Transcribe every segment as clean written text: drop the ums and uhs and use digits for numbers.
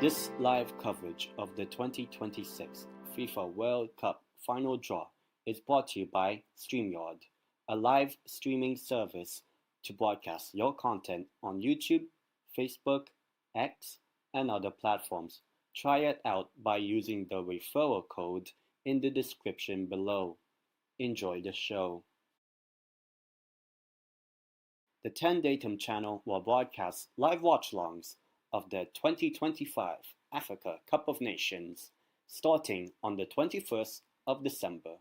This live coverage of the 2026 FIFA World Cup final draw is brought to you by StreamYard, a live streaming service to broadcast your content on YouTube, Facebook, X, and other platforms. Try it out by using the referral code in the description below. Enjoy the show. The Tendeitem channel will broadcast live watch-alongs of the 2025 Africa Cup of Nations starting on the 21st of December.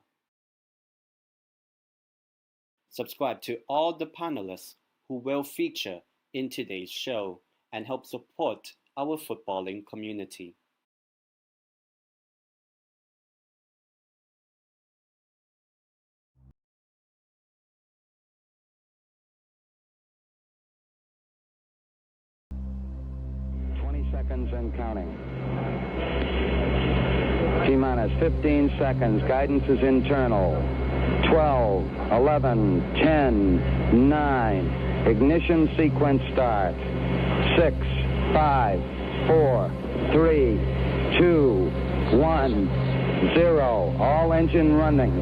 Subscribe to all the panelists who will feature in today's show and help support our footballing community. Seconds and counting. T-minus 15 seconds. Guidance is internal. 12, 11, 10, 9. Ignition sequence start. 6, 5, 4, 3, 2, 1, 0. All engine running.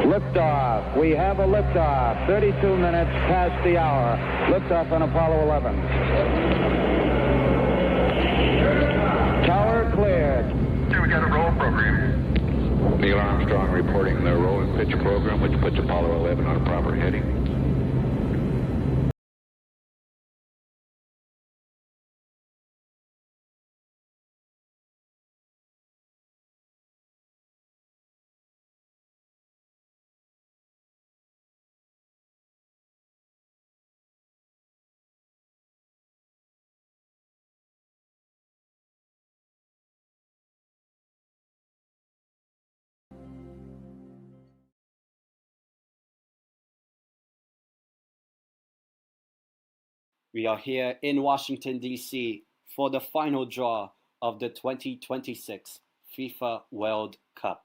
Liftoff. We have a liftoff. 32 minutes past the hour. Liftoff on Apollo 11. Tower cleared. Here we got a roll program. Neil Armstrong reporting the roll and pitch program, which puts Apollo 11 on a proper heading. We are here in Washington, D.C. for the final draw of the 2026 FIFA World Cup.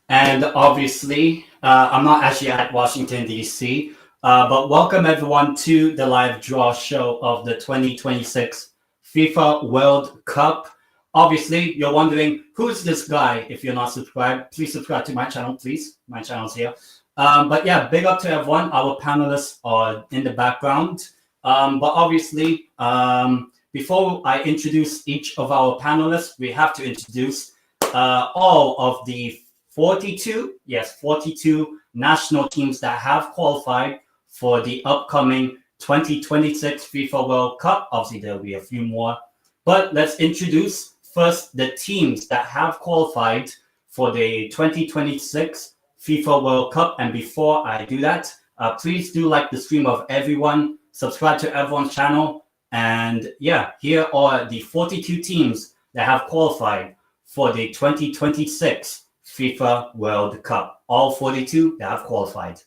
And obviously, I'm not actually at Washington, D.C., but welcome everyone to the live draw show of the 2026 FIFA World Cup. Obviously, you're wondering, who's this guy? If you're not subscribed, please subscribe to my channel, please. My channel's here. But yeah, big up to everyone. Our panelists are in the background. But obviously, before I introduce each of our panelists, we have to introduce all of the 42 national teams that have qualified for the upcoming 2026 FIFA World Cup. Obviously, there'll be a few more. But let's introduce first the teams that have qualified for the 2026 FIFA World Cup. And before I do that, please do like the stream of everyone, subscribe to everyone's channel. And yeah, here are the 42 teams that have qualified for the 2026 FIFA World Cup. All 42 that have qualified.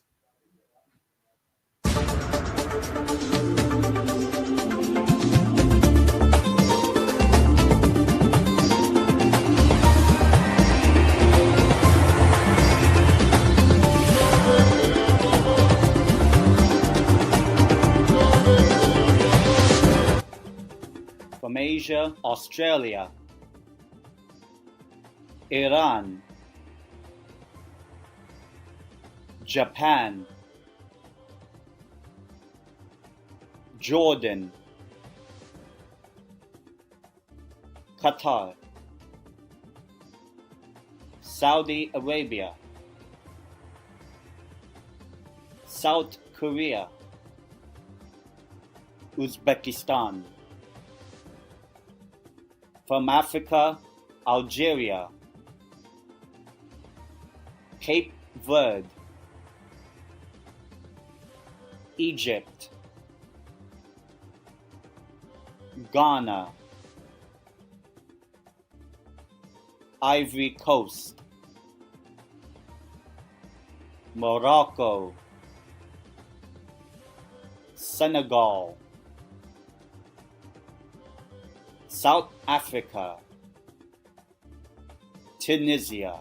From Asia, Australia, Iran, Japan, Jordan, Qatar, Saudi Arabia, South Korea, Uzbekistan. From Africa, Algeria, Cape Verde, Egypt, Ghana, Ivory Coast, Morocco, Senegal, South Africa, Tunisia.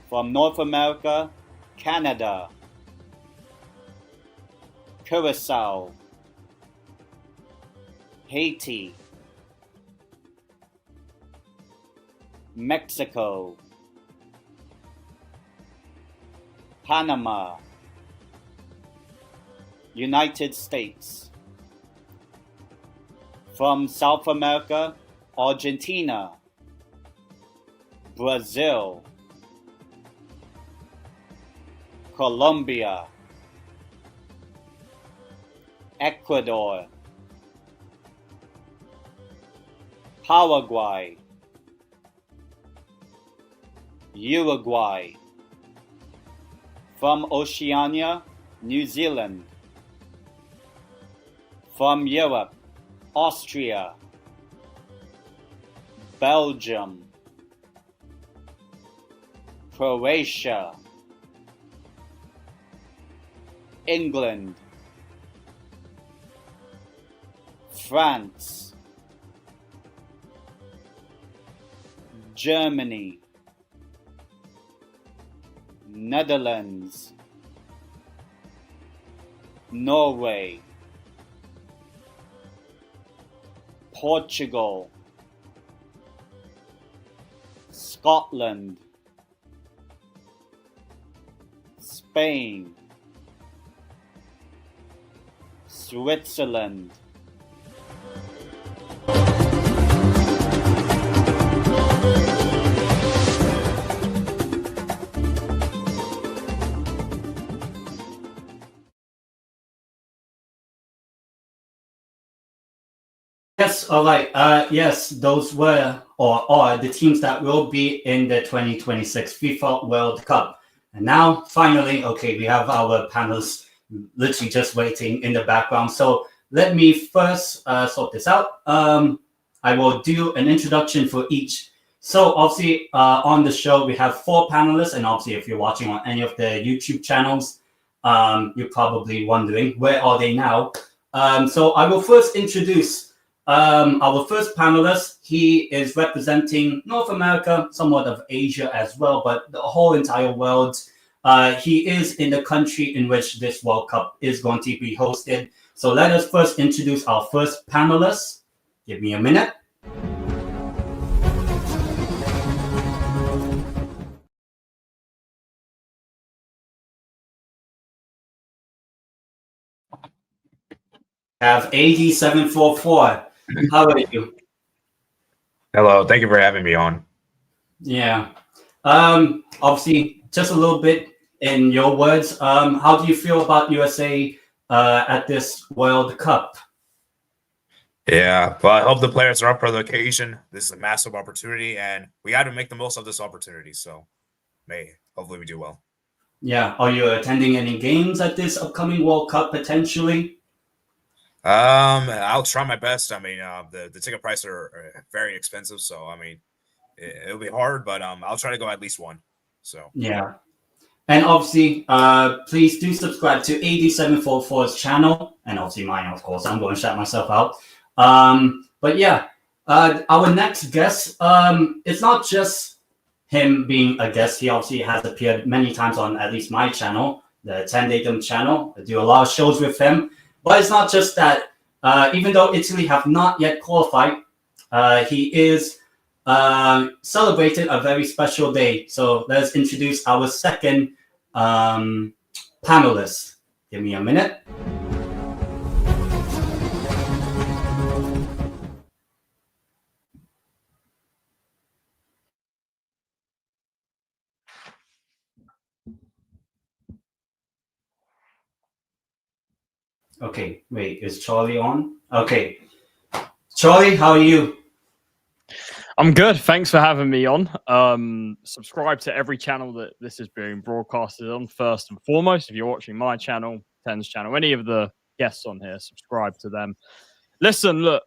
From North America, Canada, Curacao, Haiti, Mexico, Panama, United States. From South America, Argentina, Brazil, Colombia, Ecuador, Paraguay, Uruguay. From Oceania, New Zealand. From Europe, Austria, Belgium, Croatia, England, France, Germany, Netherlands, Norway, Portugal, Scotland, Spain, Switzerland, Yes, all right. Yes, those were or are the teams that will be in the 2026 FIFA World Cup. And now, finally, okay, we have our panelists literally just waiting in the background. So let me first sort this out. I will do an introduction for each. So obviously, on the show, we have 4 panelists. And obviously, if you're watching on any of the YouTube channels, you're probably wondering, where are they now? So I will first introduce our first panelist. He is representing North America, somewhat of Asia as well, but the whole entire world. He is in the country in which this World Cup is going to be hosted. So let us first introduce our first panelist. Give me a minute. Have AD744. How are you? Hello, thank you for having me on. Yeah. Obviously, just a little bit in your words. How do you feel about USA at this World Cup? Yeah, well, I hope the players are up for the occasion. This is a massive opportunity, and we got to make the most of this opportunity. So, hopefully we do well. Yeah. Are you attending any games at this upcoming World Cup potentially? I'll try my best. I mean, the ticket prices are very expensive, so I mean, it'll be hard, but I'll try to go at least one. So yeah, and obviously, please do subscribe to AD744's channel, and obviously mine, of course. I'm going to shout myself out. But yeah, our next guest, it's not just him being a guest. He obviously has appeared many times on at least my channel, the Tendeitem channel. I do a lot of shows with him. But it's not just that. Even though Italy have not yet qualified, he is celebrated a very special day. So let's introduce our second panelist. Give me a minute. Okay, wait, is Charlie on? Okay. Charlie, how are you? I'm good. Thanks for having me on. Subscribe to every channel that this is being broadcasted on, first and foremost. If you're watching my channel, Ten's channel, any of the guests on here, subscribe to them. Listen, look,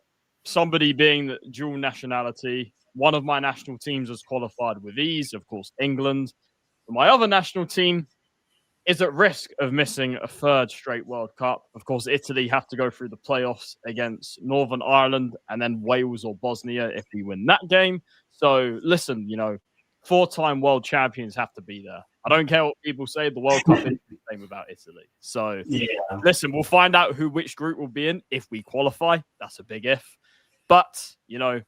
somebody being the dual nationality, one of my national teams has qualified with ease, of course, England. But my other national team is at risk of missing a third straight World Cup. Of course, Italy have to go through the playoffs against Northern Ireland and then Wales or Bosnia if we win that game. So listen, 4-time world champions have to be there. I don't care what people say. The World Cup is the same about Italy. So listen, we'll find out which group we'll be in if we qualify. That's a big if. But, you know,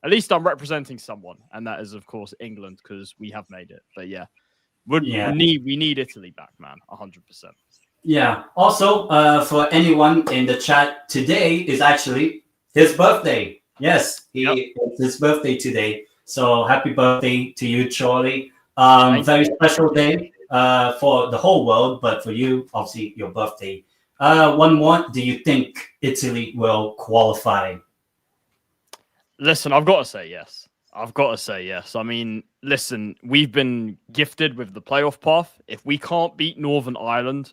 at least I'm representing someone. And that is, of course, England, because we have made it. But yeah, we need Italy back, man. 100%. Yeah. Also, for anyone in the chat, today is actually his birthday. Yes, it's his birthday today. So happy birthday to you, Charlie. Very special day for the whole world, but for you, obviously, your birthday. One more. Do you think Italy will qualify? Listen, I've got to say yes. I mean, listen, we've been gifted with the playoff path. If we can't beat Northern Ireland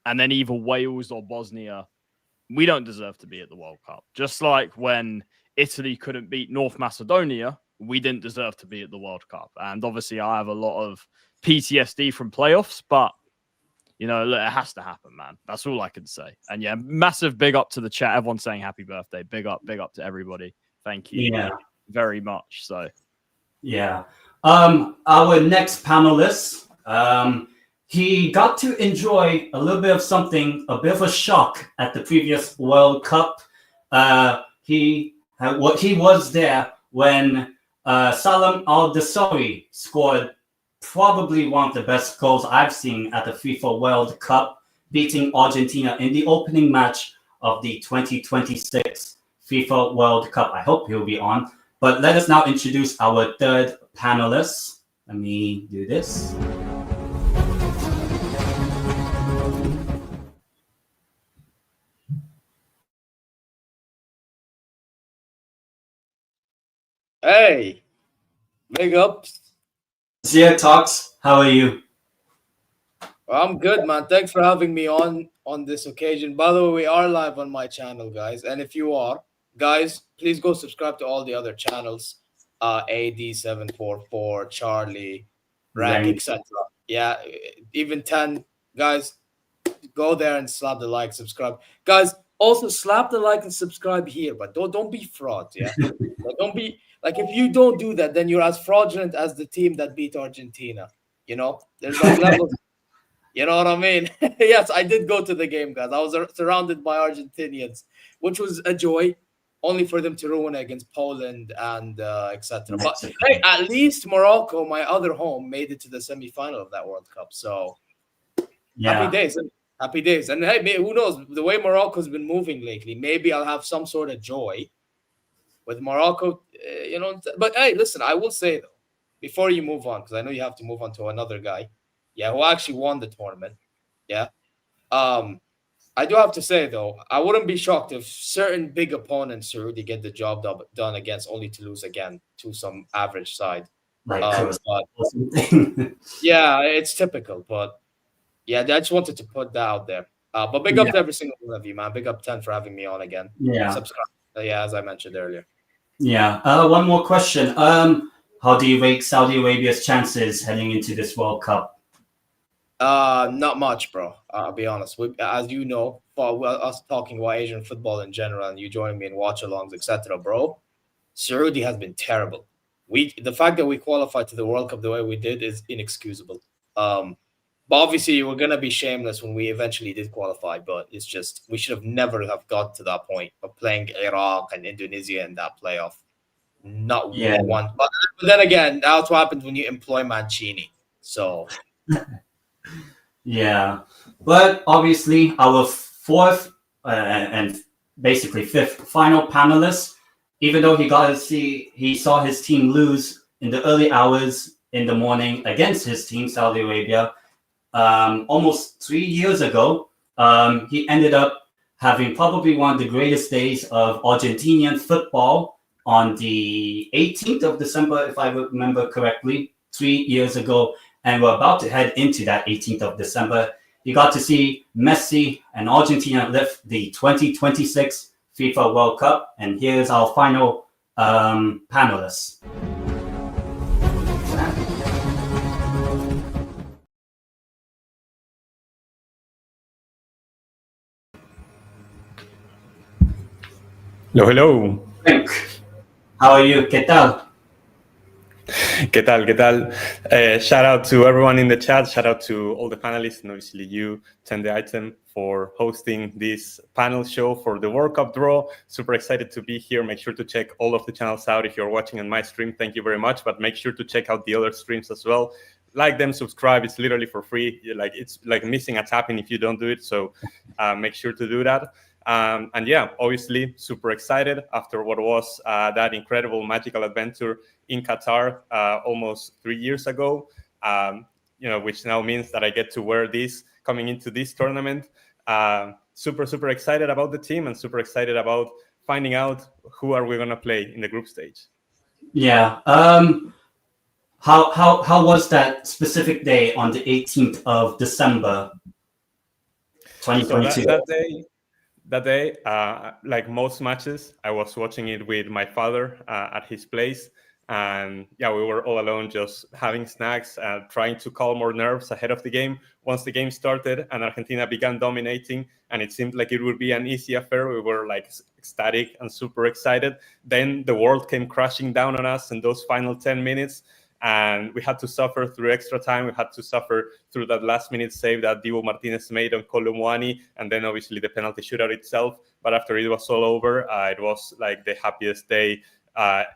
and then either Wales or Bosnia, we don't deserve to be at the World Cup. Just like when Italy couldn't beat North Macedonia, we didn't deserve to be at the World Cup. And obviously, I have a lot of PTSD from playoffs, but, you know, look, it has to happen, man. That's all I can say. And yeah, massive big up to the chat. Everyone's saying happy birthday. Big up to everybody. Thank you very much. So, yeah. Our next panelist, he got to enjoy a little bit of something, a bit of a shock at the previous World Cup. He was there when Salam Al-Dosari scored probably one of the best goals I've seen at the FIFA World Cup, beating Argentina in the opening match of the 2026 FIFA World Cup. I hope he'll be on. But let us now introduce our third panelist. Let me do this. Hey, big ups. ZeerTalks, how are you? I'm good, man. Thanks for having me on this occasion. By the way, we are live on my channel, guys. And if you are, guys, please go subscribe to all the other channels. AD744, Charlie, Rank, etc. Yeah, even 10. Guys, go there and slap the like, subscribe. Guys, also slap the like and subscribe here, but don't be frauds, yeah? Don't be... Like, if you don't do that, then you're as fraudulent as the team that beat Argentina. You know, there's like levels. You know what I mean? Yes, I did go to the game, guys. I was surrounded by Argentinians, which was a joy, only for them to ruin against Poland and etc. But hey, at least Morocco, my other home, made it to the semifinal of that World Cup. So happy days. Happy days. And hey, who knows? The way Morocco's been moving lately, maybe I'll have some sort of joy with Morocco, you know. But hey, listen, I will say, though, before you move on, because I know you have to move on to another guy, who actually won the tournament, I do have to say, though, I wouldn't be shocked if certain big opponents already get the job done against, only to lose again to some average side. Yeah, it's typical, but yeah, I just wanted to put that out there. But big up to every single one of you, man. Big up 10 for having me on again. Yeah. Subscribe. As I mentioned earlier. Yeah. One more question. How do you rate Saudi Arabia's chances heading into this World Cup? Not much, bro. I'll be honest. As you know, for us talking about Asian football in general, and you joining me in watch-alongs, etc., bro, Saudi has been terrible. The fact that we qualified to the World Cup the way we did is inexcusable. But obviously, we're gonna be shameless when we eventually did qualify. But it's just we should have never have got to that point of playing Iraq and Indonesia in that playoff. Not one. But then again, that's what happens when you employ Mancini. So. Yeah, but obviously our fourth and basically fifth final panelist, even though he saw his team lose in the early hours in the morning against his team, Saudi Arabia, almost 3 years ago, he ended up having probably one of the greatest days of Argentinian football on the 18th of December, if I remember correctly, 3 years ago. And we're about to head into that 18th of December. You got to see Messi and Argentina lift the 2026 FIFA World Cup. And here's our final panelists. Hello, hello. Frank, how are you? ¿Qué tal? ¿Qué tal? ¿Qué tal? Shout out to everyone in the chat. Shout out to all the panelists and obviously you, Tendeitem, for hosting this panel show for the World Cup draw. Super excited to be here. Make sure to check all of the channels out. If you're watching on my stream, thank you very much. But make sure to check out the other streams as well. Like them, subscribe. It's literally for free. It's like missing a tapping if you don't do it. So make sure to do that. And yeah, obviously super excited after what was that incredible magical adventure in Qatar almost 3 years ago, which now means that I get to wear this coming into this tournament. Super excited about the team and super excited about finding out who are we going to play in the group stage. Yeah. How was that specific day on the 18th of December 2022? So that day, like most matches, I was watching it with my father at his place. And yeah, we were all alone, just having snacks, trying to calm our nerves ahead of the game. Once the game started and Argentina began dominating, and it seemed like it would be an easy affair, we were like ecstatic and super excited. Then the world came crashing down on us in those final 10 minutes. And we had to suffer through extra time. We had to suffer through that last-minute save that Dibu Martinez made on Kolomwani, and then obviously the penalty shootout itself. But after it was all over, it was like the happiest day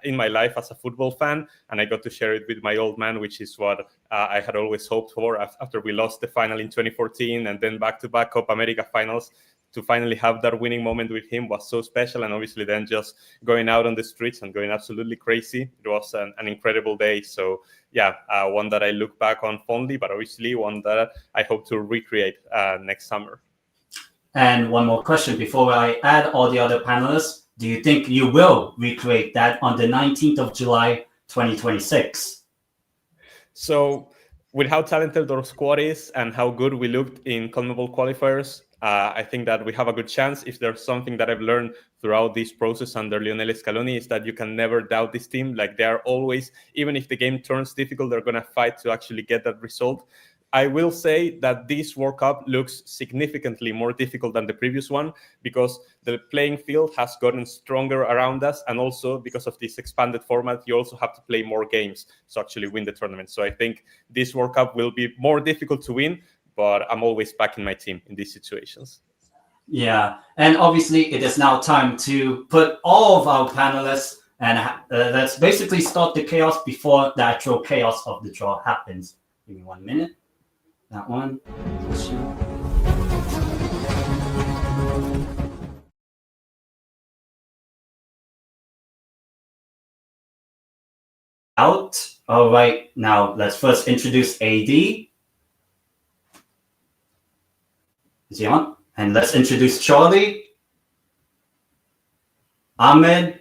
in my life as a football fan, and I got to share it with my old man, which is what I had always hoped for after we lost the final in 2014 and then back-to-back Copa America finals. To finally have that winning moment with him was so special, and obviously then just going out on the streets and going absolutely crazy. It was an incredible day. So yeah, one that I look back on fondly, but obviously one that I hope to recreate next summer. And one more question before I add all the other panelists. Do you think you will recreate that on the 19th of July, 2026? So with how talented our squad is and how good we looked in CONMEBOL qualifiers, I think that we have a good chance. If there's something that I've learned throughout this process under Lionel Scaloni, is that you can never doubt this team. Like, they are always, even if the game turns difficult, they're going to fight to actually get that result. I will say that this World Cup looks significantly more difficult than the previous one because the playing field has gotten stronger around us, and also because of this expanded format, you also have to play more games to actually win the tournament. So I think this World Cup will be more difficult to win, but I'm always backing my team in these situations. Yeah, and obviously it is now time to put all of our panelists, and let's basically start the chaos before the actual chaos of the draw happens. Give me 1 minute. That one. Out. All right, now let's first introduce AD. Is he on? And let's introduce Charlie, Ahmed,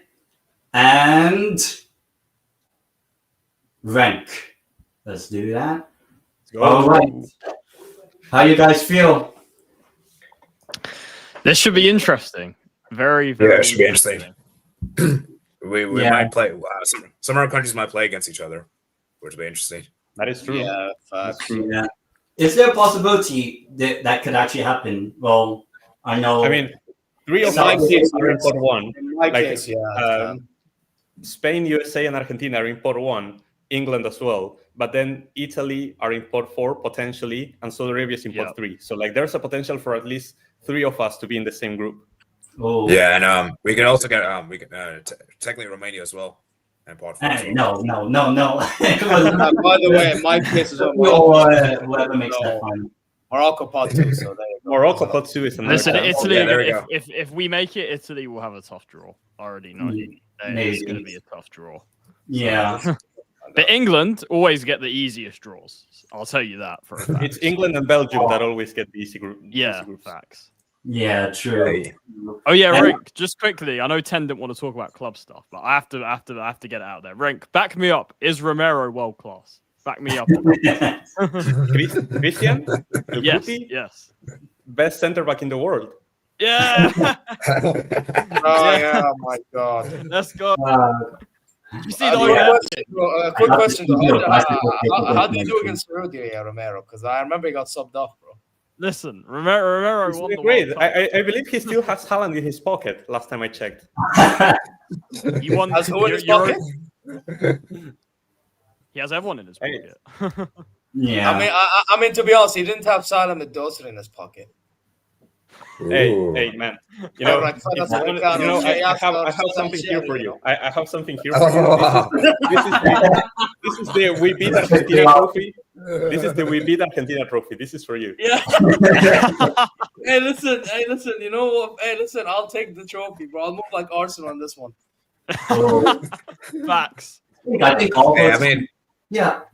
and Rank. Let's do that. All right. How you guys feel? This should be interesting. Very, very. Yeah, it should be interesting. we might play. Some of our countries might play against each other, which will be interesting. That is true. Yeah, that's true. Yeah. Is there a possibility that could actually happen? Well, I know. I mean, 3 of 5 teams are in pot 1. In my case, yeah. Spain, USA, and Argentina are in pot 1. England as well. But then Italy are in pot 4 potentially, and Saudi Arabia is in pot 3. So like, there's a potential for at least 3 of us to be in the same group. Oh. Yeah, and we can also get technically Romania as well. And pot 4. Hey, no. By the way, my case is on whoever makes that fun. Morocco pot 2. So Morocco pot 2 is another. Listen, Italy. Yeah, if we make it, Italy will have a tough draw. I already know. It's going to be a tough draw. Yeah. But England always get the easiest draws. I'll tell you that for a fact. It's England and Belgium that always get the easy group. Yeah, easy facts. Yeah, true. Oh yeah, Rink. Just quickly, I know Ten didn't want to talk about club stuff, but I have to get it out there. Rink, back me up. Is Romero world class? Back me up. Christian? Yes. Best center back in the world. Yeah. Oh my God. Let's go. You see quick question. How do you do against Rudy Romero? Because I remember he got subbed off, bro. Listen, Romero won the great. World Cup. I believe he still has Haaland in his pocket. Last time I checked. You won. Has who in his pocket? He has everyone in his pocket. Yeah. I mean, to be honest, he didn't have Salam and Dosri in his pocket. Hey, man. You know, I have something here for you. I have something here for you. This is the We Beat Argentina trophy. This is the We Beat Argentina trophy. This is for you. Yeah. Hey, listen. You know what? Hey, listen. I'll take the trophy, bro. I'll move like Arsenal on this one. Facts. I think all of us.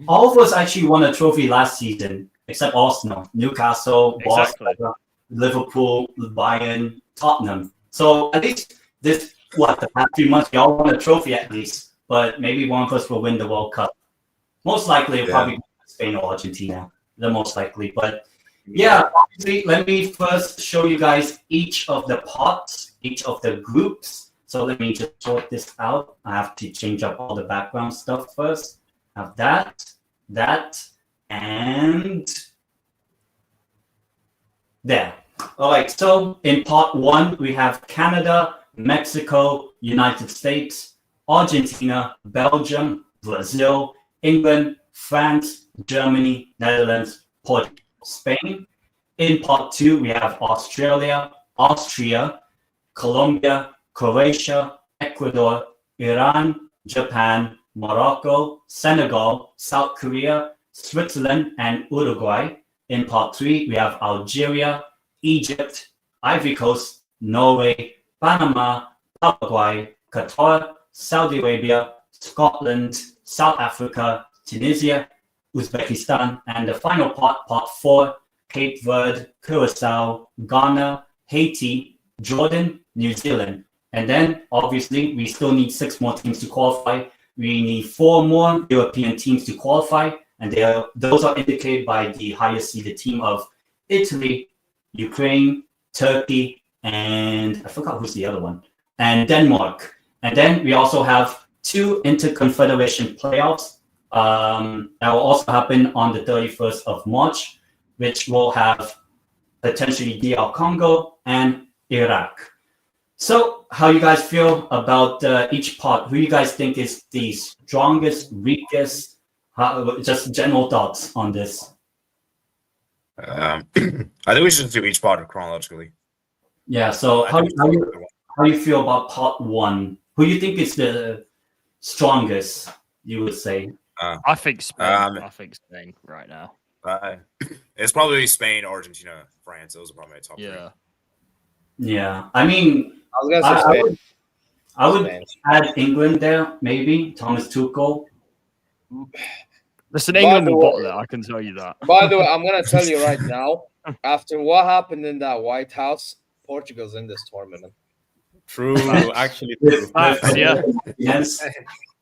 All of us actually won a trophy last season, except Arsenal, Newcastle, Boston, Liverpool, Bayern, Tottenham. So at least the past 3 months, we all won a trophy at least. But maybe one of us will win the World Cup. Most likely, it'll probably be Spain or Argentina. The most likely. But obviously, let me first show you guys each of the pots, each of the groups. So let me just sort this out. I have to change up all the background stuff first. Have that, and there. All right, so in part 1, we have Canada, Mexico, United States, Argentina, Belgium, Brazil, England, France, Germany, Netherlands, Portugal, Spain. In part 2, we have Australia, Austria, Colombia, Croatia, Ecuador, Iran, Japan, Morocco, Senegal, South Korea, Switzerland, and Uruguay. In part 3, we have Algeria, Egypt, Ivory Coast, Norway, Panama, Paraguay, Qatar, Saudi Arabia, Scotland, South Africa, Tunisia, Uzbekistan, and the final part, part 4, Cape Verde, Curacao, Ghana, Haiti, Jordan, New Zealand. And then, obviously, we still need 6 more teams to qualify. We need 4 more European teams to qualify, and those are indicated by the highest seeded team of Italy, Ukraine, Turkey, and I forgot who's the other one, and Denmark. And then we also have 2 Interconfederation playoffs that will also happen on the 31st of March, which will have potentially DR Congo and Iraq. So, how you guys feel about each part? Who you guys think is the strongest, weakest? Just general thoughts on this. I think we should do each part chronologically. Yeah. So, how you feel about part 1? Who you think is the strongest? You would say. I think Spain. I think Spain right now. It's probably Spain, Argentina, France. Those are probably my top 3. Yeah. I mean, I was gonna say Spain. I would add England there, maybe Thomas Tuchel. Listen, England will bottle it. I can tell you that. By the way, I'm gonna tell you right now. After what happened in that White House, Portugal's in this tournament. True, actually true. Yes.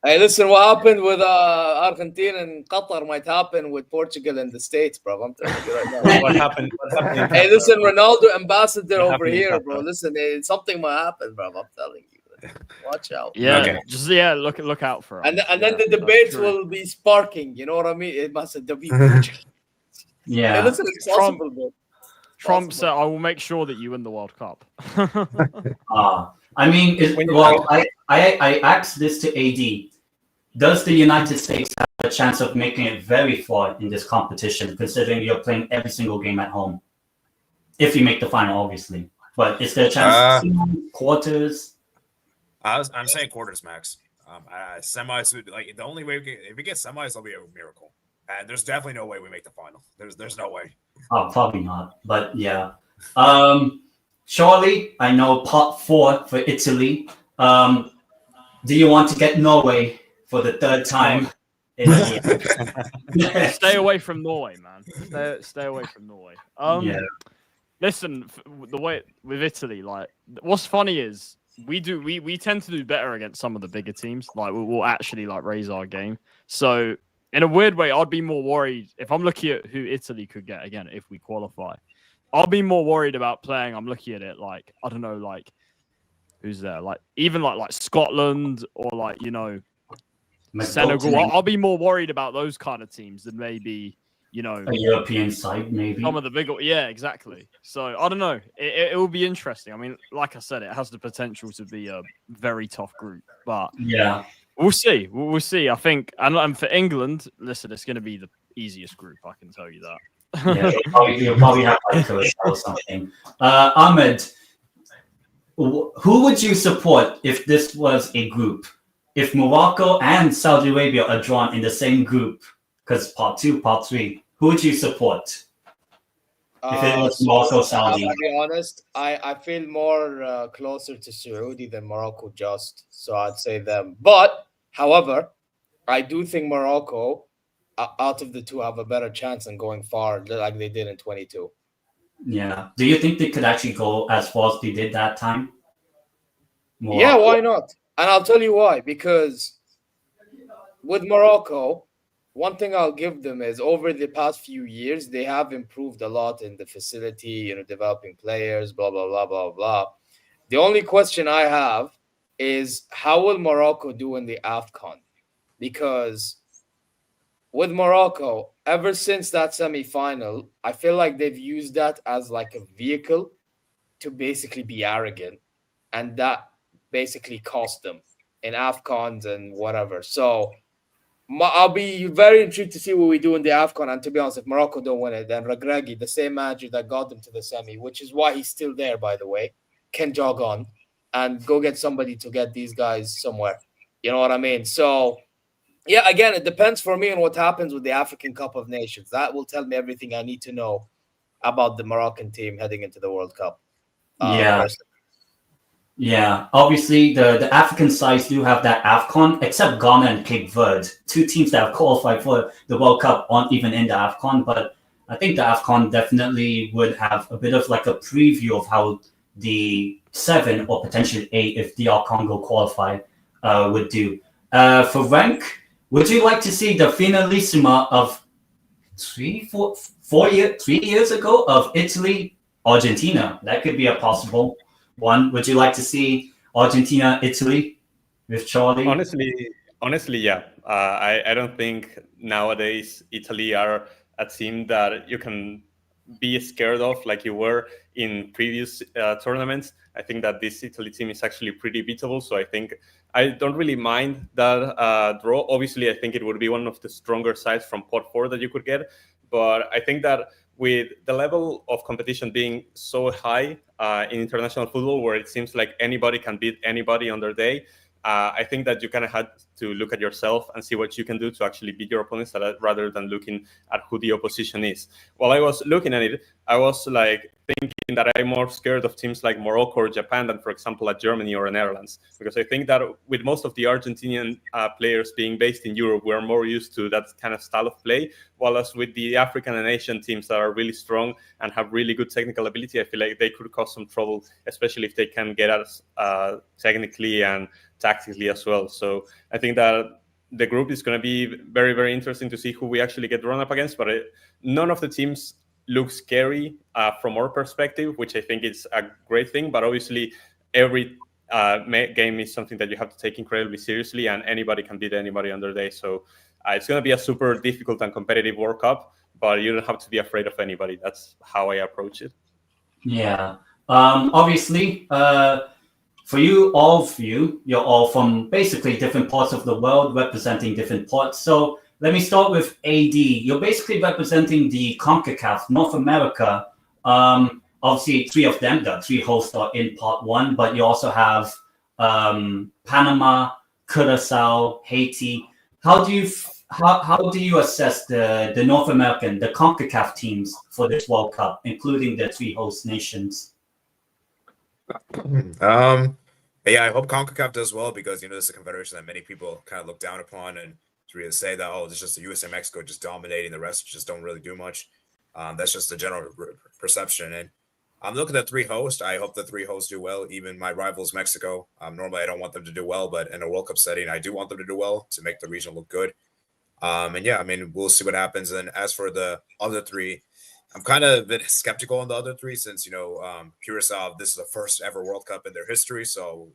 Hey, listen, what happened with Argentina and Qatar might happen with Portugal and the States, bro. I'm telling you right now. What happened? Hey, listen, Ronaldo ambassador over here, bro. Listen, something might happen, bro. I'm telling you. Watch out. Yeah, just look out for it. And then the debates will be sparking. You know what I mean? It must be Portugal. Yeah. Hey, listen, it's possible, bro. Trump said, "I will make sure that you win the World Cup." I mean, I asked this to AD. Does the United States have a chance of making it very far in this competition, considering you're playing every single game at home? If you make the final, obviously. But is there a chance quarters? I'm saying quarters max. Semis, like the only way if we get semis, it'll be a miracle. And there's definitely no way we make the final. There's no way. Oh, probably not. But yeah. Surely, I know part 4 for Italy. Do you want to get Norway for the 3rd time in a year? Stay away from Norway, man. Stay away from Norway. Listen, the way with Italy, like, what's funny is we tend to do better against some of the bigger teams. Like, we'll actually like raise our game. So in a weird way, I'd be more worried if I'm looking at who Italy could get again if we qualify. I'll be more worried about playing. I'm looking at it like, I don't know, like who's there? Like even like Scotland or like, you know, Senegal. I'll be more worried about those kind of teams than maybe, you know, a European side, maybe. Some of the bigger, yeah, exactly. So I don't know. It will be interesting. I mean, like I said, it has the potential to be a very tough group, but yeah, We'll see. We'll see. I think, and for England, listen, it's going to be the easiest group. I can tell you that. Yeah, you'll probably have like Croatia or something. Ahmed, who would you support if this was a group? If Morocco and Saudi Arabia are drawn in the same group, because part 2, part 3, who would you support? If it was Morocco, Saudi. To be honest, I feel more closer to Saudi than Morocco just, so I'd say them. But, however, I do think Morocco, out of the two, have a better chance in going far like they did in 22. Yeah. Do you think they could actually go as far as they did that time? Morocco. Yeah, why not? And I'll tell you why. Because with Morocco, one thing I'll give them is over the past few years, they have improved a lot in the facility, developing players, blah, blah, blah, blah, blah. The only question I have is how will Morocco do in the AFCON? Because with Morocco, ever since that semi-final, I feel like they've used that as like a vehicle to basically be arrogant. And that basically cost them in AFCONs and whatever. So I'll be very intrigued to see what we do in the AFCON. And to be honest, if Morocco don't win it, then Regragui, the same manager that got them to the semi, which is why he's still there, by the way, can jog on and go get somebody to get these guys somewhere. You know what I mean? So, yeah, again, it depends for me on what happens with the African Cup of Nations. That will tell me everything I need to know about the Moroccan team heading into the World Cup. Yeah, obviously the African sides do have that AFCON, except Ghana and Cape Verde, 2 teams that have qualified for the World Cup aren't even in the AFCON, but I think the AFCON definitely would have a bit of like a preview of how the 7 or potentially 8, if DR Congo qualify, would do. For rank, would you like to see the finalissima of 3 years ago of Italy, Argentina? That could be a possible one. Would you like to see Argentina, Italy with Charlie? Honestly, yeah. I don't think nowadays Italy are a team that you can be scared of like you were in previous tournaments. I think that this Italy team is actually pretty beatable. So I think I don't really mind that draw. Obviously, I think it would be one of the stronger sides from pot 4 that you could get. But I think that with the level of competition being so high in international football, where it seems like anybody can beat anybody on their day, I think that you kind of had to look at yourself and see what you can do to actually beat your opponents rather than looking at who the opposition is. While I was looking at it, I was like thinking that I'm more scared of teams like Morocco or Japan than, for example, at Germany or Netherlands, because I think that with most of the Argentinian players being based in Europe, we're more used to that kind of style of play, while as with the African and Asian teams that are really strong and have really good technical ability, I feel like they could cause some trouble, especially if they can get us technically and tactically as well. So I think that the group is going to be very, very interesting to see who we actually get run up against, but none of the teams look scary from our perspective, which I think is a great thing. But obviously, every game is something that you have to take incredibly seriously, and anybody can beat anybody on their day. So it's going to be a super difficult and competitive World Cup, but you don't have to be afraid of anybody. That's how I approach it. Yeah. Obviously, for you, all of you, you're all from basically different parts of the world, representing different parts. So let me start with AD. You're basically representing the CONCACAF, North America. Obviously, 3 of them, the 3 hosts are in part 1, but you also have Panama, Curacao, Haiti. How do you assess the North American, the CONCACAF teams for this World Cup, including the 3 host nations? Yeah, I hope CONCACAF does well, because this is a confederation that many people kind of look down upon and to really say that, it's just the US and Mexico just dominating, the rest just don't really do much. That's just the general perception. And I'm looking at 3 hosts. I hope the 3 hosts do well. Even my rivals, Mexico, normally I don't want them to do well, but in a World Cup setting, I do want them to do well to make the region look good. And yeah, I mean, we'll see what happens. And as for the other 3, I'm kind of a bit skeptical on the other 3 since, Curacao, this is the first ever World Cup in their history. So,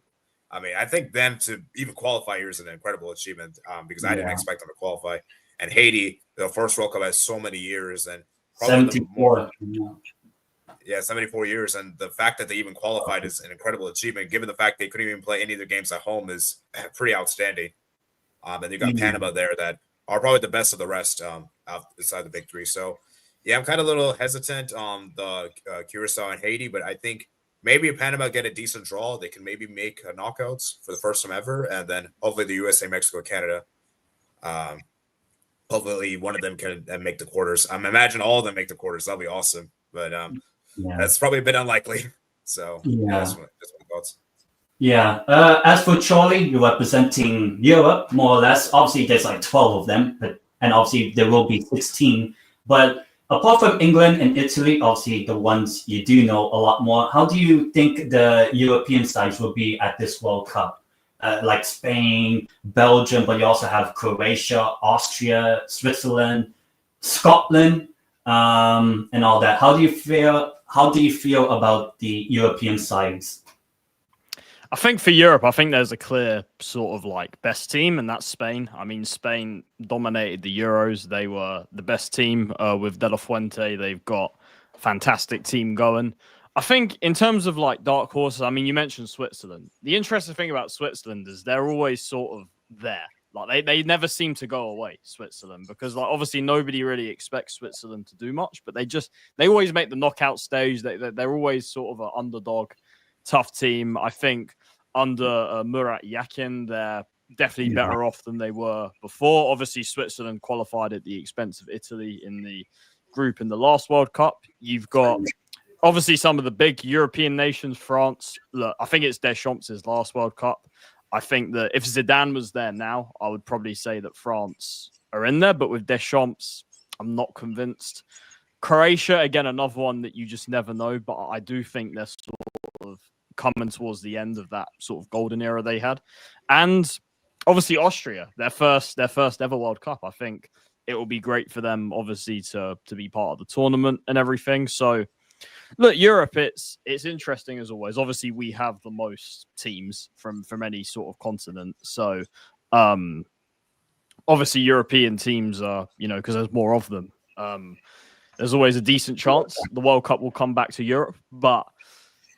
I mean, I think them to even qualify here is an incredible achievement because I didn't expect them to qualify. And Haiti, the first World Cup has so many years and 74. 74 years. And the fact that they even qualified is an incredible achievement, given the fact they couldn't even play any of their games at home is pretty outstanding. And you got Panama there that are probably the best of the rest outside the big three. So, yeah, I'm kind of a little hesitant on the Curacao and Haiti, but I think maybe if Panama get a decent draw, they can maybe make knockouts for the first time ever, and then hopefully the USA, Mexico, Canada, hopefully one of them can make the quarters. Imagine all of them make the quarters. That'll be awesome, but that's probably a bit unlikely. So that's my thoughts. Yeah. As for Charlie, you're representing Europe, more or less. Obviously, there's like 12 of them, and obviously there will be 16. But apart from England and Italy, obviously the ones you do know a lot more, how do you think the European sides will be at this World Cup? Like Spain, Belgium, but you also have Croatia, Austria, Switzerland, Scotland, and all that. How do you feel about the European sides? I think for Europe, I think there's a clear sort of like best team, and that's Spain. I mean, Spain dominated the Euros. They were the best team with De La Fuente. They've got a fantastic team going. I think in terms of like dark horses, I mean, you mentioned Switzerland. The interesting thing about Switzerland is they're always sort of there. Like they never seem to go away, Switzerland, because like obviously nobody really expects Switzerland to do much, but they always make the knockout stage. They're always sort of an underdog, tough team. I think under Murat Yakin, they're definitely better off than they were before. Obviously, Switzerland qualified at the expense of Italy in the group in the last World Cup. You've got obviously some of the big European nations. France, look, I think it's Deschamps' last World Cup. I think that if Zidane was there now, I would probably say that France are in there. But with Deschamps, I'm not convinced. Croatia, again, another one that you just never know. But I do think they're sort of coming towards the end of that sort of golden era they had. And obviously Austria, their first ever World Cup. I think it will be great for them, obviously, to be part of the tournament and everything. So look, Europe, it's interesting as always. Obviously, we have the most teams from any sort of continent. So obviously European teams are, because there's more of them. There's always a decent chance the World Cup will come back to Europe, but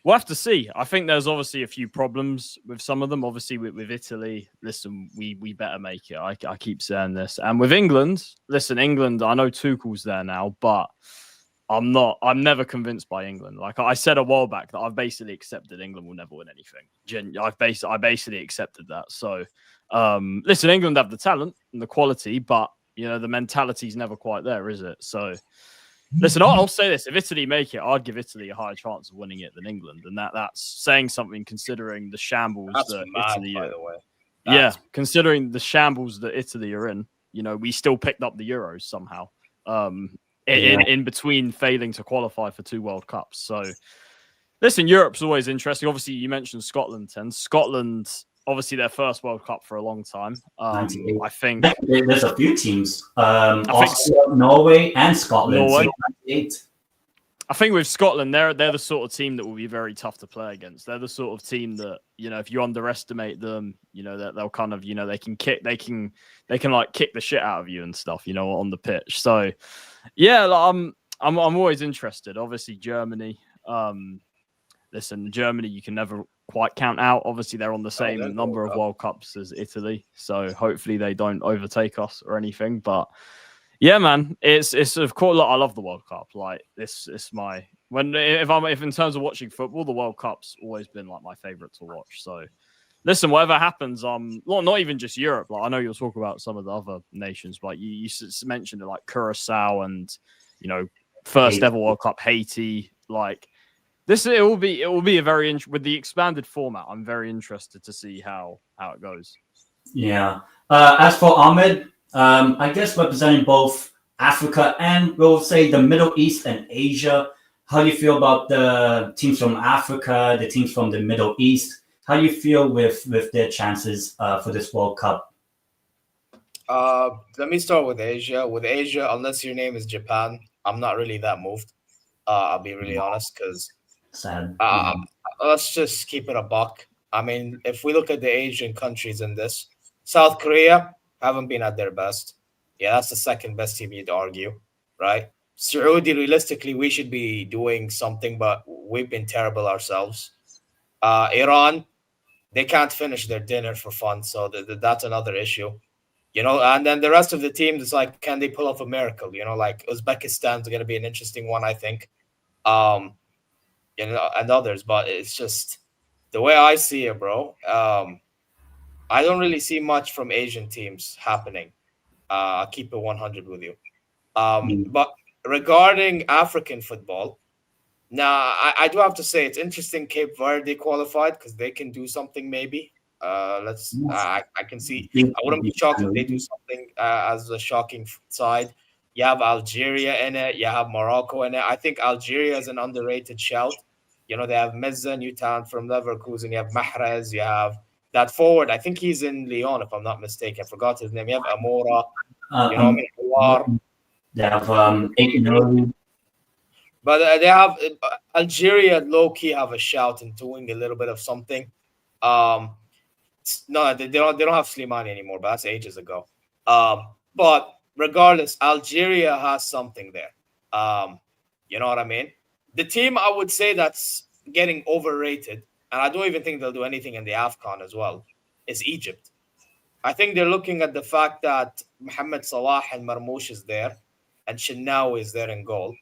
we'll have to see. I think there's obviously a few problems with some of them. Obviously, with Italy, listen, we better make it. I keep saying this. And with England, listen, England, I know Tuchel's there now, but I'm never convinced by England. Like I said a while back that I've basically accepted England will never win anything. I basically accepted that. So, listen, England have the talent and the quality, but, the mentality's never quite there, is it? So, listen, I'll say this. If Italy make it, I'd give Italy a higher chance of winning it than England. And that's saying something considering the shambles that Italy are. By the way. Considering the shambles that Italy are in, we still picked up the Euros somehow. In between failing to qualify for 2 World Cups. So, listen, Europe's always interesting. Obviously, you mentioned Scotland, Scotland, obviously, their first World Cup for a long time. I think there's a few teams. Austria, Norway, and Scotland. Norway. So I think with Scotland, they're the sort of team that will be very tough to play against. They're the sort of team that, if you underestimate them, they'll kind of, they can like kick the shit out of you and stuff, on the pitch. So, yeah, I'm always interested. Obviously, Germany. Listen, Germany, you can never quite count out. Obviously, they're on the same number of World Cups as Italy, so hopefully they don't overtake us or anything. But yeah, man, it's of course. Look, I love the World Cup. Like this, it's my if in terms of watching football, the World Cup's always been like my favorite to watch. So listen, whatever happens, not even just Europe. Like I know you'll talk about some of the other nations, but you mentioned it, like Curacao and first ever World Cup Haiti, like. It will be a very with the expanded format. I'm very interested to see how it goes. Yeah. As for Ahmed, I guess representing both Africa and we'll say the Middle East and Asia. How do you feel about the teams from Africa, the teams from the Middle East? How do you feel with their chances for this World Cup? Let me start with Asia. With Asia, unless your name is Japan, I'm not really that moved. I'll be really honest because. Sad. Let's just keep it a buck. I mean, if we look at the Asian countries in this, South Korea haven't been at their best. Yeah, that's the second best team you'd argue, right? Saudi, realistically, we should be doing something, but we've been terrible ourselves. Iran, they can't finish their dinner for fun, so that's another issue. And then the rest of the teams, it's like, can they pull off a miracle? Like Uzbekistan's going to be an interesting one, I think. And others, but it's just the way I see it, bro. I don't really see much from Asian teams happening. I'll keep it 100 with you. But regarding African football, now I do have to say it's interesting Cape Verde qualified because they can do something maybe. I can see. I wouldn't be shocked if they do something as a shocking side. You have Algeria in it. You have Morocco in it. I think Algeria is an underrated shout. They have Mezza, new talent from Leverkusen. You have Mahrez. You have that forward. I think he's in Lyon, if I'm not mistaken. I forgot his name. You have Amora. They have Aiken. But they have Algeria low-key have a shout in doing a little bit of something. No, they don't have Slimani anymore, but that's ages ago. But regardless, Algeria has something there. You know what I mean? The team I would say that's getting overrated, and I don't even think they'll do anything in the AFCON as well, is Egypt. I think they're looking at the fact that Mohamed Salah and Marmoush is there, and Shenawi is there in goal.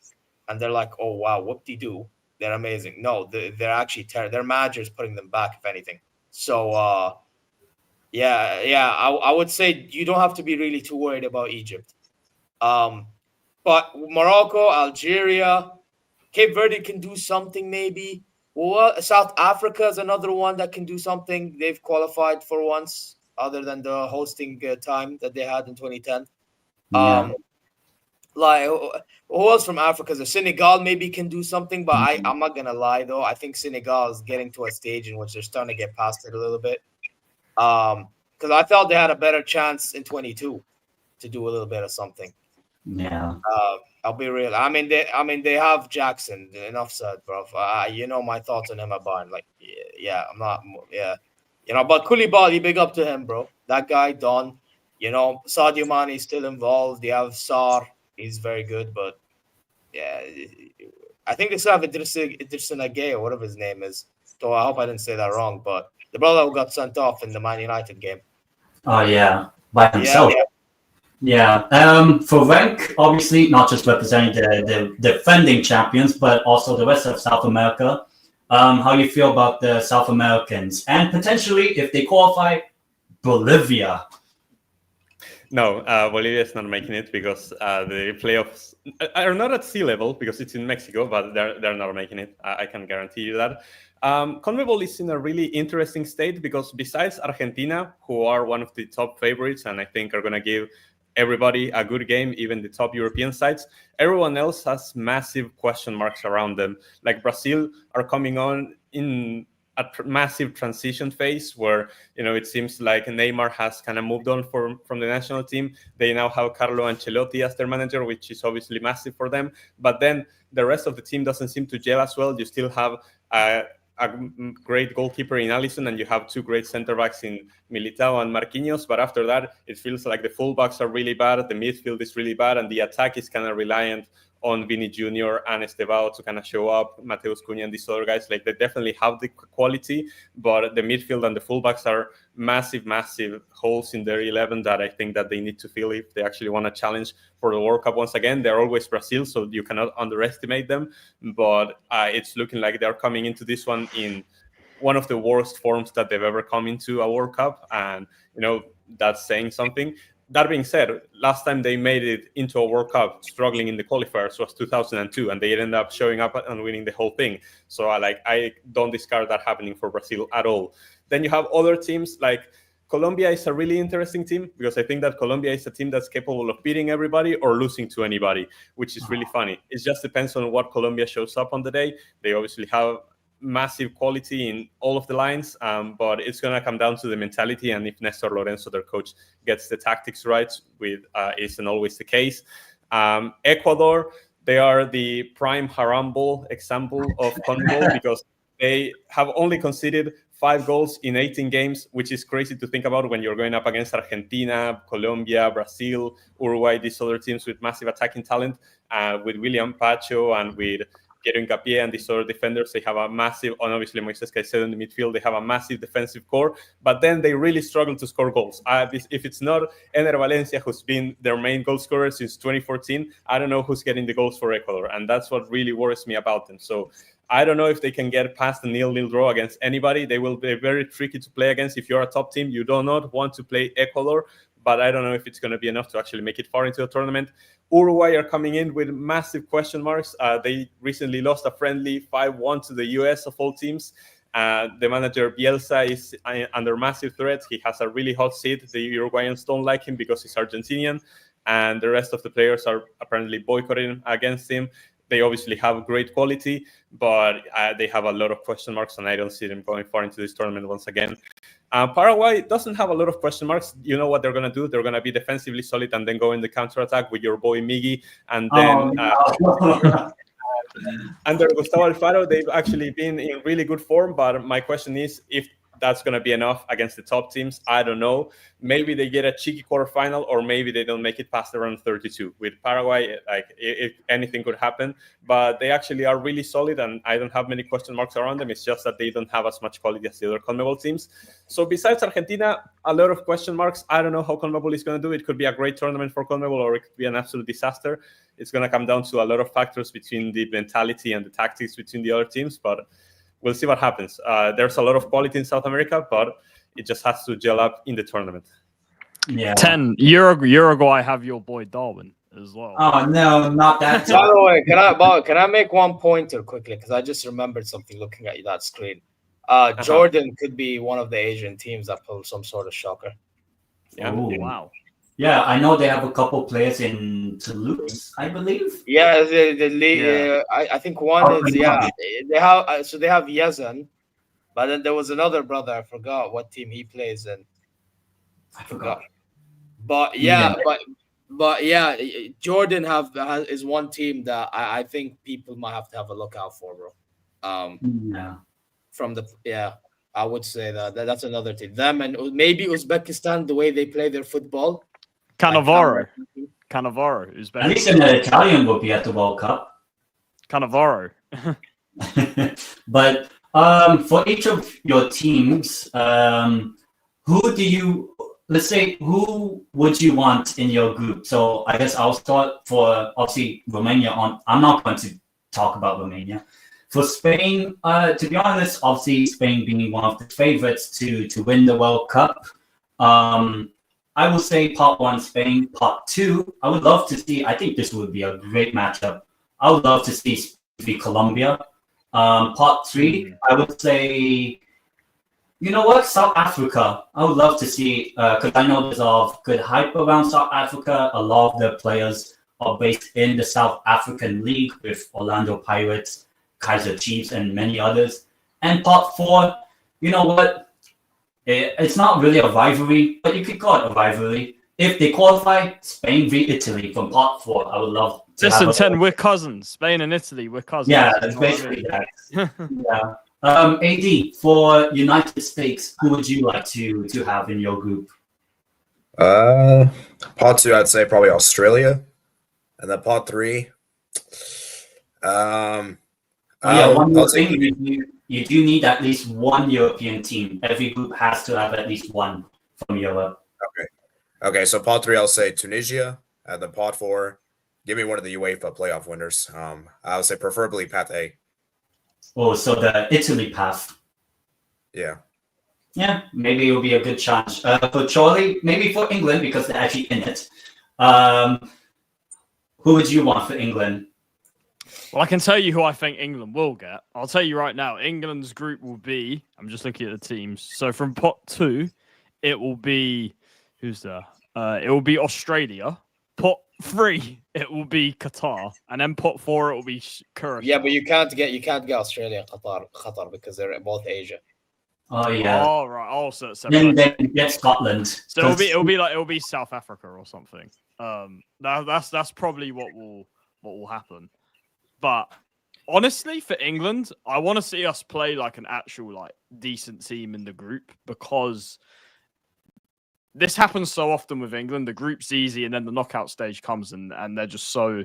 And they're like, oh, wow, whoop-de-doo. They're amazing. No, they're actually terrible. Their manager's putting them back, if anything. So, I would say you don't have to be really too worried about Egypt. But Morocco, Algeria, Cape Verde can do something maybe. Well, South Africa is another one that can do something. They've qualified for once, other than the hosting time that they had in 2010. Yeah. Like, who else from Africa? So Senegal maybe can do something, but I'm not going to lie, though. I think Senegal is getting to a stage in which they're starting to get past it a little bit. Because I felt they had a better chance in 22 to do a little bit of something. Yeah. I'll be real. I mean, they have Jackson. Enough said, bro. My thoughts on him are buying. Like, I'm not. Yeah, but Koulibaly, big up to him, bro. That guy, Don. Sadio Mane is still involved. You have Sarr. He's very good, but yeah, I think they still have Idrissa Gueye, or whatever his name is. So I hope I didn't say that wrong, but the brother who got sent off in the Man United game. Oh yeah, by himself. Yeah. For rank, obviously not just representing the defending champions, but also the rest of South America. How you feel about the South Americans and potentially if they qualify, Bolivia? No, Bolivia is not making it because the playoffs are not at sea level because it's in Mexico, but they're not making it. I can guarantee you that. CONMEBOL is in a really interesting state because besides Argentina, who are one of the top favorites and I think are going to give everybody a good game, even the top European sides, everyone else has massive question marks around them. Like Brazil are coming on in a massive transition phase where, it seems like Neymar has kind of moved on from the national team. They now have Carlo Ancelotti as their manager, which is obviously massive for them. But then the rest of the team doesn't seem to gel as well. You still have a great goalkeeper in Alisson, and you have two great center backs in Militao and Marquinhos. But after that, it feels like the fullbacks are really bad, the midfield is really bad, and the attack is kind of reliant on Vini Jr. and Estevao to kind of show up, Mateus Cunha and these other guys. Like, they definitely have the quality, but the midfield and the fullbacks are massive holes in their 11 that I think that they need to fill if they actually want to challenge for the World Cup once again. They're always Brazil, so you cannot underestimate them, but it's looking like they're coming into this one in one of the worst forms that they've ever come into a World Cup, and that's saying something. That being said, last time they made it into a World Cup struggling in the qualifiers was 2002, and they ended up showing up and winning the whole thing. So I don't discard that happening for Brazil at all. Then you have other teams like Colombia is a really interesting team because I think that Colombia is a team that's capable of beating everybody or losing to anybody, which is really funny. It just depends on what Colombia shows up on the day. They obviously have massive quality in all of the lines, but it's going to come down to the mentality, and if Nestor Lorenzo, their coach, gets the tactics right, with isn't always the case. Ecuador, they are the prime haram ball example of CONMEBOL because they have only conceded 5 goals in 18 games, which is crazy to think about when you're going up against Argentina, Colombia, Brazil, Uruguay, these other teams with massive attacking talent, with William Pacho and with Piero Hincapié and these other defenders, they have a massive, and obviously Moises Caicedo in the midfield, they have a massive defensive core, but then they really struggle to score goals. If it's not Ener Valencia, who's been their main goal scorer since 2014, I don't know who's getting the goals for Ecuador, and that's what really worries me about them. So I don't know if they can get past the 0-0 draw against anybody. They will be very tricky to play against. If you're a top team, you do not want to play Ecuador, but I don't know if it's going to be enough to actually make it far into the tournament. Uruguay are coming in with massive question marks. They recently lost a friendly 5-1 to the US of all teams. The manager Bielsa is under massive threat. He has a really hot seat. The Uruguayans don't like him because he's Argentinian, and the rest of the players are apparently boycotting against him. They obviously have great quality, but they have a lot of question marks, and I don't see them going far into this tournament once again. Paraguay doesn't have a lot of question marks. You know what they're going to do? They're going to be defensively solid and then go in the counterattack with your boy Miggy. And then under Gustavo Alfaro, they've actually been in really good form. But my question is, if that's going to be enough against the top teams, I don't know. Maybe they get a cheeky quarterfinal, or maybe they don't make it past the round 32. With Paraguay, like, if anything could happen, but they actually are really solid, and I don't have many question marks around them. It's just that they don't have as much quality as the other CONMEBOL teams. So besides Argentina, a lot of question marks. I don't know how CONMEBOL is going to do. It could be a great tournament for CONMEBOL, or it could be an absolute disaster. It's going to come down to a lot of factors between the mentality and the tactics between the other teams, but we'll see what happens. There's a lot of quality in South America, but it just has to gel up in the tournament. Yeah. 10 Uruguay have your boy Darwin as well. Oh no, not that. By the way, can I make one pointer quickly? Because I just remembered something looking at that screen. Jordan could be one of the Asian teams that pulled some sort of shocker. Yeah. Ooh, wow. Yeah, I know they have a couple players in Toulouse, I believe. Yeah, the league. I think one is they have they have Yazan, but then there was another brother. I forgot what team he plays in. I forgot. But Jordan is one team that I think people might have to have a look out for, bro. I would say that's another team. Them and maybe Uzbekistan, the way they play their football. Cannavaro, Uzbekistan. At least an Italian will be at the World Cup. Cannavaro. But for each of your teams, who would you want in your group? So I guess I'll start for obviously Romania. I'm not going to talk about Romania. For Spain, to be honest, obviously Spain being one of the favorites to win the World Cup. I would say part 1 Spain, part 2. I would love to see. I think this would be a great matchup. I would love to see Colombia. Part 3, I would say, you know what, South Africa. I would love to see, because I know there's a lot of good hype around South Africa. A lot of the players are based in the South African League with Orlando Pirates, Kaizer Chiefs, and many others. And part 4, you know what? It's not really a rivalry, but you could call it a rivalry. If they qualify, Spain v Italy from part 4. I would love to. Listen, 10, we're cousins. Spain and Italy, we're cousins. Yeah, it's basically that. Yeah. AD, for United States, who would you like to have in your group? Part 2, I'd say probably Australia, and then part 3. You do need at least one European team. Every group has to have at least one from Europe. Okay. So part 3, I'll say Tunisia, and then part 4, give me one of the UEFA playoff winners. I would say preferably Path A. Oh, so the Italy path. Yeah. Yeah, maybe it will be a good chance. For Charlie, maybe for England, because they're actually in it. Who would you want for England? Well, I can tell you who I think England will get. I'll tell you right now, England's group will be, I'm just looking at the teams. So from pot 2, it will be, who's there? It will be Australia. Pot 3, it will be Qatar. And then pot 4, it will be Curacao. Yeah, but you can't get Australia and Qatar because they're both Asia. Oh yeah. Oh right. Also, then get Scotland. So it'll be South Africa or something. That's probably what will happen. But honestly, for England, I want to see us play like an actual decent team in the group, because this happens so often with England. The group's easy, and then the knockout stage comes, and they're just so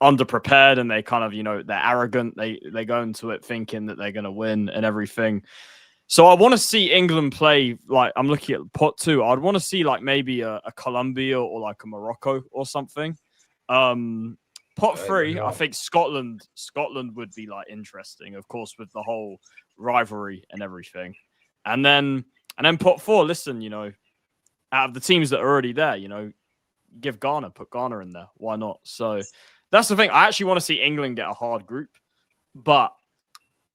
underprepared and they kind of, they're arrogant. They go into it thinking that they're going to win and everything. So I want to see England play, like, I'm looking at pot 2. I'd want to see like maybe a Colombia or like a Morocco or something. Pot 3, I think Scotland would be like interesting, of course, with the whole rivalry and everything. And then pot 4, listen, out of the teams that are already there, give Ghana, put Ghana in there. Why not? So that's the thing. I actually want to see England get a hard group, but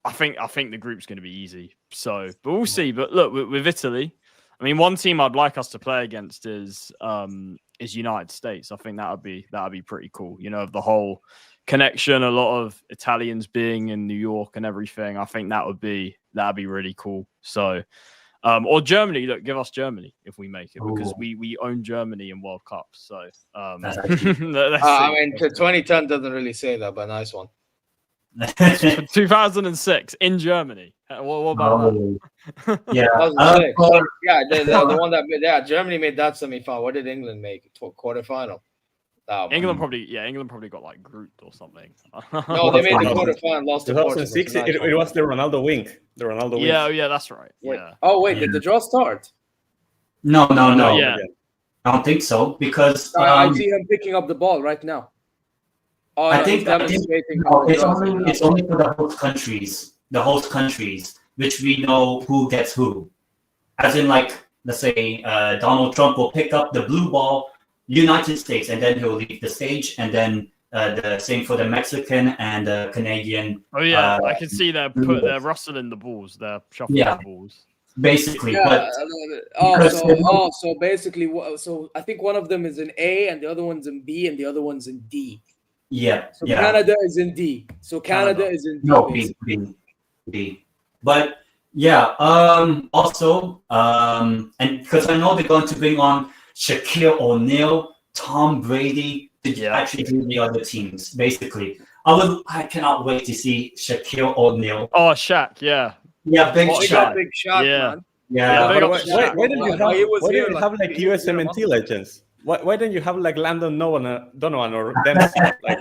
I think the group's going to be easy. So, but we'll see. But look, with Italy, I mean, one team I'd like us to play against is United States. I think that would be pretty cool. The whole connection, a lot of Italians being in New York and everything. I think that'd be really cool. So, or Germany. Look, give us Germany if we make it, because we own Germany in World Cup. So, I mean, 2010 doesn't really say that, but nice one. 2006 in Germany. What about that? Yeah, the one that made Germany made that semi-final. What did England make? Quarterfinal. England probably got like grouped or something. No, they made the quarterfinal. Lost to 2006. It was the Ronaldo wing. Yeah, that's right. Wait. Yeah. Oh wait, did the draw start? No. Yeah. I don't think so, because I see him picking up the ball right now. Oh, I think it's only for the host countries, which we know who gets who. As in, like, let's say Donald Trump will pick up the blue ball, United States, and then he'll leave the stage, and then the same for the Mexican and the Canadian. Oh yeah, I can see they're rustling the balls, they're shuffling the balls. Basically, so basically, so I think one of them is in A, and the other one's in B, and the other one's in D. Yeah. So Canada is in D. So Canada is in D. No, B. But yeah, also, and because I know they're going to bring on Shaquille O'Neal, Tom Brady to actually do the other teams. Basically, I cannot wait to see Shaquille O'Neal. Oh, Shaq, yeah. Yeah, big Shaq. Big Shaq, man. Yeah. Why don't you have like USMNT legends? Why don't you have like Landon Donovan or Dempsey? Like,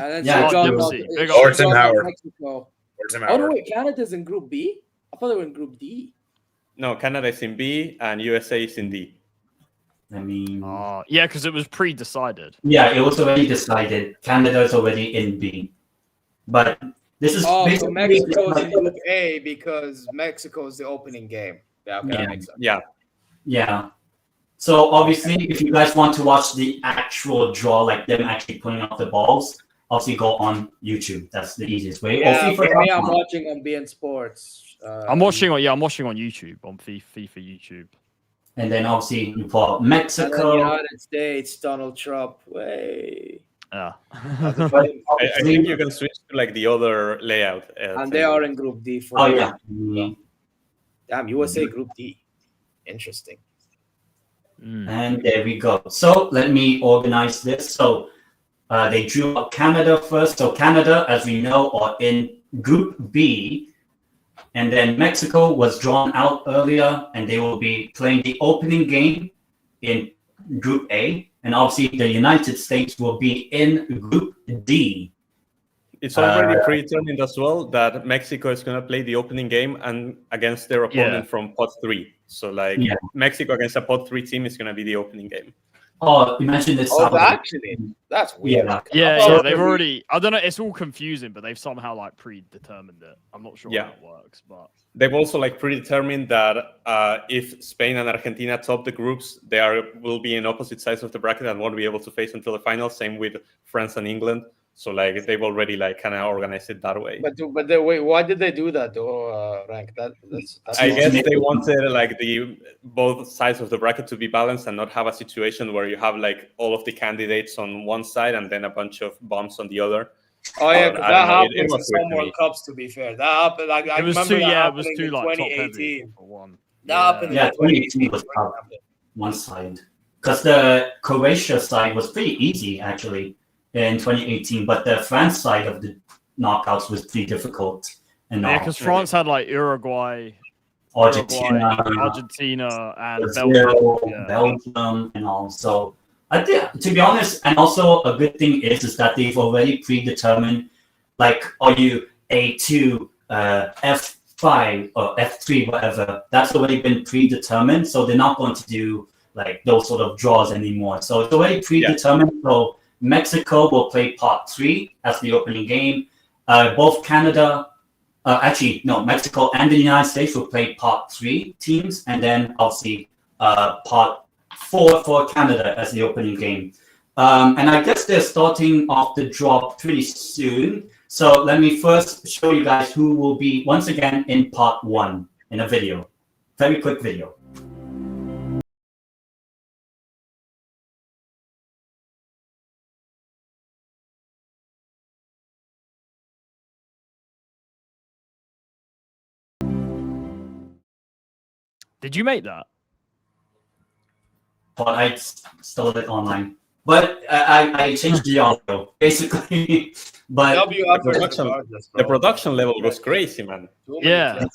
and then Orton Howard. Mexico. Oh no, wait, Canada's in Group B? I thought they were in Group D. No, Canada is in B and USA is in D. I mean, yeah, because it was pre-decided. Yeah, it was already decided. Canada is already in B, but this is so Mexico is in Group A because Mexico is the opening game. Yeah, okay, that makes sense. Yeah. So obviously, if you guys want to watch the actual draw, like them actually putting up the balls, obviously go on YouTube. That's the easiest way. Yeah, for me, I'm watching on BN Sports. I'm watching on YouTube on FIFA YouTube. And then obviously you put Mexico, United States, Donald Trump. Way. Yeah. I think you can switch to like the other layout. And they are in Group D. Damn, USA Group D. Interesting. And there we go. So let me organize this. So they drew up Canada first. So Canada, as we know, are in Group B. And then Mexico was drawn out earlier, and they will be playing the opening game in Group A. And obviously the United States will be in Group D. It's already predetermined as well that Mexico is going to play the opening game and against their opponent from pot 3. So Mexico against a pot 3 team is going to be the opening game. Oh, you mentioned this. Actually, that's weird. Yeah, they've already. I don't know. It's all confusing, but they've somehow like predetermined it. I'm not sure how it works, but they've also like predetermined that if Spain and Argentina top the groups, they will be in opposite sides of the bracket and won't be able to face until the final. Same with France and England. So like they've already like kind of organized it that way. But wait, why did they do that though, Rank? That's I guess they wanted like both sides of the bracket to be balanced and not have a situation where you have like all of the candidates on one side and then a bunch of bumps on the other. Oh yeah, that happened in some World Cups. To be fair, that happened. Like I remember it was too like 2018 for one. That happened. Yeah, 2018 was one side because the Croatia side was pretty easy actually in 2018, but the France side of the knockouts was pretty difficult. And because France had like Uruguay, Argentina, and Brazil, Belgium, and all. So I think, to be honest, and also a good thing is that they've already predetermined, like, are you A2, F5 or F3, whatever. That's already been predetermined, so they're not going to do like those sort of draws anymore. So it's already predetermined. Yeah. So Mexico will play part 3 as the opening game. Both Canada, Mexico and the United States will play part 3 teams, and then obviously part 4 for Canada as the opening game. And I guess they're starting off the draw pretty soon. So let me first show you guys who will be, once again, in part 1 in a video. Very quick video. Did you make that? But I stole it online. But I changed the audio, basically. But the production level was crazy, man. Yeah.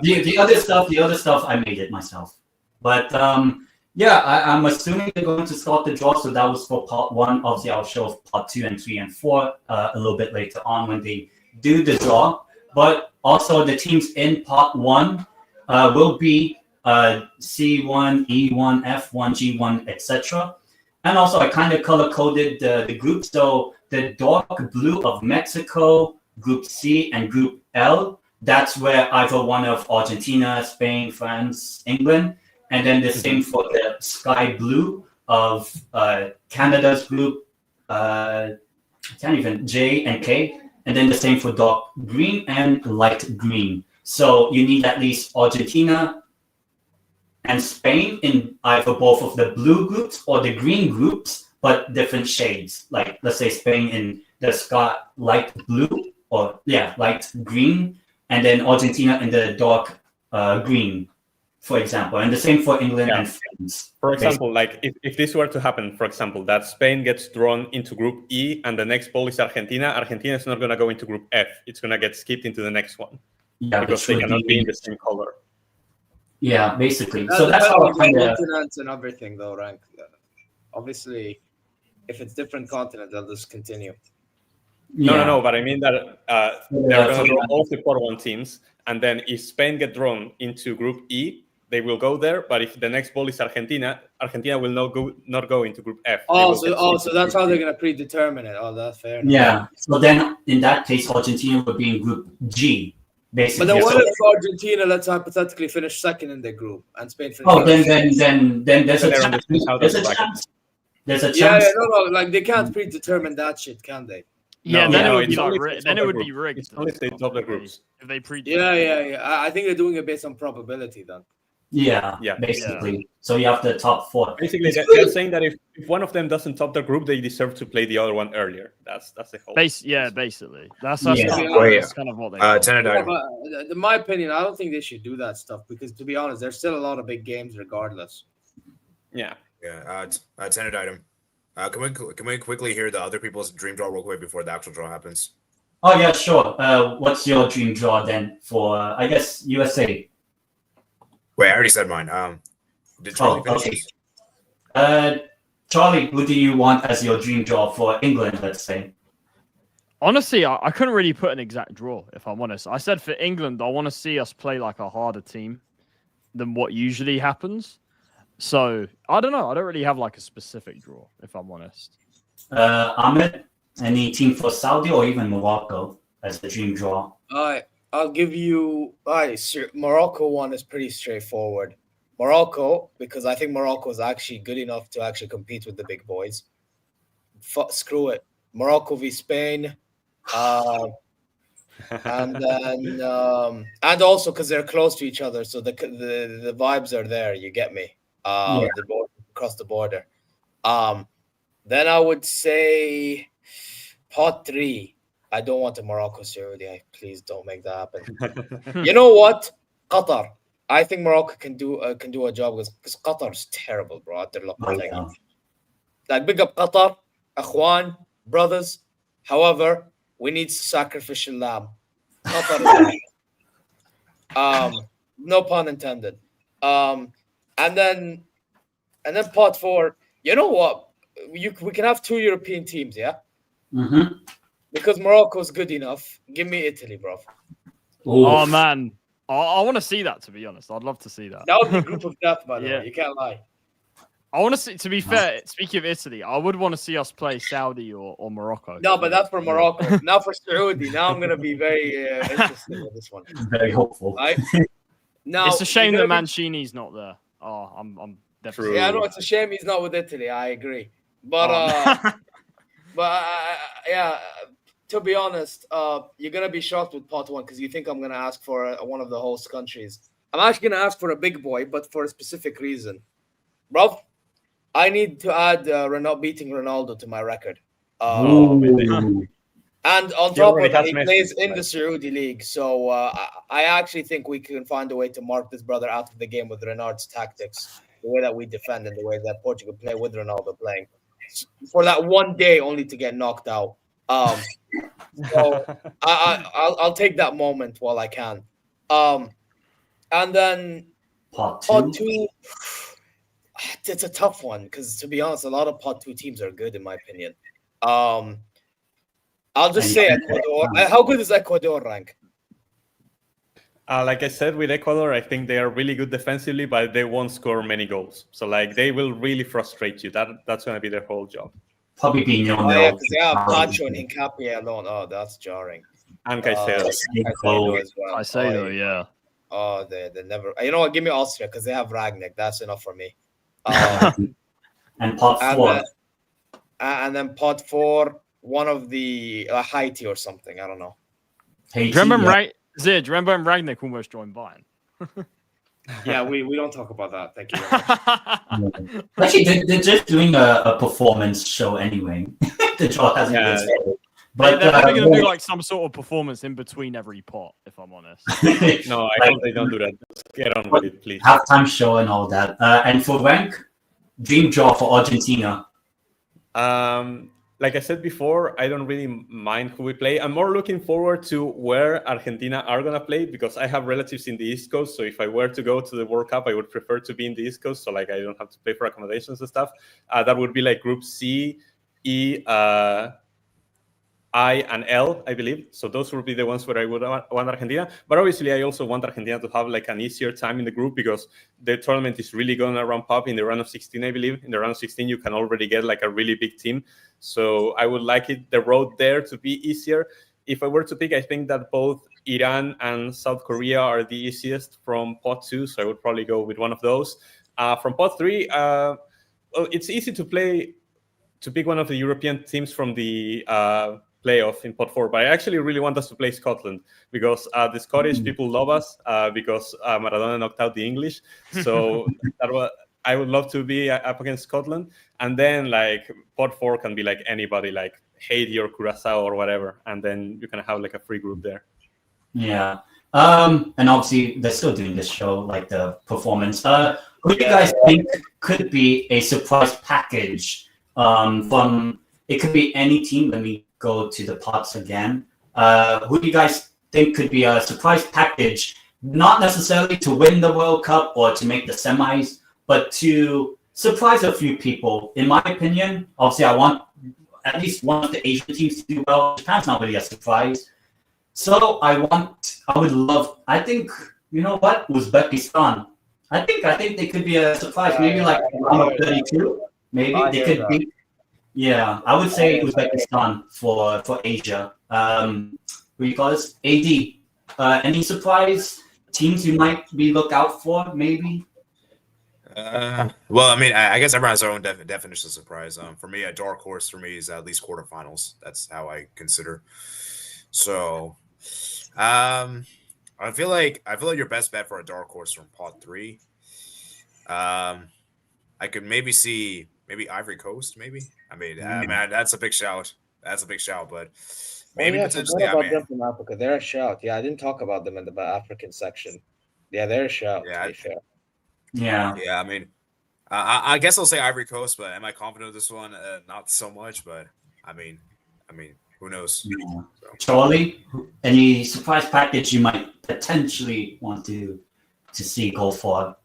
the other stuff, I made it myself. But I'm assuming they're going to start the draw. So that was for part 1. Obviously, I'll show part 2 and 3 and 4 a little bit later on when they do the draw. But also the teams in part 1 will be C1, E1, F1, G1, etc. And also, I kind of color-coded the groups. So the dark blue of Mexico, Group C, and Group L, that's where either one of Argentina, Spain, France, England, and then the same for the sky blue of Canada's group, J and K, and then the same for dark green and light green. So you need at least Argentina and Spain in either both of the blue groups or the green groups, but different shades. Like, let's say Spain in the sky light blue, or light green, and then Argentina in the dark green, for example. And the same for England and France. For example, like if this were to happen, for example, that Spain gets drawn into Group E and the next ball is Argentina, Argentina is not going to go into Group F. It's going to get skipped into the next one. Yeah, because they cannot be in the same color. Yeah, basically. So that's how continents and everything, though, right? Obviously, if it's different continent, they'll just continue. No, but I mean that they're going to draw all the part 1 teams, and then if Spain get drawn into Group E, they will go there. But if the next ball is Argentina, Argentina will not go into Group F. So that's how they're going to predetermine it. Oh, that's fair enough. Yeah. So then, in that case, Argentina would be in Group G. Basically. But then what if Argentina, let's hypothetically, finish second in their group and Spain finish then there's a chance. There's a chance. Yeah, no, like they can't predetermine that shit, can they? Yeah, then it would be like then it would be rigged. It's only if they top the groups. If they Yeah. I think they're doing it based on probability then. Yeah, basically. Yeah. So you have the top 4. Basically, they're saying that if one of them doesn't top their group, they deserve to play the other one earlier. That's the whole. Basically. That's kind of what they. In my opinion, I don't think they should do that stuff because, to be honest, there's still a lot of big games regardless. Yeah. Tendeitem. Can we quickly hear the other people's dream draw real quick before the actual draw happens? Oh yeah, sure. What's your dream draw then for I guess USA? Wait, I already said mine. Did Charlie finish? Okay. Charlie, who do you want as your dream draw for England, let's say? Honestly, I couldn't really put an exact draw, if I'm honest. I said for England, I want to see us play like a harder team than what usually happens. So, I don't know. I don't really have like a specific draw, if I'm honest. Ahmed, any team for Saudi or even Morocco as the dream draw? I'll give you Morocco one is pretty straightforward. Morocco, because I think Morocco is actually good enough to actually compete with the big boys. Screw it. Morocco v Spain. And then and also because they're close to each other, so the vibes are there, you get me? The border, across the border. Then I would say pot 3. I don't want a Morocco Saudi. Please don't make that happen. You know what? Qatar. I think Morocco can do a job because Qatar's terrible, bro. They're like big up Qatar, Akhwan, brothers. However, we need sacrificial lamb. Qatar is no pun intended. And then pot 4. You know what? We can have 2 European teams, yeah? Mm-hmm. Because Morocco's good enough. Give me Italy, bro. Oh man, I want to see that. To be honest, I'd love to see that. That would be group of death, by the Yeah. way. You can't lie. I want to see. To be fair, speaking of Italy, I would want to see us play Saudi or Morocco. No, but that's for Morocco. Now for Saudi. Now I'm gonna be very interested with this one. Very hopeful. Right? Now It's a shame that you're gonna Mancini's not there. Oh, I'm be- definitely. Yeah, I know it's a shame he's not with Italy. I agree. But yeah, to be honest, you're gonna be shocked with pot 1 because you think I'm gonna ask for one of the host countries. I'm actually gonna ask for a big boy, but for a specific reason, bro. I need to add beating Ronaldo to my record. Ooh. And on He top of already it, has he Messi, plays in right? the Saudi league. So I actually think we can find a way to mark this brother out of the game with Renard's tactics, the way that we defend and the way that Portugal play with Ronaldo playing. For that one day only to get knocked out. So I'll take that moment while I can. And then Pot pot 2. 2, it's a tough one because, to be honest, a lot of pot 2 teams are good in my opinion. I'll just say Ecuador. How good is Ecuador rank? Like I said, with Ecuador, I think they are really good defensively, but they won't score many goals. So like they will really frustrate you. That's going to be their whole job. Probably be nil Oh, yeah, nil. because they have Pacho and Hincapié alone. Oh, that's jarring. And Caicedo. Caicedo as well. I say Oh, though, yeah. Oh, they never. You know what? Give me Austria because they have Ragnick. That's enough for me. And pot 4. And then pot 4, one of the Haiti or something. I don't know. Haiti, Do you remember yeah. Zid? Do you remember when Ragnick almost joined Bayern? Yeah, we don't talk about that. Thank you very much. Actually, they're just doing a performance show anyway. The draw hasn't been started. But They're probably going to do like some sort of performance in between every pot, if I'm honest. No, I hope they don't do that. Just get on with it, please. Halftime show and all that. And for rank, dream draw for Argentina. Like I said before, I don't really mind who we play. I'm more looking forward to where Argentina are going to play because I have relatives in the East Coast. So if I were to go to the World Cup, I would prefer to be in the East Coast. So like I don't have to pay for accommodations and stuff. That would be like Group C, E, I, and L, I believe. So those would be the ones where I would want Argentina. But obviously, I also want Argentina to have like an easier time in the group because the tournament is really going to ramp up in the round of 16, I believe. In the round of 16, you can already get like a really big team. So I would like the road there to be easier. If I were to pick, I think that both Iran and South Korea are the easiest from pot 2. So I would probably go with one of those. From pot 3, well, it's easy to pick one of the European teams from the playoff in pot 4, but I actually really want us to play Scotland because the Scottish people love us because Maradona knocked out the English. So I would love to be up against Scotland, and then like pot 4 can be like anybody like Haiti or Curacao or whatever, and then you can have like a free group there. Yeah. And obviously they're still doing this show, like the performance. Who do you guys think could be a surprise package from? It could be any team. Let me go to the pots again. Who do you guys think could be a surprise package? Not necessarily to win the World Cup or to make the semis, but to surprise a few people. In my opinion, obviously, I want at least one of the Asian teams to do well. Japan's not really a surprise. So I think, you know what? Uzbekistan. I think they could be a surprise. Maybe like round of 32. Maybe they could be. Yeah, I would say Uzbekistan for Asia. What do you call this? AD. Any surprise teams you might be look out for? Maybe. Well, I mean, I guess everyone has their own definition of surprise. For me, a dark horse for me is at least quarterfinals. That's how I consider. So, I feel like your best bet for a dark horse from pot 3. I could maybe see Ivory Coast. Maybe. I mean, that's a big shout. But maybe potentially. Them from Africa. They're a shout. Yeah, I didn't talk about them in the African section. Yeah, they're a shout. Yeah, to be fair. Yeah. I mean, I guess I'll say Ivory Coast, but am I confident of this one? Not so much, but I mean, who knows? Yeah. So. Charlie, any surprise package you might potentially want to see go for?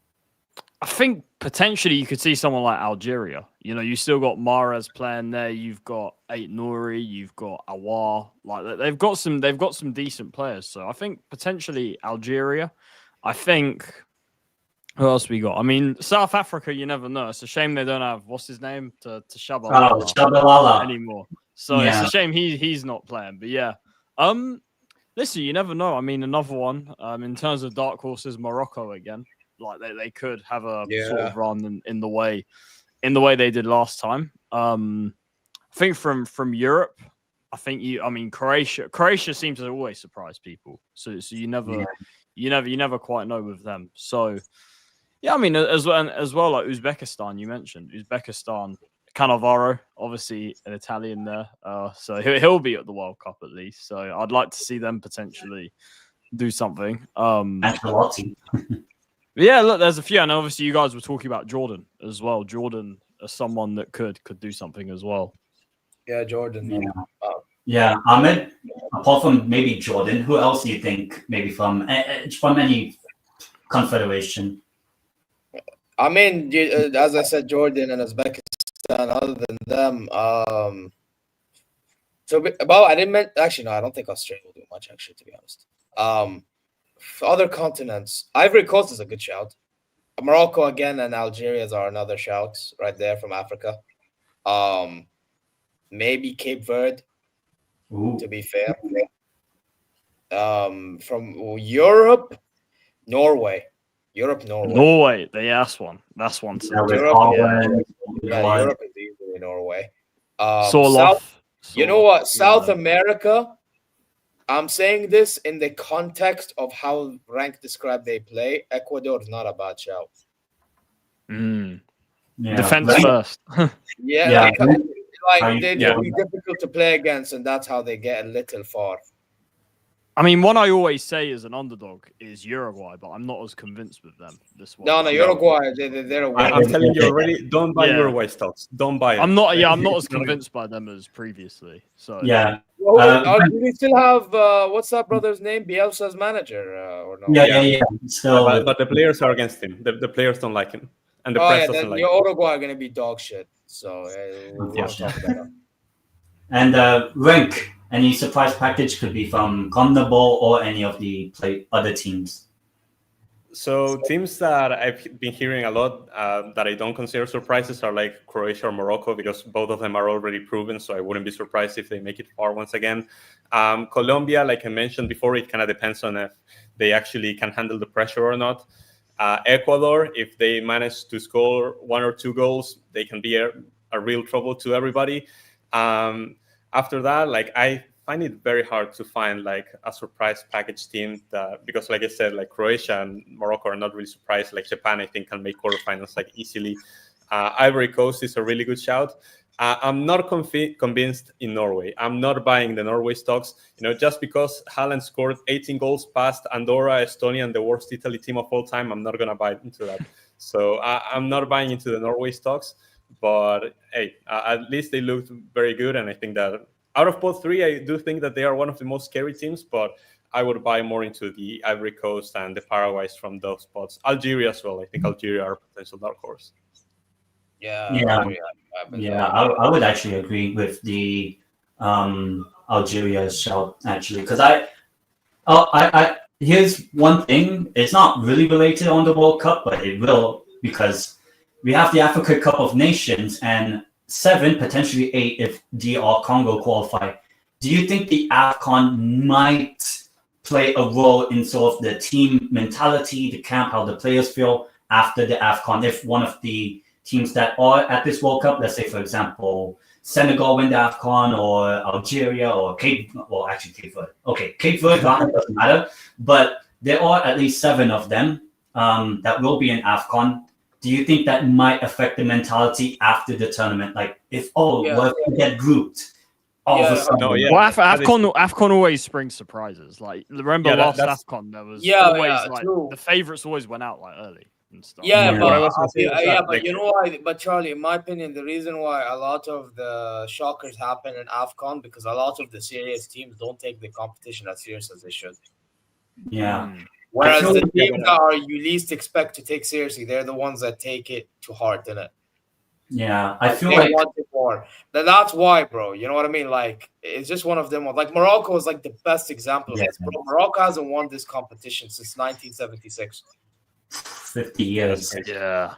I think potentially you could see someone like Algeria. You know, you still got Mahrez playing there. You've got Ait Nouri. You've got Awar. Like they've got some decent players. So I think potentially Algeria. I think who else we got? I mean, South Africa. You never know. It's a shame they don't have what's his name to Shabalala anymore. So it's a shame he's not playing. But yeah, listen, you never know. I mean, another one in terms of dark horses, Morocco again. Like they could have a sort of run in the way they did last time. I think from Europe, I mean Croatia seems to always surprise people. So you never quite know with them. So yeah, I mean as well like Uzbekistan, you mentioned Uzbekistan, Cannavaro, obviously an Italian there. So he'll be at the World Cup at least. So I'd like to see them potentially do something. Ancelotti. Yeah, look, there's a few, and obviously you guys were talking about Jordan as well. Jordan as someone that could do something as well. Yeah, Jordan. Yeah, Ahmed. Apart from maybe Jordan, who else do you think maybe from any confederation? I mean, as I said, Jordan and Uzbekistan. Other than them, I didn't actually no, I don't think Australia will do much. Actually, to be honest, other continents, Ivory Coast is a good shout. Morocco again and Algeria are another shout right there from Africa. Maybe Cape Verde, to be fair. From Europe, Norway. Norway, that's one. That's one. Europe is easily Norway. You know what? South America. I'm saying this in the context of how Rank described they play. Ecuador is not a bad shout. Defense first. They'd be difficult to play against, and that's how they get a little far. I mean, one I always say as an underdog is Uruguay, but I'm not as convinced with them this one. No, Uruguay, they're a winner. I'm telling you already, don't buy Uruguay stocks. Don't buy it. I'm not as convinced by them as previously. So yeah. Do we still have what's that brother's name? Bielsa's manager or no? Yeah. So, but the players are against him. The players don't like him, and the press doesn't like him. Uruguay are going to be dog shit. So we'll talk about that. And Rank. Any surprise package could be from CONMEBOL or any of the other teams. So teams that I've been hearing a lot that I don't consider surprises are like Croatia or Morocco, because both of them are already proven. So I wouldn't be surprised if they make it far once again. Colombia, like I mentioned before, it kind of depends on if they actually can handle the pressure or not. Ecuador, if they manage to score 1 or 2 goals, they can be a real trouble to everybody. After that, like I find it very hard to find like a surprise package team because, like I said, like Croatia and Morocco are not really surprised. Like Japan, I think, can make quarterfinals like easily. Ivory Coast is a really good shout. I'm not convinced in Norway. I'm not buying the Norway stocks. Just because Haaland scored 18 goals past Andorra, Estonia, and the worst Italy team of all time, I'm not gonna buy into that. So I'm not buying into the Norway stocks. But hey, at least they looked very good, and I think that out of both three, I do think that they are one of the most scary teams. But I would buy more into the Ivory Coast and the Paraguays from those spots. Algeria as well. I think Algeria are a potential dark horse. I would actually agree with the Algeria shout actually, because I here's one thing. It's not really related on the World Cup, but it will, because we have the Africa Cup of Nations and 7, potentially 8 if DR Congo qualify. Do you think the AFCON might play a role in sort of the team mentality, the camp, how the players feel after the AFCON? If one of the teams that are at this World Cup, let's say, for example, Senegal win the AFCON, or Algeria, or Cape Verde. Okay, Cape Verde doesn't matter, but there are at least 7 of them that will be in AFCON. Do you think that might affect the mentality after the tournament? Like, if we get grouped, all of a sudden. Well, AFCON always springs surprises. Like, remember last AFCON, there was always the favorites always went out like early and stuff. But you know why? But Charlie, in my opinion, the reason why a lot of the shockers happen in AFCON, because a lot of the serious teams don't take the competition as serious as they should. Yeah. Whereas feel the like teams that are you least expect to take seriously, they're the ones that take it to heart, innit? Yeah, I feel They like want it more. That's why, bro. You know what I mean? Like, it's just one of them. Like, Morocco is like the best example of Yeah. this, bro. Morocco hasn't won this competition since 1976. 50 years. Yeah.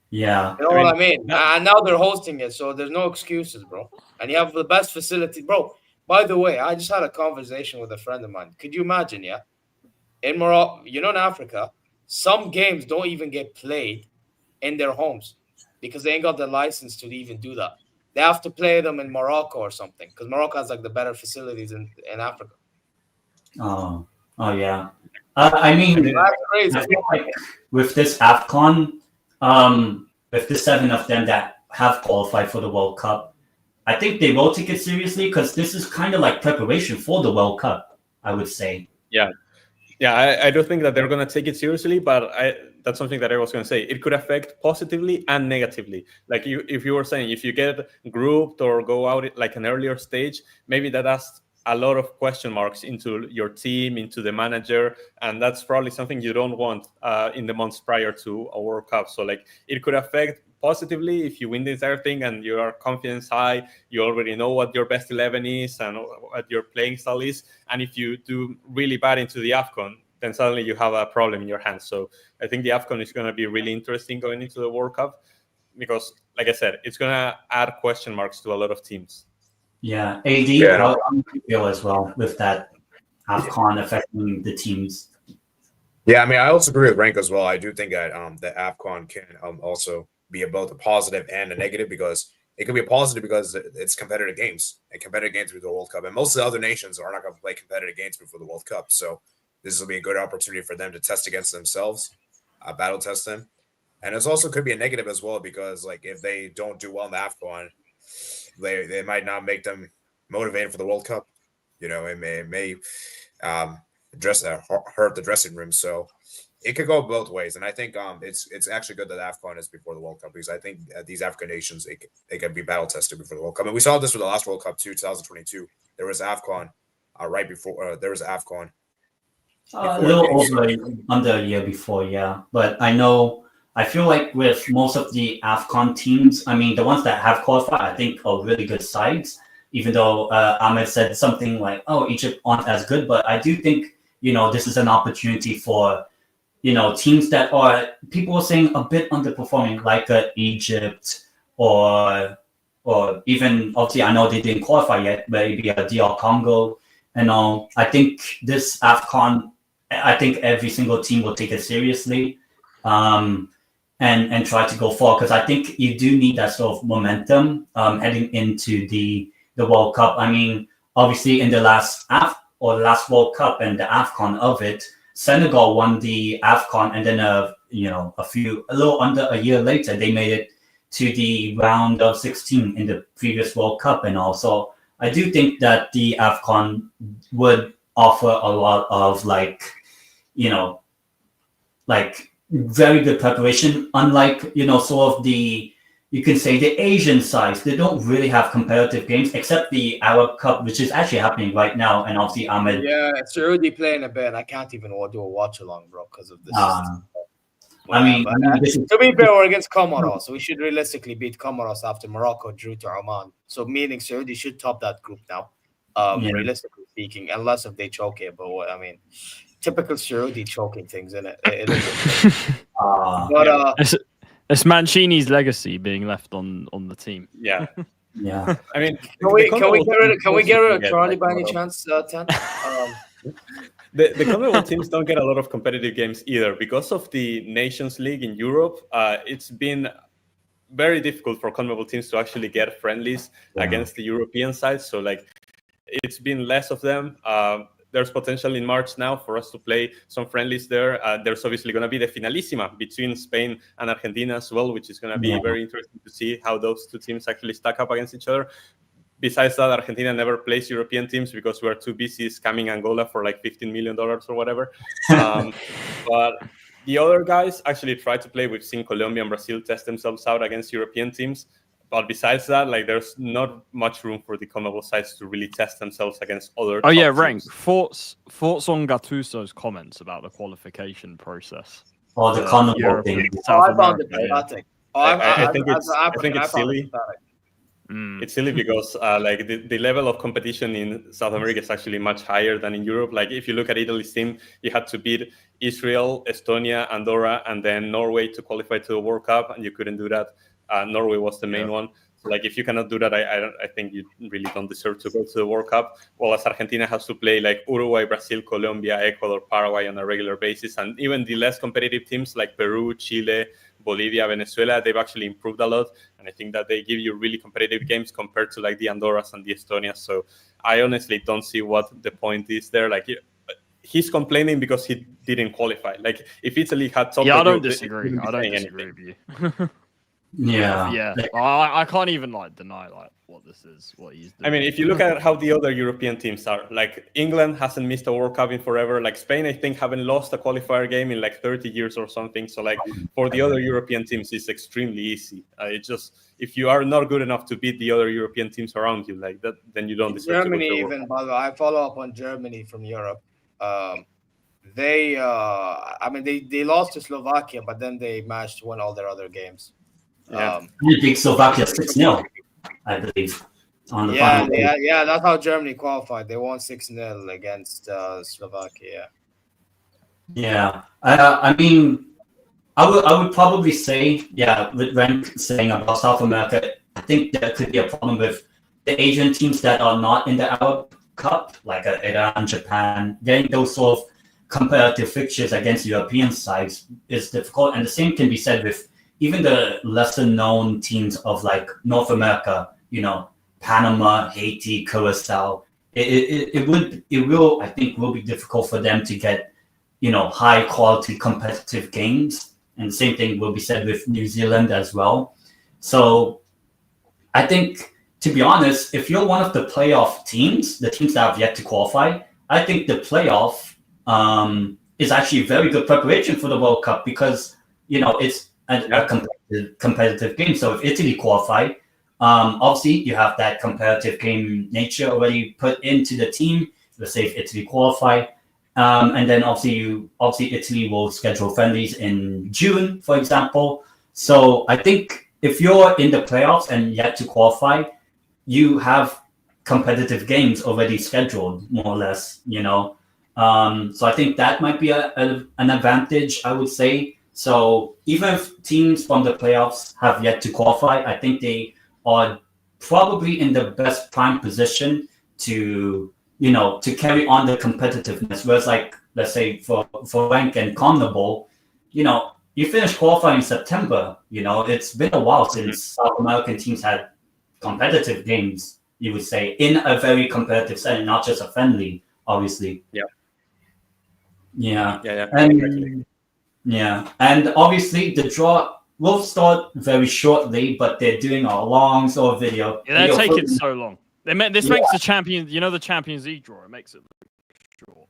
Yeah. You know what I mean? And now they're hosting it, so there's no excuses, bro. And you have the best facility, bro. By the way, I just had a conversation with a friend of mine. Could you imagine, yeah? In Morocco, in Africa, some games don't even get played in their homes because they ain't got the license to even do that. They have to play them in Morocco or something because Morocco has like the better facilities in Africa. Oh, yeah. I mean, That's crazy. I feel like with this AFCON, with the 7 of them that have qualified for the World Cup, I think they will take it seriously because this is kind of like preparation for the World Cup, I would say. Yeah, I do think that they're going to take it seriously, but that's something that I was going to say. It could affect positively and negatively. Like if you were saying, if you get grouped or go out at like an earlier stage, maybe that asks a lot of question marks into your team, into the manager, and that's probably something you don't want in the months prior to a World Cup. So like it could affect positively if you win the entire thing and your confidence high, you already know what your best 11 is and what your playing style is. And if you do really bad into the AFCON, then suddenly you have a problem in your hands. So I think the AFCON is going to be really interesting going into the World Cup because, like I said, it's going to add question marks to a lot of teams. Yeah, AD, how do you feel as well with that AFCON affecting the teams? Yeah, I mean, I also agree with Rank as well. I do think that the AFCON can also be both a positive and a negative because it could be a positive because it's competitive games and competitive games before the World Cup. And most of the other nations are not going to play competitive games before the World Cup. So this will be a good opportunity for them to test against themselves, battle test them. And it also could be a negative as well because like if they don't do well in the AFCON, they might not make them motivated for the World Cup. It may hurt the dressing room. So it could go both ways, and I think it's actually good that AFCON is before the World Cup because I think these African nations they can be battle tested before the World Cup, and we saw this with the last World Cup too, 2022. There was AFCON right before there was AFCON. A little over under a year before, yeah. But I feel like with most of the AFCON teams, I mean the ones that have qualified, I think are really good sides. Even though Ahmed said something like, "Oh, Egypt aren't as good," but I do think this is an opportunity for teams that are people are saying a bit underperforming, like Egypt or even obviously I know they didn't qualify yet, maybe DR Congo and all. I think this AFCON, I think every single team will take it seriously, and try to go forward because I think you do need that sort of momentum heading into the World Cup. I mean, obviously in the last World Cup and the AFCON of it, Senegal won the AFCON, and then a little under a year later, they made it to the round of 16 in the previous World Cup, and also I do think that the AFCON would offer a lot of very good preparation. Unlike sort of you can say the Asian sides, they don't really have competitive games except the Arab Cup, which is actually happening right now. And obviously, Ahmed. Yeah, it's already playing a bit. I can't even do a watch along, bro, because of this. To be fair, we're against Comoros, so we should realistically beat Comoros after Morocco drew to Oman. So meaning Saudi should top that group now, realistically speaking, unless if they choke it. But I mean, typical Saudi choking things, isn't it? It's Mancini's legacy being left on the team. Yeah. Yeah. I mean, can we get rid of Charlie by any chance, Ten? The CONMEBOL teams don't get a lot of competitive games either because of the Nations League in Europe. It's been very difficult for CONMEBOL teams to actually get friendlies against the European side. So like, it's been less of them. There's potential in March now for us to play some friendlies there. There's obviously going to be the Finalissima between Spain and Argentina as well, which is going to be very interesting to see how those two teams actually stack up against each other. Besides that, Argentina never plays European teams because we're too busy scamming Angola for like $15 million or whatever. But the other guys actually try to play. We've seen Colombia and Brazil test themselves out against European teams. But besides that, like there's not much room for the CONMEBOL sides to really test themselves against other. Oh yeah, top Rank. teams. Thoughts on Gattuso's comments about the qualification process? Or the CONMEBOL thing. I found it pathetic. I think it's found silly. it pathetic. It's silly because like the level of competition in South America is actually much higher than in Europe. Like if you look at Italy's team, you had to beat Israel, Estonia, Andorra, and then Norway to qualify to the World Cup, and you couldn't do that. Norway was the main one. So like if you cannot do that, I think you really don't deserve to go to the World Cup. Well, as Argentina has to play like Uruguay, Brazil, Colombia, Ecuador, Paraguay on a regular basis, and even the less competitive teams like Peru, Chile, Bolivia, Venezuela, they've actually improved a lot. And I think that they give you really competitive games compared to like the Andorras and the Estonias. So I honestly don't see what the point is there. Like he's complaining because he didn't qualify. Like if Italy had top, I don't disagree. I don't disagree with you. Yeah. I can't even like deny like what this is, what he's doing. I mean, if you look at how the other European teams are, like England hasn't missed a World Cup in forever. Like Spain, I think, haven't lost a qualifier game in like 30 years or something. So like for the other European teams, it's extremely easy. It's just if you are not good enough to beat the other European teams around you, like that, then you don't deserve Germany to go to the World even, Cup. by the way, I follow up on Germany from Europe. They lost to Slovakia, but then they managed to win all their other games. Yeah. You beat Slovakia 6-0, I believe. On the final day. Yeah, that's how Germany qualified. They won 6-0 against Slovakia. Yeah. I mean, I would probably say, with Rank saying about South America, I think there could be a problem with the Asian teams that are not in the Arab Cup, like Iran, Japan. Getting those sort of comparative fixtures against European sides is difficult. And the same can be said with even the lesser known teams of like North America, Panama, Haiti, Curacao. It will, I think, will be difficult for them to get, high quality competitive games. And the same thing will be said with New Zealand as well. So I think, to be honest, if you're one of the playoff teams, the teams that have yet to qualify, I think the playoff is actually very good preparation for the World Cup because, it's a competitive game. So if Italy qualify, obviously you have that competitive game nature already put into the team. Let's say if Italy qualify, and then obviously Italy will schedule friendlies in June, for example. So I think if you're in the playoffs and yet to qualify, you have competitive games already scheduled, more or less. So I think that might be an advantage, I would say. So even if teams from the playoffs have yet to qualify, I think they are probably in the best prime position to carry on the competitiveness. Whereas like, let's say for Rank and CONMEBOL, you finish qualifying in September, it's been a while since South American teams had competitive games, you would say, in a very competitive setting, not just a friendly, obviously. Yeah. And obviously the draw will start very shortly, but they're doing a long sort of video. Yeah, they're taking so long. This makes the Champions League draw. It makes it short.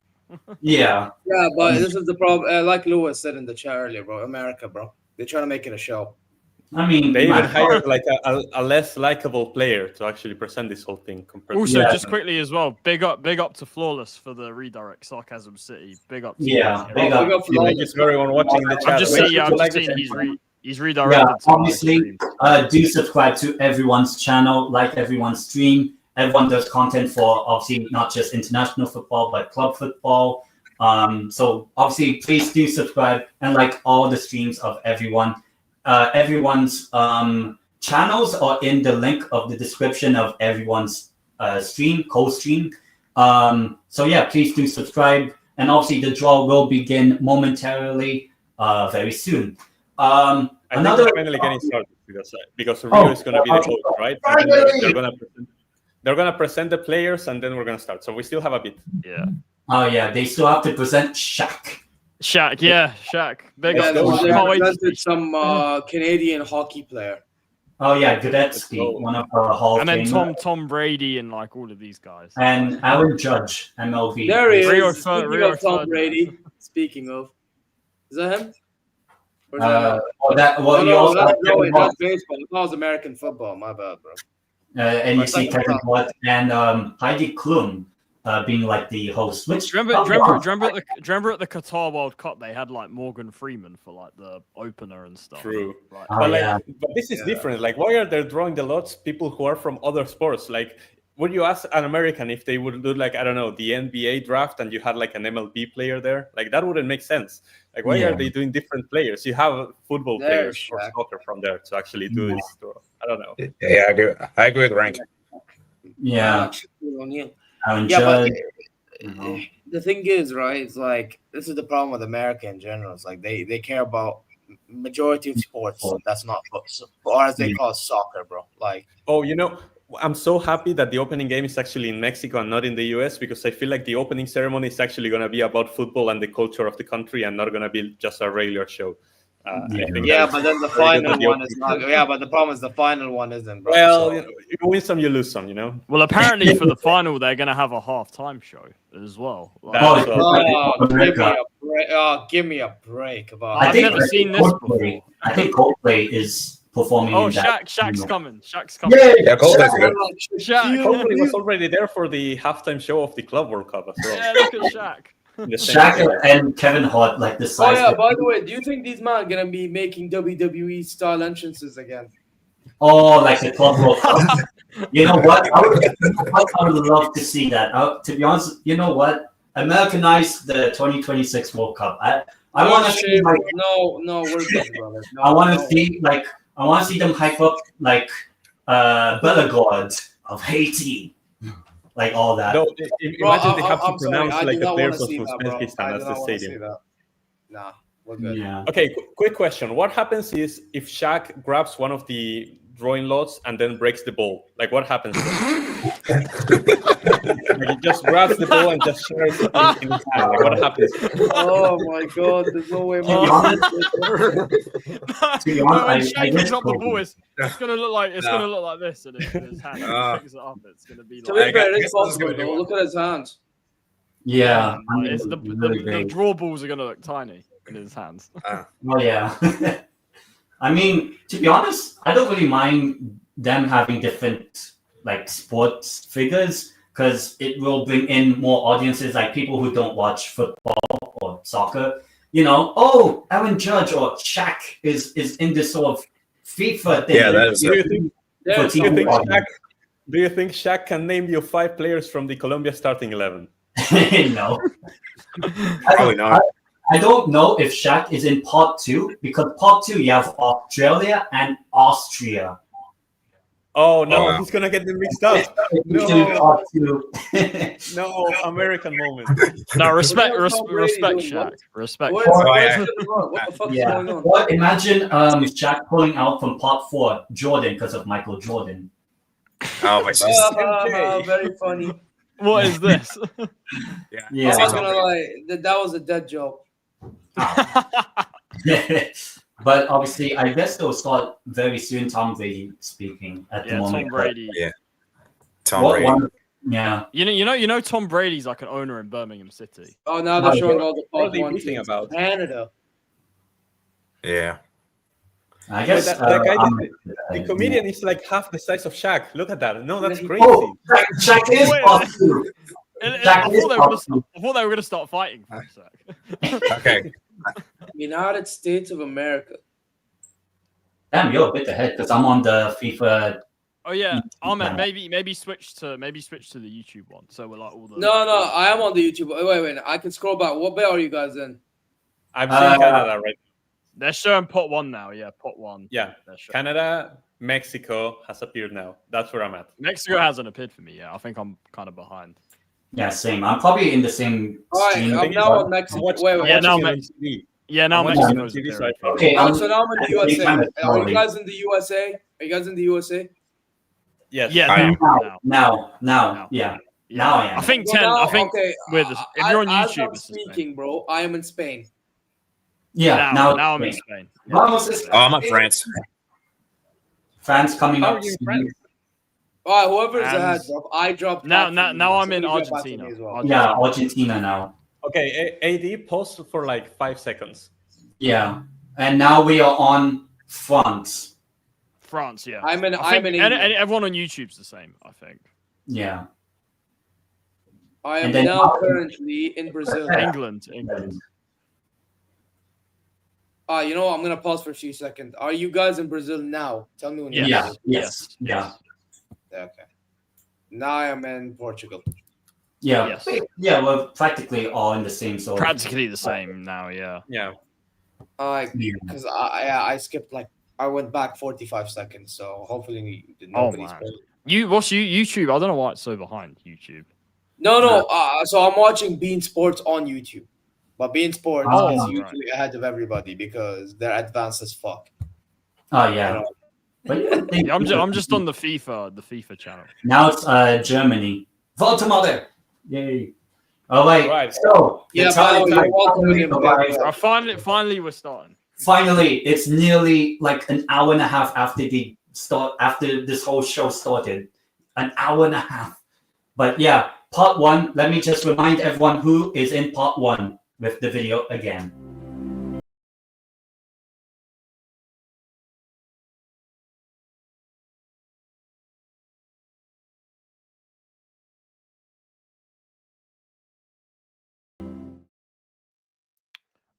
Yeah, but this is the problem. Like Lewis said in the chat earlier, bro. America, bro. They're trying to make it a show. I mean, they even hired like a less likable player to actually present this whole thing. Also, just quickly as well, big up to Flawless for the redirect. Sarcasm City, big up. Big up Thank you to everyone watching the chat. I'm just seeing he's redirected. Obviously, do subscribe to everyone's channel, like everyone's stream. Everyone does content for obviously not just international football, but club football. So obviously, please do subscribe and like all the streams of everyone. Everyone's channels are in the link of the description of everyone's co-stream. So yeah, please do subscribe. And obviously the draw will begin momentarily very soon. I think we're finally getting started because Rio is going to be the host, right? They're going to present the players and then we're going to start. So we still have a bit. Yeah. Oh yeah, they still have to present Shaq. Shaq. They presented some Canadian hockey player. Oh yeah, Gretzky, one of the Hall of Fame. And then Famer. Tom Brady and like all of these guys. And Aaron Judge, MLB. There he is. Speaking of Tom Brady. Speaking of, is that him? Where's that? You also have Kevin Hart, that's baseball. That was American football. My bad, bro. and you see Kevin Hart and Heidi Klum being like the host. Which Do you remember at the Qatar World Cup they had like Morgan Freeman for like the opener and stuff. True. Right. But this is different. Like, why are they drawing the lots people who are from other sports? Like, would you ask an American if they would do like, I don't know, the NBA draft and you had like an MLB player there? Like, that wouldn't make sense. Like, why are they doing different players? You have football players or soccer from there to actually do this. So, I don't know. Yeah, I agree with Rank. Yeah. But the thing is, right? It's like this is the problem with America in general. It's like they care about majority of sports that's not football, or as they call it, soccer, bro. Like, I'm so happy that the opening game is actually in Mexico and not in the US, because I feel like the opening ceremony is actually going to be about football and the culture of the country and not going to be just a regular show. but then the final one is not. Yeah, but the problem is the final one isn't, bro. Well, you win some, you lose some, Well, apparently for the final, they're going to have a halftime show as well. Give me a break. I've never seen this before. I think Coldplay is performing. Shaq's coming. Shaq's coming. Yeah, Coldplay's good. Coldplay was already there for the halftime show of the Club World Cup as well. Yeah, look at Shaq. Shaq and Kevin Hart, like the size. Oh yeah, by the way, do you think these men are gonna be making WWE style entrances again? Oh, like the Club World Cup. You know what? I would love to see that. To be honest, you know what? Americanize the 2026 World Cup. I want to see like no, we're good, brother. No, I want to see them hype up like Belagord of Haiti. Like all that. No, imagine they have to pronounce like the players of Uzbekistan as the stadium. Nah, we're good. Yeah. Okay, quick question. What happens is if Shaq grabs one of the drawing lots and then breaks the ball? Like, what happens then? Like, he just grabs the ball and just shares it in his hand. Like, what happens? Oh my god, there's no way. When Shaq drops the ball, it's gonna look like this in his hand. He picks it up. It's gonna be like. It's possible. Look at his hands. Yeah, the draw balls are gonna look tiny in his hands. Oh yeah. I mean, to be honest, I don't really mind them having different like sports figures because it will bring in more audiences, like people who don't watch football or soccer. Oh, Aaron Judge or Shaq is in this sort of FIFA thing. Yeah, that is. Do you think Shaq can name you 5 players from the Colombia starting 11? No. Probably not. I don't know if Shaq is in part 2 because part 2 you have Australia and Austria. Oh no, he's gonna get them mixed up. Part 2. No, American moment. No, respect Shaq. Respect. What the fuck is going on? Well, imagine Shaq pulling out from part 4 Jordan because of Michael Jordan. Oh my God. Very funny. What is this? Yeah. I'm not gonna lie, that was a dead joke. But obviously, I guess they'll start very soon. Tom Brady speaking at the moment. Tom Brady. Yeah. Tom Brady. Yeah. You know, Tom Brady's like an owner in Birmingham City. Oh, now they're showing all the What are they beating about? Canada. Yeah. I guess that guy, the comedian is like half the size of Shaq. Look at that. No, that's crazy. Oh, Shaq is possible. I thought they were going to start fighting for a sec. Okay. United States of America. Damn, you're a bit ahead because I'm on the FIFA. Oh yeah, Ahmed, maybe switch to the YouTube one. So we're like all the. No, I am on the YouTube. Wait, I can scroll back. What bit are you guys in? I'm seeing Canada right now. They're showing pot 1 now. Yeah, pot 1. Yeah, Canada, Mexico has appeared now. That's where I'm at. Mexico hasn't appeared for me yet. I think I'm kind of behind. Yeah, same. I'm probably in the same. All right, I'm now on Mexico. Wait. Now Mexico's right. Okay, so now I'm in the USA. Are you guys in the USA? Are you guys in the USA? Yes. Yeah. Now. Yeah. Now I am. I think 10. I think okay, if you're on as YouTube, I'm speaking, bro, I am in Spain. Yeah. Now I'm in Spain. I'm in France. France coming up. All right, whoever is ahead, bro. I dropped. Now I'm in Argentina. Yeah, Argentina now. Okay, AD, pause for like 5 seconds. Yeah. And now we are on France. France, yeah. I'm in and England. everyone on YouTube's the same, I think. Yeah. I am And then now currently in Brazil. England. Yeah. You know what? I'm gonna pause for a few seconds. Are you guys in Brazil now? Tell me when you're Yeah. in Yes. Yeah. Brazil. Okay. Now I am in Portugal. Yeah. Yes. Yeah. We're practically all in the same zone. Practically the same now, yeah. Yeah. Because I skipped I went back 45 seconds, so hopefully nobody's. Man. YouTube? I don't know why it's so behind YouTube. No. So I'm watching Bean Sports on YouTube, but Bean Sports is right. usually ahead of everybody because they're advanced as fuck. Oh yeah. You know? But Yeah, I'm just on the FIFA channel. Now it's Germany. Vote Yay. All right. So Yeah, Finally we're starting. Finally, it's nearly like an hour and a half after this whole show started. An hour and a half. But yeah, part one. Let me just remind everyone who is in part one with the video again.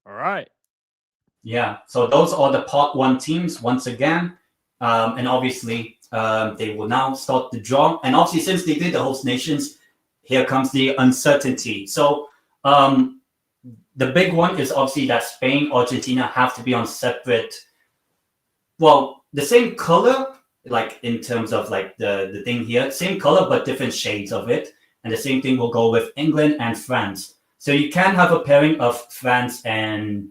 All right. Yeah, so those are the part one teams once again. And obviously, they will now start the draw. And obviously, since they did the host nations, here comes the uncertainty. So the big one is obviously that Spain, Argentina have to be on separate, well, the same color, like in terms of like the thing here, same color, but different shades of it. And the same thing will go with England and France. So you can have a pairing of France and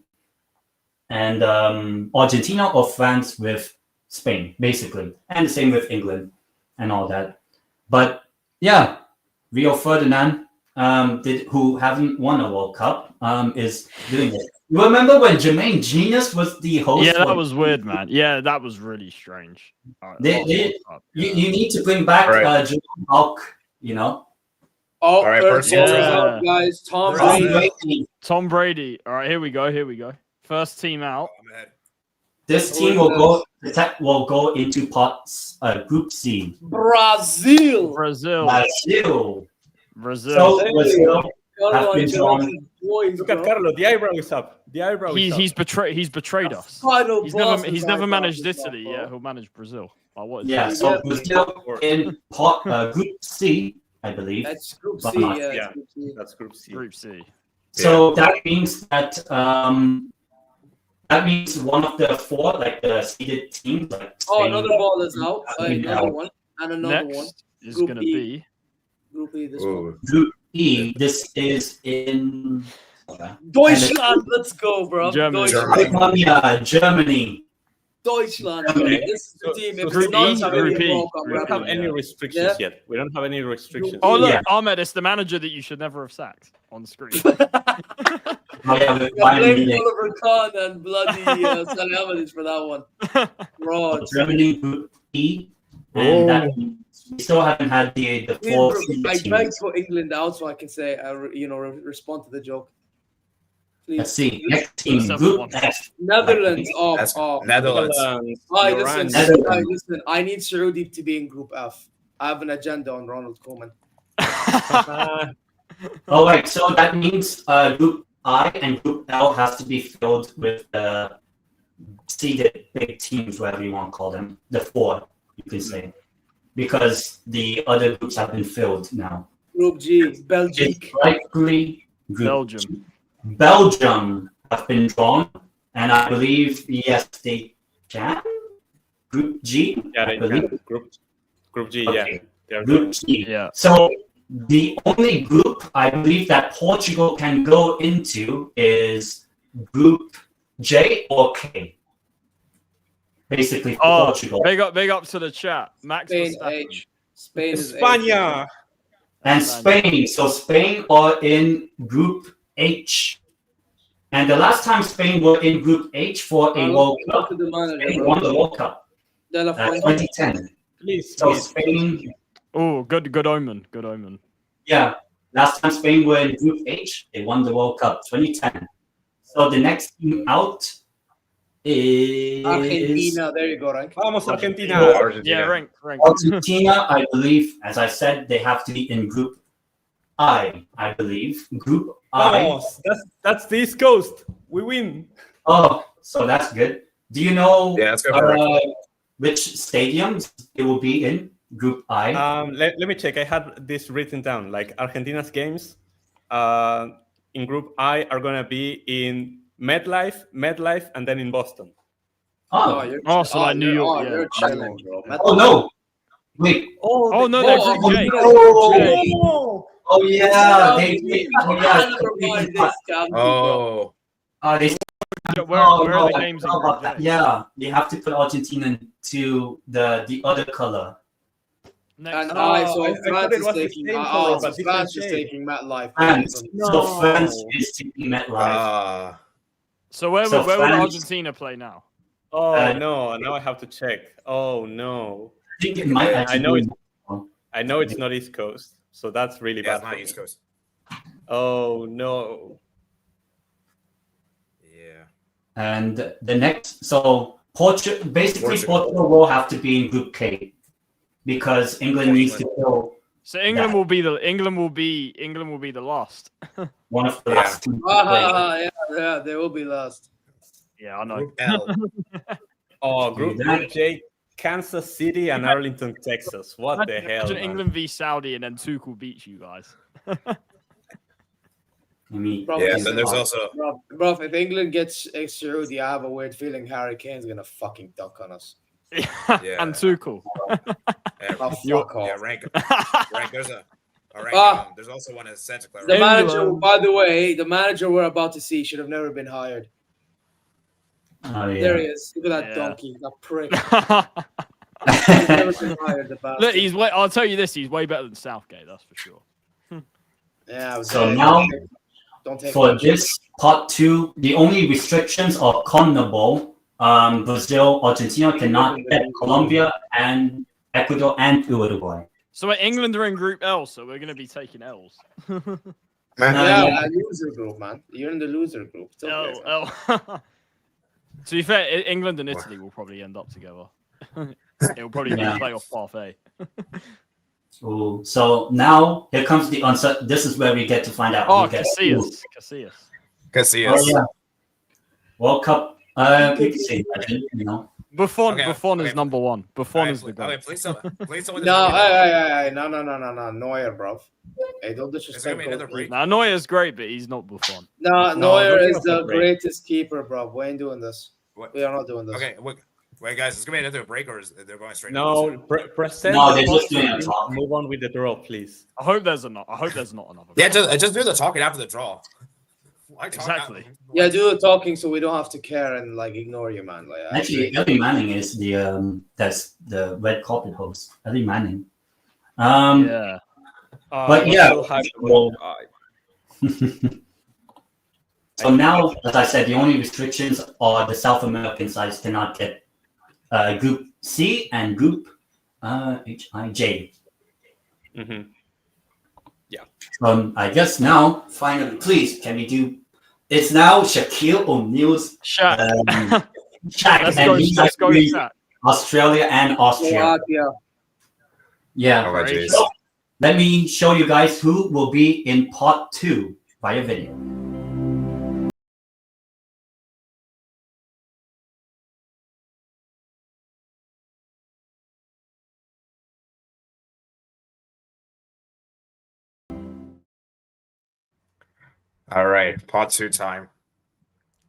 Argentina or France with Spain, basically. And the same with England and all that. But yeah, Rio Ferdinand, who haven't won a World Cup, is doing it. You remember when Jermaine Genius was the host? Yeah, that was weird, man. Yeah, that was really strange. You need to bring back Jerome Hulk, you know? Oh, all right, first guys. Tom Brady. All right, here we go. First team out. This team will go into Group C. Brazil. So Brazil have been drawn. Look at Carlo. The eyebrow is up. He's betrayed us. He's never managed Italy. Yeah, he'll manage Brazil. Yeah, so Brazil in Group C, I believe. That's Group C. Yeah, that's Group C. Group C. So that means that one of the four, like the seeded teams, like Spain, another ball is out. Another one and another Next one. Is going to be Group E. This one. Group E. This is in Deutschland. Let's go, bro. Germany. Germany. Deutschland. Okay. This is the team. If Group it's not E, Group E. We don't have any restrictions yet. We don't have any restrictions. Oh look, Yeah. Ahmed, it's the manager that you should never have sacked on the screen. Blame Oliver Kahn and bloody Salihamidzic for that one. Bro, Germany Group E. And that means we still haven't had the four. I tried to put England out so I can say, respond to the joke. Please. Let's see. Next team, Group F. Netherlands. Netherlands. Listen. I need Saudi to be in Group F. I have an agenda on Ronald Koeman. All right, so that means Group I and Group L has to be filled with seeded big teams, whatever you want to call them. The four, you can say, because the other groups have been filled now. Group G, Belgium. It's likely Group G. Belgium. Belgium have been drawn, and I believe yes, they can. Group G. Yeah, they can. Group G. Okay. Yeah. Group G. Yeah. So the only group I believe that Portugal can go into is Group J or K. Basically, Portugal. Big up to the chat. Max Spain Verstappen. H. Spain is España. And Spain. So Spain are in Group H. And the last time Spain were in Group H for a World Cup, Spain won the World Cup. 2010. Please. Spain. Oh, good omen. Good omen. Yeah. Last time Spain were in Group H, they won the World Cup 2010. So the next team out is Argentina. There you go, Rank. Vamos, Oh, Argentina. Argentina. Yeah, rank. Argentina. I believe, as I said, they have to be in Group I believe. Group I. Vamos. That's the East Coast. We win. Oh, so that's good. Do you know Yeah, let's go for it. which stadiums it will be in Group I? Let me check. I had this written down. Like Argentina's games in Group I are gonna be in MetLife, and then in Boston. Oh, So like New York. You're chilling, bro. oh no! Wait. Oh no, they're Group J. Oh yeah, they Oh, they Where are the games in how Group about that? J? Yeah, you have to put Argentina to the other color. Next. And Oh, so I France thought it is was the taking. same color, but So different France is shade. taking MetLife. France. So No. France is taking MetLife. So where so would France- Argentina play now? Oh Uh, no! Now I have to check. Oh no! I think it might I actually know be- I know it's not East Coast, so that's really yeah, bad. it's not for East me. Coast. Oh no! Yeah. And the next, so basically Portugal will have to be in Group K because England needs to kill So England will be the last. one of the Yeah. last two. to play. Yeah, they will be last. Yeah, I know. Group L. Oh, Group J, Kansas City and Arlington, Texas. What the hell, Imagine man? England v Saudi and then Tuchel beats you guys. I mean, Bro, Yeah, listen, then there's also bro, if England gets Saudi, I have a weird feeling Harry Kane's gonna fucking duck on us. Yeah. And Tuchel. yeah, Oh, You're- fuck off. yeah, rank. There's a all right. Ah. There's also one in Santa Clara. The manager, England. by the way, the manager we're about to see should have never been hired. oh There he yeah. is. Look at that Yeah. donkey, that prick. He's never been hired, the bastard. Look, I'll tell you this, he's way better than Southgate, that's for sure. Yeah. So now, don't take for much. this part two, the only restrictions are CONMEBOL. Brazil, Argentina cannot get Colombia and Ecuador and Uruguay. So England are in Group L, so we're going to be taking L's. Man, Yeah, loser group, man. You're in the loser group. It's okay, man. L. To be fair, England and Italy will probably end up together. It will probably be Yeah. playoff path A. Ooh, so now here comes the answer. This is where we get to find out. Oh, who gets- Casillas. Casillas. Oh, yeah. World Cup. You can say legend, you know. Buffon Okay. is number one. Buffon is the goal. Please tell me. No, hey, no, Neuer, bro. Hey, don't It's disrespect. gonna be another goalkeeper. break. Now Neuer's great, but he's not Buffon. No, No, Neuer don't give is us the a break. greatest keeper, bro. We ain't doing this. What? We are not doing this. Okay, wait, guys, it's gonna be another break, or is they're going straight? No, present. No, the they're just post doing a and talk. Move on with the draw, please. I hope there's not another. Yeah, just do the talking after the draw. Why talk Exactly. after- Yeah, do the talking so we don't have to care and like ignore you, man. Like Actually, Ellie Manning is that's the red carpet host. Ellie Manning. Yeah. But I'm yeah, so hyped well- about- So now, as I said, the only restrictions are the South American sides cannot get Group C and Group HIJ. Mhm. I guess now, finally, please, can we do? It's now Shaquille O'Neal's Shaq. Shaq, Let's and go. he's Let's go with actually Shaq. Australia and Austria. Slovakia. Yeah. Oh my jeez. So, let me show you guys who will be in part 2 via video. All right, part 2 time.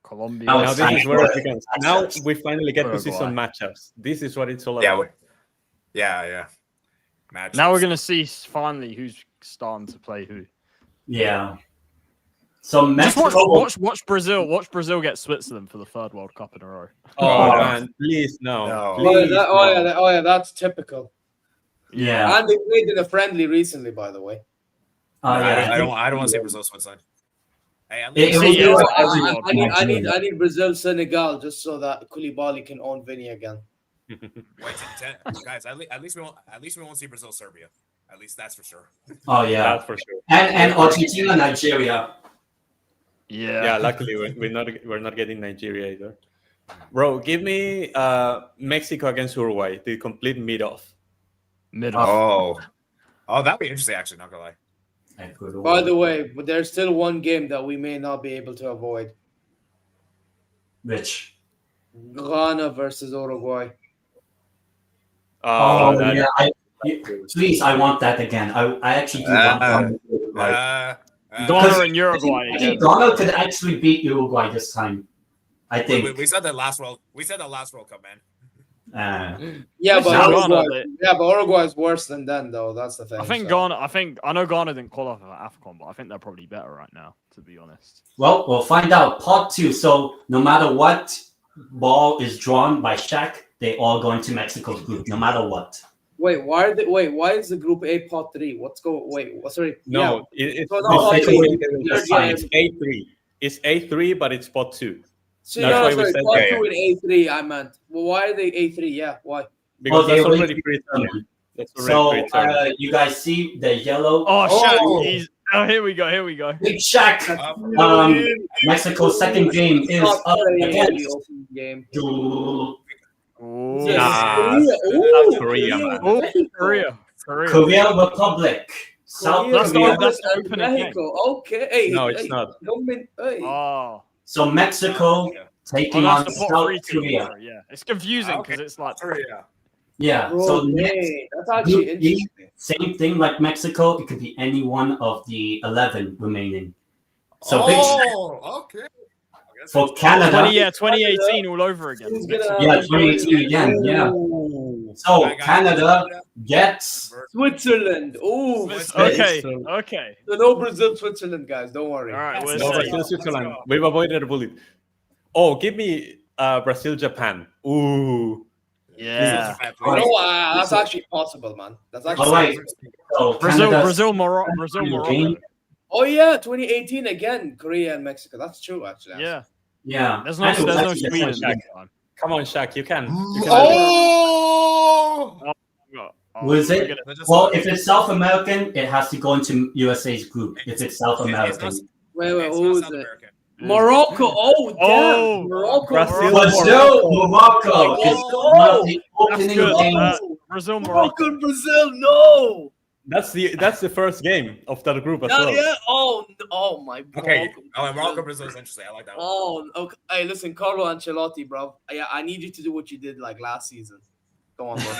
Colombia. Now Now it's this time is where for it begins. Now matchups. we finally get to see Uruguay. some matchups. This is what it's all Yeah, about. yeah. Match. Now we're gonna see finally who's starting to play who. Yeah. So Just Mexico. watch Brazil. Watch Brazil get Switzerland for the third World Cup in a row. Oh No. man, please no. No. Please, no. Yeah, that's typical. Yeah. And they played in a friendly recently, by the way. Yeah. I don't want to see Brazil Switzerland. Hey, at It least, will See, be yeah, like I, every I, I need, I need, Nigeria. I need Brazil Senegal just so that Koulibaly can own Vinny again. wait, guys. At least we won't see Brazil Serbia. At least that's for sure. Oh yeah. That's for sure. And Argentina, Nigeria. Yeah, luckily we're not getting Nigeria either. Bro, give me Mexico against Uruguay, the complete mid-off. Oh, that'd be interesting. Actually, not gonna lie. By the way, but there's still one game that we may not be able to avoid. Which? Ghana versus Uruguay. Please, I want that again. I actually do want Ghana. Ghana and Uruguay. I think Ghana could actually beat Uruguay this time. I think we said that last World. We said that last World Cup, man. But Uruguay is worse than them, though. That's the thing. I think Ghana. I know Ghana didn't qualify for AFCON, but I think they're probably better right now, to be honest. Well, we'll find out. Part 2. So no matter what ball is drawn by Shaq, they all go into Mexico's group, no matter what. Wait, why is the Group A Part 3? Sorry. No, it's A3. It's A3, but it's Pot 2. So Part 2 and A3, I meant. Well, why are they A3? Yeah, why? Because that's already predetermined. So you guys see the yellow? Shaq, here we go. Big Shaq. Mexico's second game is up against Korea, man. Korea Republic. South Korea. Mexico. Okay. No, it's not. So Mexico taking on South Korea. Yeah, it's confusing because it's like Yeah. So that's actually interesting. Same thing like Mexico. It could be any one of the 11 remaining. So okay. For Canada, 2018 all over again. 2018 again. Yeah. So Canada gets Switzerland. Oh, okay. So no Brazil, Switzerland, guys. Don't worry. All right, no Brazil, Switzerland. We've avoided a bullet. Oh, give me Brazil, Japan. Ooh. Yeah. That's actually possible, man. That's actually so Brazil, Morocco. Oh yeah, 2018 again, Korea and Mexico. That's true, actually. Yeah. There's no Sweden this time. Come on, Shaq, you can. Was it? Well, if it's South American, it has to go into USA's group. If it's South American. Wait, who is it? Morocco. Oh, damn. Morocco. Morocco. It's the opening game. Brazil, Morocco, Brazil. No. That's the first game of that group as well. Yeah. Oh my. Okay. Morocco, Brazil is interesting. I like that one. Oh, okay. Hey, listen, Carlo Ancelotti, bro. I need you to do what you did like last season. Go on, bro.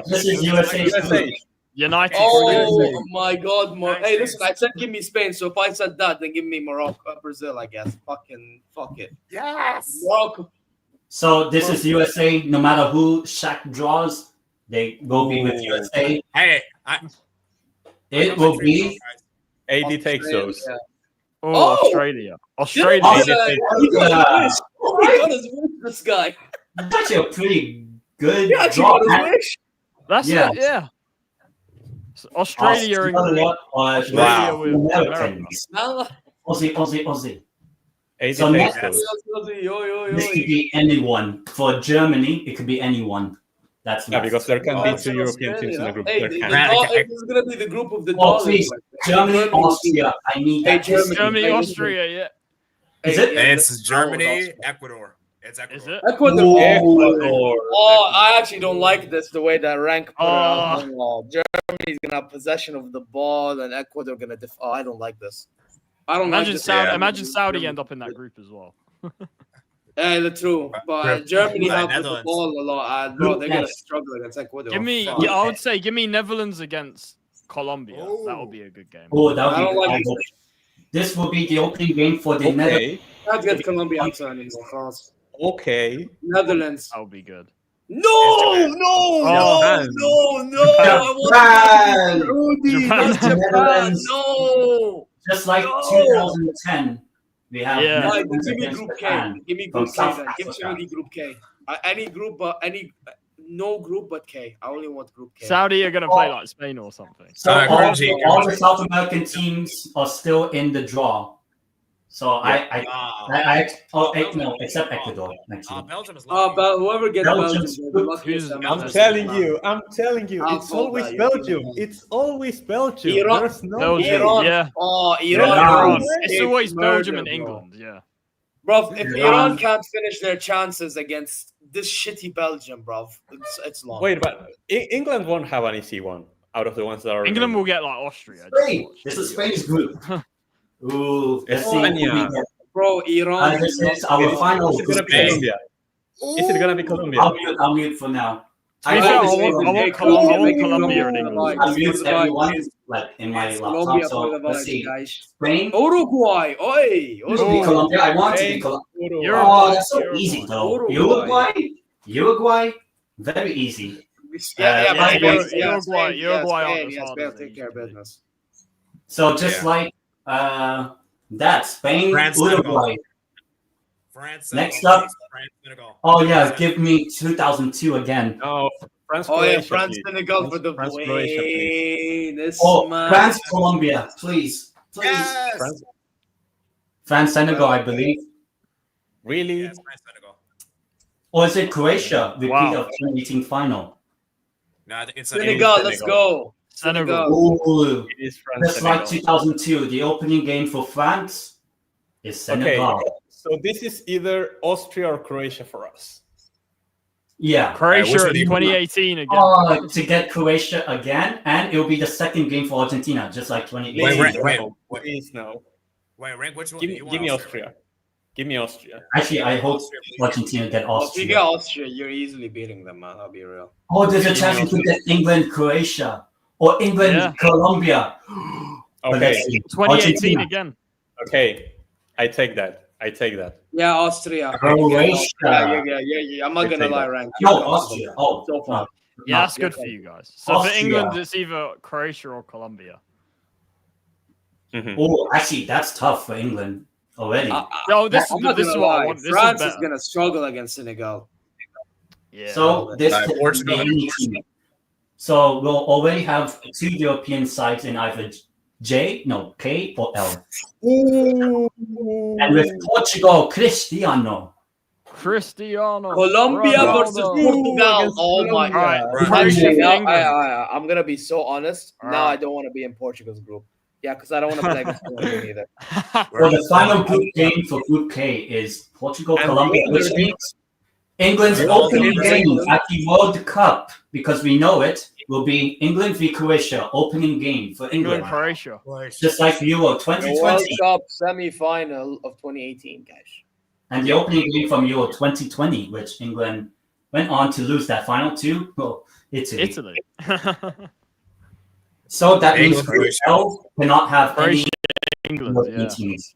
This is USA. United. Oh my God, hey, listen, I said give me Spain, so if I said that, then give me Morocco, Brazil, I guess. Fuck it. Yes. Morocco. So this is USA. No matter who Shaq draws, they will be with USA. Hey, it will be. AD takes those. Yeah. Australia. He got his wish, this guy. That's actually a pretty good draw. That's it, yeah. Australia and Australia with Americans. Aussie. So next, this could be anyone. For Germany, it could be anyone. That's because there can be 2 European teams in the group. Hey, this is gonna be the group of the please, Germany, Austria. I need that. Germany, Austria, yeah. Is it? It's Germany, Ecuador. It's Ecuador. Is it? Ecuador. Oh, I actually don't like this. The way that rank put it out. Germany's gonna have possession of the ball, and Ecuador gonna I don't like this. I don't imagine like Saudi. Imagine Saudi end up in that group as well. That's true, but Germany have the ball a lot. Bro, they're gonna struggle against Ecuador. I would say, give me Netherlands against Colombia. That would be a good game. Oh, that would be good. This will be the opening game for the Netherlands. Let's get Colombia outside anymore. Okay. Netherlands. That would be good. No. Japan. Japan. No. Just like 2010, we have. Give me Group K. Give me Group K. Give me Group K. Any group, but no group but K. I only want Group K. Saudi are gonna play like Spain or something. So all the South American teams are still in the draw. So no, except Ecuador. Belgium is but whoever gets Belgium, I'm telling you, it's always Belgium. It's always Belgium. Iran. Belgium, Iran. Yeah. Oh, Iran. It's always Belgium and England. Yeah. Bro, if Yeah. Iran can't finish their chances against this shitty Belgium, bro, it's long. Wait, but England won't have an easy one out of the ones that are England will remaining. get like Austria. Spain. This is Spain's group. Ooh, let's see. España. Bro, Iran. This is our final. Is it gonna be Colombia? Is it gonna be Colombia? I'll mute for now. To be fair, I want Colombia and England. I mute everyone like in my laptop. So let's see. Spain. Uruguay. Oi. This will be Colombia. I want to be Colombia. Oh, that's so easy though. Uruguay. Very easy. Uruguay. Spain take care of business. So just like that, Spain, France, Uruguay. France, Next up. France, Senegal. Oh yeah, give me 2002 again. No, France, Oh yeah, Croatia, France, please. Senegal for the France, Croatia, please. win. This Oh, man. France, Colombia, please. Yes! France, Senegal, I believe. Really? Yes, France, Senegal. Or is it Croatia? Repeat Wow. of 2018 final. No, I think it's Senegal, let's go. Senegal. Ooh, It is France, just like Senegal. 2002, the opening game for France is Senegal. Okay, so this is either Austria or Croatia for us. Yeah. Croatia which one in do you 2018 again. To get Croatia again, and it'll be the second game for Argentina, just like 2018. Wait. Please no. Wait, rank which one? Give do me, you want give me Austria. Give me Austria. Actually, I hope Argentina get If you Austria. get Austria, you're easily beating them, man. I'll be real. Oh, there's a chance we could get England, Croatia, or England, Yeah. Colombia. But Okay. let's see. 2018 Argentina. again. Okay, I take that. Yeah, Austria. Croatia. Yeah. I'm not I gonna take lie, that. Rank. No, Austria. Oh, So far. Yeah, that's good for you guys. So for Austria. England, it's either Croatia or Colombia. Mhm. Oh, actually, that's tough for England already. No, this I'm not is gonna what I lie. want. This France is is better. gonna struggle against Senegal. Yeah. So this could be Portugal. any team. So we'll already have two European sides in either K, or L. And with Portugal, Cristiano. Colombia Ronaldo. versus Portugal. Oh my Alright, god. Croatia Actually, for now, England. I'm gonna be so honest. Now I Alright. don't want to be in Portugal's group. Yeah, because I don't want to play against Colombia either. Well, the final group game for Group K is Portugal, And Colombia, the which other- means England's Ronaldo opening versus game England. at the World Cup, because we know it, will be England v Croatia, opening game for England, England. Croatia. Just like Euro The 2020. World Cup semi-final of 2018, guys. And the opening game from Euro 2020, which England went on to lose that final to, well, Italy. Italy. So that means England, Group Croatia. L cannot have any Croatia, England. European Yeah. teams.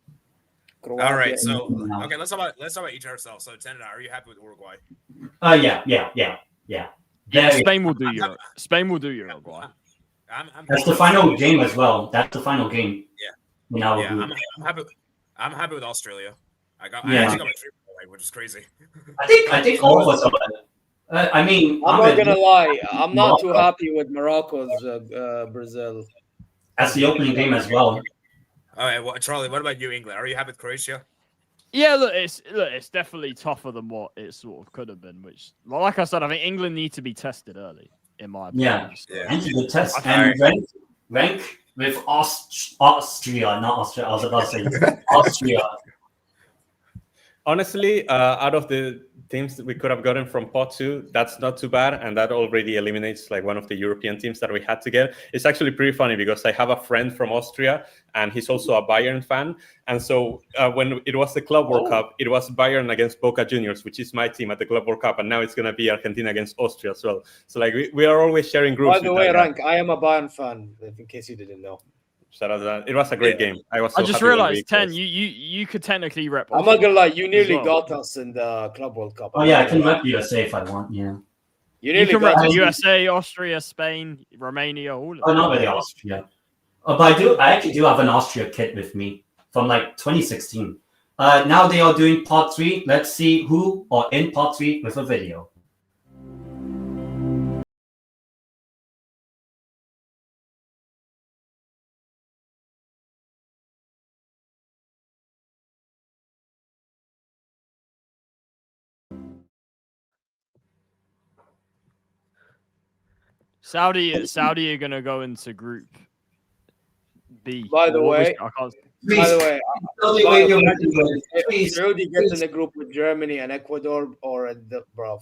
All right, so No. okay, let's talk about each ourselves. So, Tendeitem, are you happy with Uruguay? Yeah. Very- Spain will do Europe. Spain will do Uruguay. I'm That's the final game as well. That's the final game. Yeah. In our Yeah, group. I'm happy. I'm happy with Australia. I Yeah. actually got my dream right, which is crazy. I think all of us are. I mean, I'm not gonna lie. I'm not too Morocco. happy with Morocco's Brazil. That's the opening game as well. All right, well, Charlie, what about you, England? Are you happy with Croatia? Yeah, look, it's definitely tougher than what it sort of could have been. Which, well, like I said, I think England need to be tested early, in my opinion. Yeah. And the test I- and rank with Austria, not Austria. I was about to say Austria. Honestly, out of the teams that we could have gotten from pot 2, that's not too bad, and that already eliminates like one of the European teams that we had to get. It's actually pretty funny because I have a friend from Austria, and he's also a Bayern fan. And so when it was the Club World Cup, it was Bayern against Boca Juniors, which is my team at the Club World Cup, and now it's going to be Argentina against Austria as well. So like we are always sharing groups. By the with way, that guy. Rank, I am a Bayern fan, in case you didn't know. Shout out to that. It was a great game. I was. So just happy when we realized, Ten, closed. you could technically rep. I'm not gonna lie, you nearly as well. got us in the Club World Cup. Oh yeah, I can rep USA if I want. Yeah. You You nearly can got rep us. USA, Austria, Spain, Romania, all of Oh, them. not really Austria. Oh, but I actually do have an Austria kit with me from like 2016. Now they are doing part 3. Let's see who are in part 3 with a video. Saudi are gonna go into Group B. By the Or way, I can't. By the way, Saudi Arabia will do it. Please, Saudi gets in a group with Germany and Ecuador or the bruv.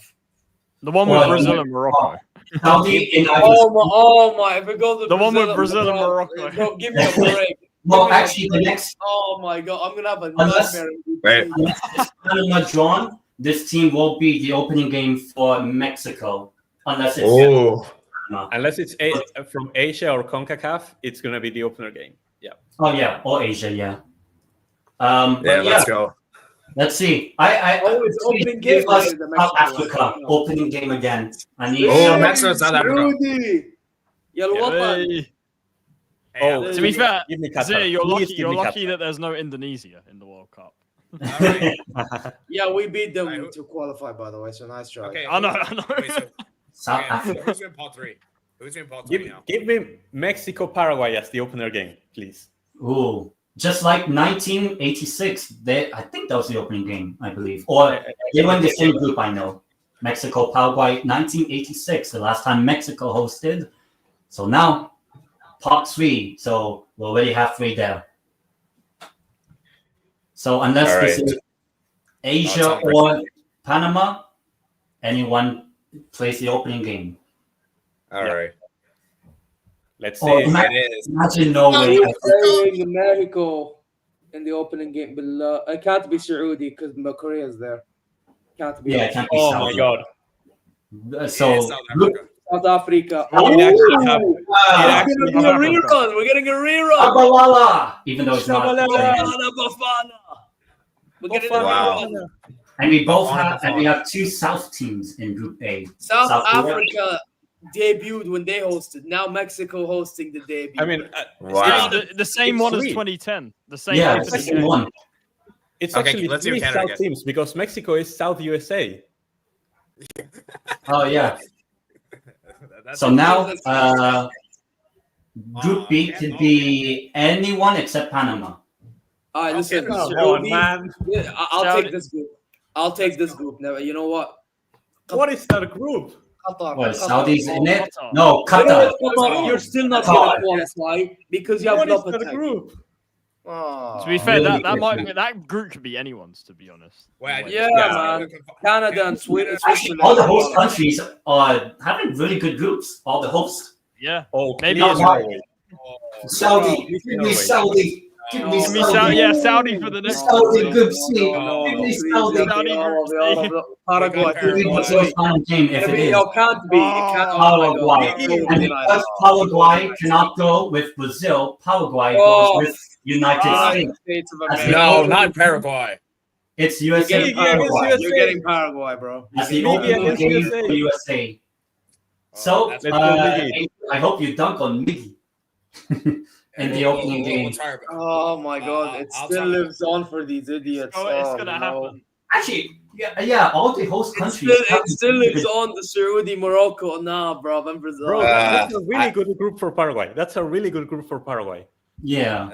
The one with Brazil and Morocco. Saudi in Oh my! If it goes with The one with Brazil Brazil and Morocco. bro, give me a break. Well, actually, the next, Oh my god, I'm gonna have a Unless- nightmare. Wait. unless it's Panama drawn, this team will be the opening game for Mexico. Unless it's Oh, Panama. Unless it's from Asia or CONCACAF, it's gonna be the opener game. Yeah. Oh yeah, or Asia, yeah. yeah, But let's go. let's see. It's please opening give game us against the South Mexico. Africa opening game again. I need. Oh, Mexico, South Africa. Saudi. Yal Watan. Hey. Oh, To be fair, give me Qatar. Zia, you're Please lucky. give You're me lucky Qatar. that there's no Indonesia in the World Cup. Yeah, we beat them Right, who- to qualify, by the way. So nice try. Okay. I know. Wait, so, South okay, Africa. who's in part 3? Who's in part 3 now? Give me Mexico Paraguay as the opener game, please. Ooh, just like 1986. I think that was the opening game, I believe. Or they were in the same group. I know. Mexico, Paraguay, 1986. The last time Mexico hosted. So now, part 3. So we're already halfway there. So unless All this right. is Asia sounds or Panama, anyone plays the opening game. All Yeah. right. Let's Oh, see. ima- It is. Imagine Norway. Playing Mexico in the opening game. It can't be Saudi because Korea's there. Can't be. Yeah, it can't be Oh Saudi. my God. So It is South group Africa. South Africa. It actually happened. It's Wow. gonna be a rerun. We're getting a rerun. Abalala, even though it's not. Shabalala. Bafana, Bafana. We're getting a Wow. rerun. And we both Bafana, have, and we have 2 South teams in Group A. South South Korea. Africa debuted when they hosted. Now Mexico hosting the debut. I mean, Wow. The same It's one as sweet. 2010. The same Yeah, one it's for the the same game. one. it's Okay, actually let's do 3 Canada South again. teams because Mexico is South USA. Oh yeah. That's So it. now, Group B could be anyone except Panama. All right, listen. Okay, Come Saudi- on, man. Yeah, I'll Saudi- take this group. I'll take this group. Never. You know what? What is that group? Qatar. What, Qatar. Saudi's in it? Qatar. No, You know Qatar. what, Qatar, you're still not Qatar. going to qualify because you have What no is that potential. group? Oh. To be fair, Really that group could be anyone's. To be honest. Wait, Yeah, man. Canada and Sweden. Actually, all the host countries are having really good groups. All the hosts. Yeah. Oh, Maybe please, it's Norway. Saudi, give me Saudi, Saudi. give me me Give me Saudi. Yeah, Saudi for the next Saudi, one. good C. no, Give me please, Saudi. Saudi group C. Paraguay. Give me Brazil's final game if it is. Can't be. It can't. Oh my God. Paraguay. And because Paraguay cannot go with Brazil, Paraguay Oh. goes with United United States. States of That's America. No, not Paraguay. It's You're USA getting Paraguay. Paraguay. USA. You're getting Paraguay, bro. That's the Libya opening against game USA. for USA. So, that's- Let's go, Miggy. I hope you dunk on Miggy in the opening game. Oh my God. It I'll still tell you. lives on for these idiots. Oh, it's gonna no. happen. Actually, yeah, all the host countries. It still lives on the Saudi, Morocco. Nah, bro. I'm Brazil. Bro, Uh, that's a really good group for Paraguay. That's a really good group for Paraguay. Yeah.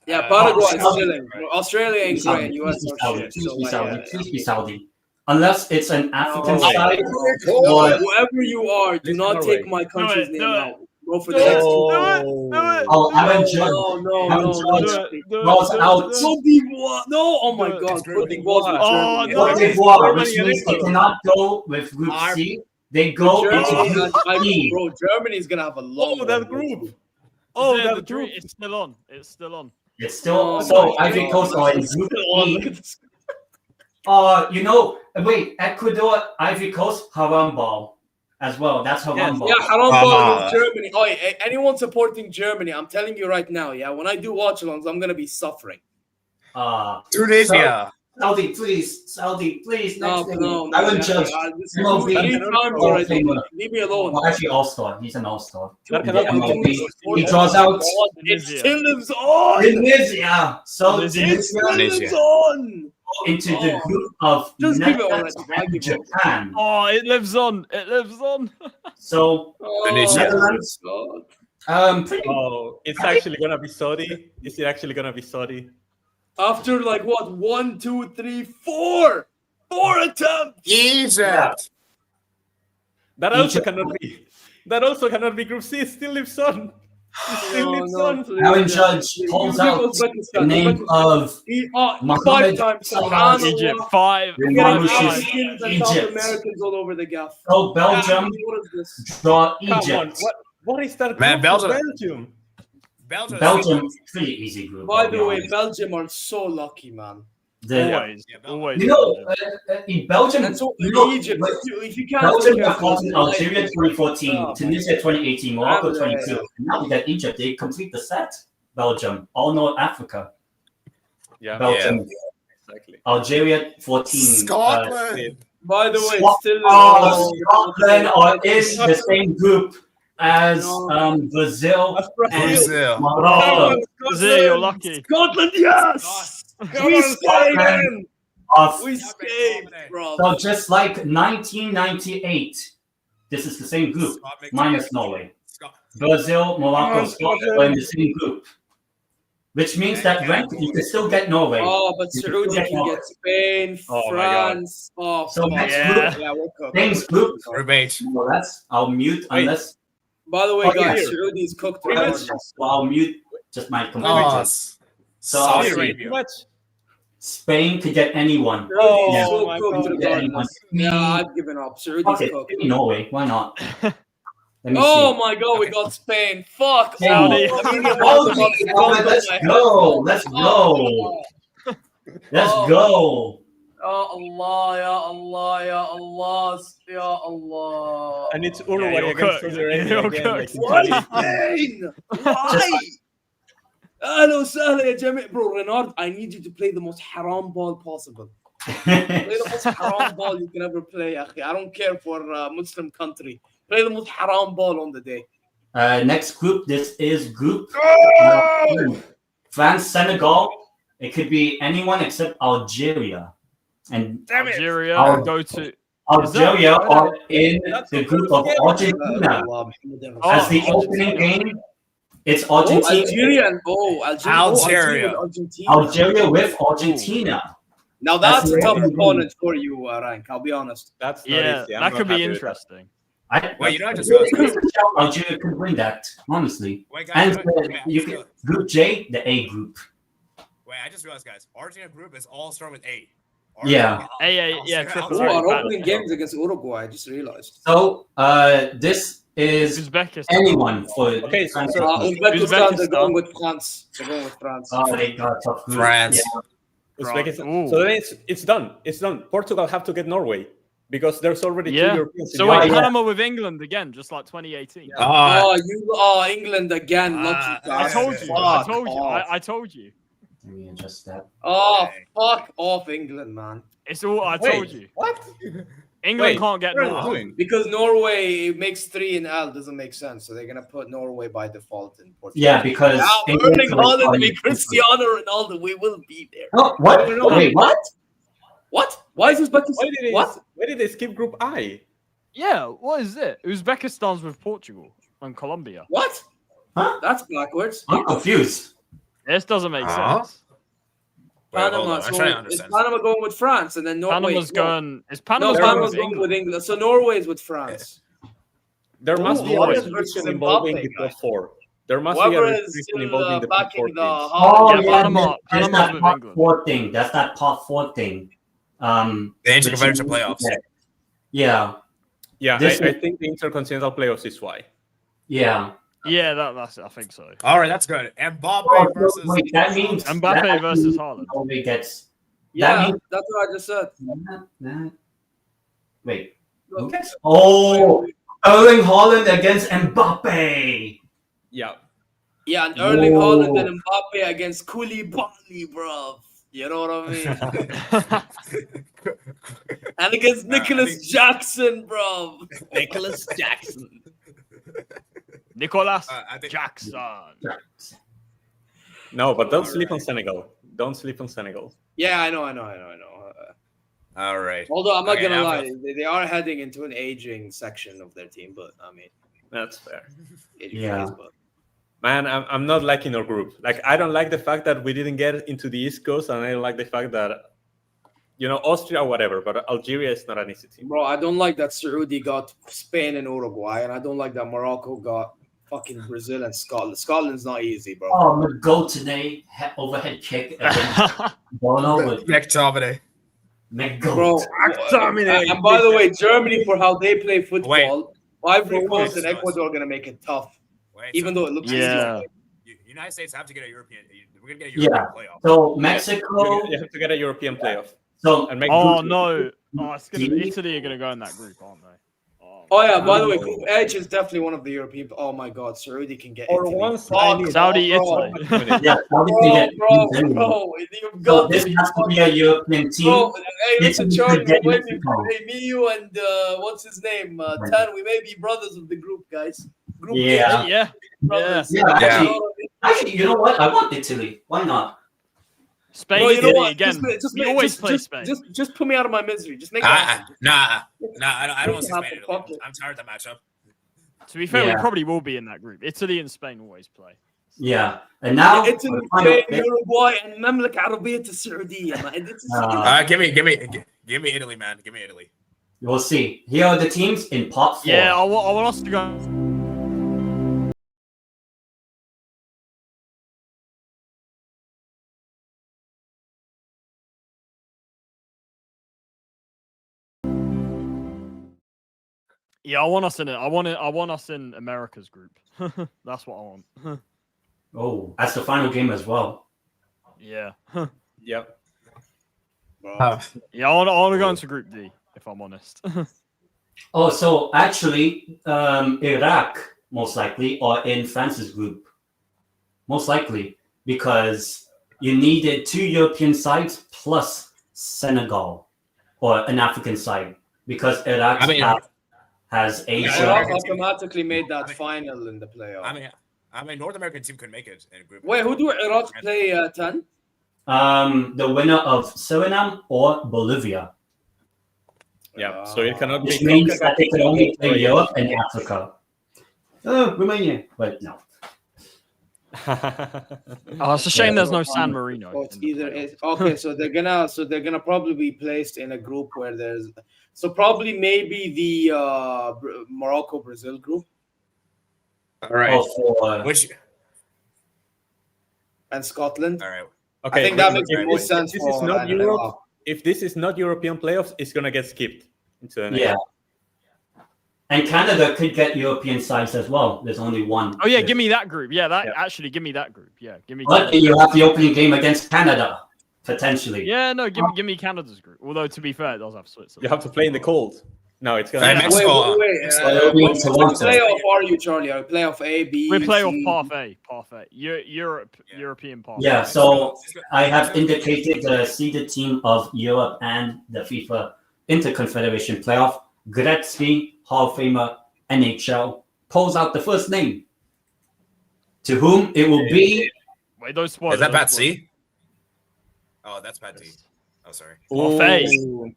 Yeah, Paraguay is Saudi. still in. Australia ain't Saudi, great. US please be are Saudi, shit. please So, be like, Saudi, yeah. please be Saudi. Unless it's an African Oh, side. Boy, Or, whoever you are, do Listen, not Norway. take my country's Do it, name do it. out. Go for Do the it, next do two. it, do it. oh, Aaron No, Judge. no, Aaron no, Judge. no. Rolls out. Cote d'Ivoire. No, oh my Do it. God. It's Cote Germany. d'Ivoire's with Oh, Germany. no. Cote Germany d'Ivoire, which and means they Italy. cannot go with Group C. They go into Germany, Group D. bro, Germany's gonna have a long. Oh, that run. group. Oh, that the group. It's still on. It's still on. It's still Oh so my Ivory God. Coast are in Group Oh, look E. at this. Wait, Ecuador, Ivory Coast, haram ball as well. That's haram ball. Yeah, haram ball with Germany. Oh, anyone supporting Germany, I'm telling you right now, yeah, when I do watch-alongs, I'm gonna be suffering. Tunisia. Saudi, please. No, Next no, thing. Aaron Judge. MLB. Three times already. Leave me alone. Well, actually, all-star. He's an all-star. That Yeah, cannot be MLB. true. He draws out It still lives on. Tunisia. So It Tunisia still lives on. into the group of Just give it Netherlands already. and Japan. Oh, it lives on. It lives on. So Tunisia. Netherlands. God. Pretty. Oh, it's actually gonna be Saudi. Is it actually gonna be Saudi? After like what? 1, 2, 3, 4. 4 attempts. Egypt. That also Egypt. cannot be. That also cannot be Group C. It still lives on. Aaron Judge pulls out the name of Mohammed Salah. Egypt, five Demolishes times. Egypt. Americans all over the gaff. So Belgium What is this? draw Come on, Egypt. what is that? Man, group for Belgium- Belgium. Belgium, pretty easy group. By I'll be the way, honest. Belgium are so lucky, man. Always, Yeah, always. You know, in Belgium, And so you know, Egypt, like, if you can't Belgium take have care of gotten those Algeria guys- 2014, Oh, Tunisia 2018, Morocco Yeah. 22. And now we got Egypt. They complete the set. Belgium, all North Africa. Yeah, Belgium, exactly. Algeria 14. Scotland. By the way, Scotland, still Scotland are in the same group as Brazil and Brazil. Morocco. Brazil, you're lucky. Scotland, yes! Come We on, escaped! Scotland of- We escaped, bro. So just like 1998, this is the same group, minus Norway. Brazil, Morocco, Scotland are in the same group. Which means that ranked, you can still get Norway. Oh, but You Saudi can can get Spain, Oh my God. France. Oh, So fuck. next Yeah. group, Yeah, we're cooked. Thanks, group. Rebate. Well, I'll mute Wait. unless By the way, Oh, guys, yeah. Saudi is cooked. Wait, already. let's- well, I'll mute just my Oh, computer. So I'll Saudi see. Arabia. Much. Spain could get anyone. Saudi Yeah. is so my cooked God. regardless. Yeah, I've given up. Saudi's Okay, cooked. maybe Norway. Why not? Let me Oh see. my god, we got Spain. Fuck. Saudi. Oh, I mean, it Oh, was about to oh, go let's my go. head. Let's Oh, go. Let's Oh. go. Ya Allah, ya Allah, ya Allah, ya Allah. And it's Uruguay you're against cooked. Saudi Arabia You're again, like cooked. in Why 2018. Spain? Why? Hello, Sahla, ya Jami. Bro, Renard, I need you to play the most haram ball possible. Play the most haram ball you can ever play, akhi. I don't care for Muslim country. Play the most haram ball on the day. Next group. This is group France, Senegal. It could be anyone except Algeria. And Algeria, Oh. go to. Algeria that- are in That's the a group good of game. Argentina. As the Oh, opening game, it's Oh, Argentina. Algeria and Algeria. Algeria. with Argentina. Algeria with Argentina. Now that's That's a tough the- opponent for you, Rank. I'll be honest. That's not Yeah, easy. I'm that not could be happy with that. interesting. Wait, you know, I just realized. Algeria could win that, honestly. Wait, And guys, wait, you can, Group J, the A group. wait, I just realized, guys. Argentina group is all start with A. Yeah. Yeah, triple Oh, our Right, opening games against Uruguay, I just realized. So this is Uzbekistan. anyone for Okay, so- France. Uzbekistan, they're going with France. They're going with France. Oh, they got a tough group. France. Yeah. Uzbekistan. Ooh. So then it's done. It's done. Portugal have to get Norway because there's already two Yeah. Europeans. in So Europe. wait, yeah. Panama with England again, just like 2018. England again. Lucky I I guys. told you. Fuck I told you. off. I told you. Let me adjust that. Oh, fuck off, England, man. It's all I Wait, told you. What? England Wait, can't get what are you Norway. doing? Because Norway makes 3 in L doesn't make sense, so they're gonna put Norway by default in Portugal. Yeah, because Now, England Erling could- Haaland be Cristiano Ronaldo. We will be there. Oh, what? No, no, no. Wait, what? What? Why is Uzbekistan? Why What? did they skip Group I? Yeah, what is it? Uzbekistan's with Portugal and Colombia. What? Huh? That's backwards. I'm confused. This doesn't make Huh? sense. Wait, hold Panama. on. I'm So trying to is understand. Panama going with France and then Norway? Panama's going. Is Panama's No, going Panama's with going England? with England. So Norway is with France. There must be a Norway restriction versus involving Mbappe, the top guys. 4. There must be a Whoever is restriction still involving the top 4 backing teams. the Oh, Yeah, yeah, Panama- there's Panama's that with part England. 4 thing. That's that part 4 thing. The which interconfederation you- playoffs. Yeah, Yeah, This I is- think the intercontinental playoffs is why. yeah. Yeah, that's it. I think so. All right, that's good. Mbappe Oh, versus. wait, that means Mbappe that versus means Haaland. Norway gets. Yeah, That means that's what I just said. Wait. who Okay. gets- Oh, Erling Haaland against Mbappe. Yeah. Yeah, and Erling Whoa. Haaland and Mbappe against Koulibaly, bro. You know what I mean? And against Nicholas Jackson, bro. Nicholas Jackson. Nicolas I think- Jackson. No, but don't sleep on Senegal. Don't sleep on Senegal. Yeah, I know. All right. Although I'm not Okay, gonna now lie, they are heading into an aging section of their team, but I mean, That's fair. aging Yeah. phase, but Man, I'm not liking our group. Like, I don't like the fact that we didn't get into the East Coast, and I don't like the fact that, Austria, whatever, but Algeria is not an easy team. bro, I don't like that Saudi got Spain and Uruguay, and I don't like that Morocco got fucking Brazil and Scotland. Scotland's not easy, bro. Oh, McGoldney overhead kick against Bono with McTominay. Bro, McGoldney. and by the way, Germany, for how they play football, Ivory Coast and wait. Ecuador are going to make it tough, Wait, even though it looks Yeah. United States have to get a European. We're gonna get a European Yeah. playoff. So Mexico. You have to get a European playoff. So And make Oh group- no! Italy are gonna go in that group, aren't they? Oh yeah, by the way, Group H is definitely one of the European. Oh my God, Saudi can get For Italy. once, Fuck, I need- Saudi, bro. Italy. yeah, obviously Bro, get teams in. you've So got this to be has to be a European team. Bro, hey, listen, Italy Charlie, could get maybe Mexico. hey, me, you, and what's his name, Tan, we may be brothers of the group, guys. Group Yeah. H, Yeah. brothers. Yeah, Yeah. actually, you know what? I want Italy. Why not? Spain, Bro, you know Italy what? again. Just we make- always just- play just- Spain. Just put me out of my misery. Just make that. Nah. I don't want to see Fuck Spain. it. Italy. I'm tired of that matchup. To be fair, Yeah. we probably will be in that group. Italy and Spain always play. Yeah, and now Italy, for the final Spain, pick, Uruguay, and Mamlaka Arabiya Saudiya, man. Give me Italy, man. Give me Italy. we'll see. Here are the teams in pot 4. Yeah, I want us to go. Yeah, I want us in it. I want us in America's group. That's what I want. Oh, that's the final game as well. Yeah. Yep. Yeah, I want to go into Group D, if I'm honest. Oh, so actually, Iraq most likely are in France's group. Most likely, because you needed 2 European sides plus Senegal or an African side, because Iraq has Asia. Iraq automatically made that final in the playoff. I mean, North American team could make it in a group. Wait, who do Iraq play, Tan? The winner of Suriname or Bolivia, Yeah. So it cannot which be means that they can only play Oh, yeah. Europe and Africa. Oh, Romania, but no. Oh, it's a shame there's no San Marino. Oh, it's in the either playoffs. okay, so they're gonna probably be placed in a group where there's probably maybe the Morocco Brazil group All right. Oh, for, Which? and Scotland. All right. I think that makes the wait, most sense. This for is not Iraq. Europe. If this is not European playoffs, it's gonna get skipped into the next. yeah. And Canada could get European sides as well. There's only one. Oh yeah, give me that group. Yeah, Yeah. actually give me that group. Yeah, give me. But Canada. you have the opening game against Canada, potentially. Yeah, no, give me Canada's group. Although to be fair, it does have Switzerland. You have to play in the cold. No, it's gonna. And be Mexico. What playoff are you, Charlie? Are you playoff A, B? We play off C? path A. European path. Yeah, so I have indicated the seeded team of Europe and the FIFA Interconfederation Playoff. Gretzky, Hall of Famer, NHL. Pulls out the first name. To whom it will be. Wait, those spoilers. Is that those Pat spoilers. C? Oh, that's Pat D. Oh, sorry. Path A.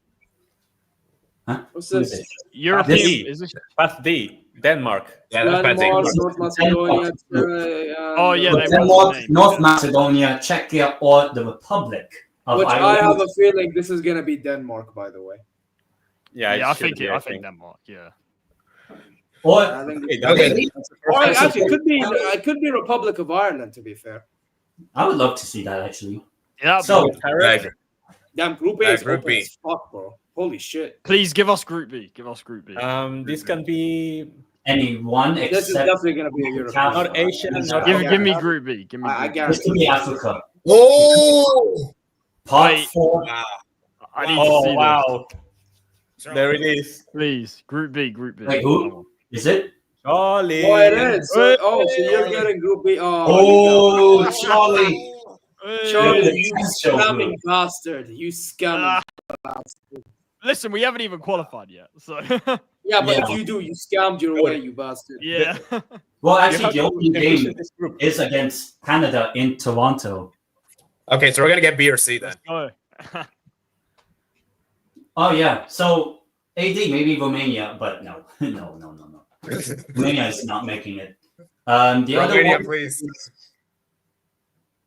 Huh? What's Who is this? it? European. D. Is this? Path D, Denmark. Yeah, that's Pat D. Denmark, North Macedonia. Oh, yeah, they Denmark, name. North Macedonia, Czechia, or the Republic of Which I Ireland. have a feeling this is gonna be Denmark, by the way. Yeah, Yeah, I should think be, I think Denmark. Yeah. Or I think Okay. or actually, it could be Republic of Ireland. To be fair, I would love to see that actually. Yeah. So Right. damn, Group A is Group open B. as fuck, bro. Holy shit! Please give us Group B. Give us Group B. This can be anyone This is except definitely gonna be a European. not Asian, not give me Group B. Give me. I Group B. guarantee. this could be Africa. Oh! Part Wait. 4. Wow. I need to Oh see this. wow! There it is. Please, Group B. Group B. Wait, who? Is it? Charlie. Oh, it is. So you're getting Group B. Oh, Charlie. Hey. Charlie, Yeah, you that's so scamming good. bastard! You scamming. Listen, we haven't even qualified yet, so Yeah, but Yeah. if you do, you scammed your way, you bastard. yeah. Well, You actually, have the to opening finish game this group. is against Canada in Toronto. Okay, so we're gonna get B or C then. Go. Oh, yeah. So, AD, maybe Romania, but no. no. Romania is not making it. The other Romania, one, please.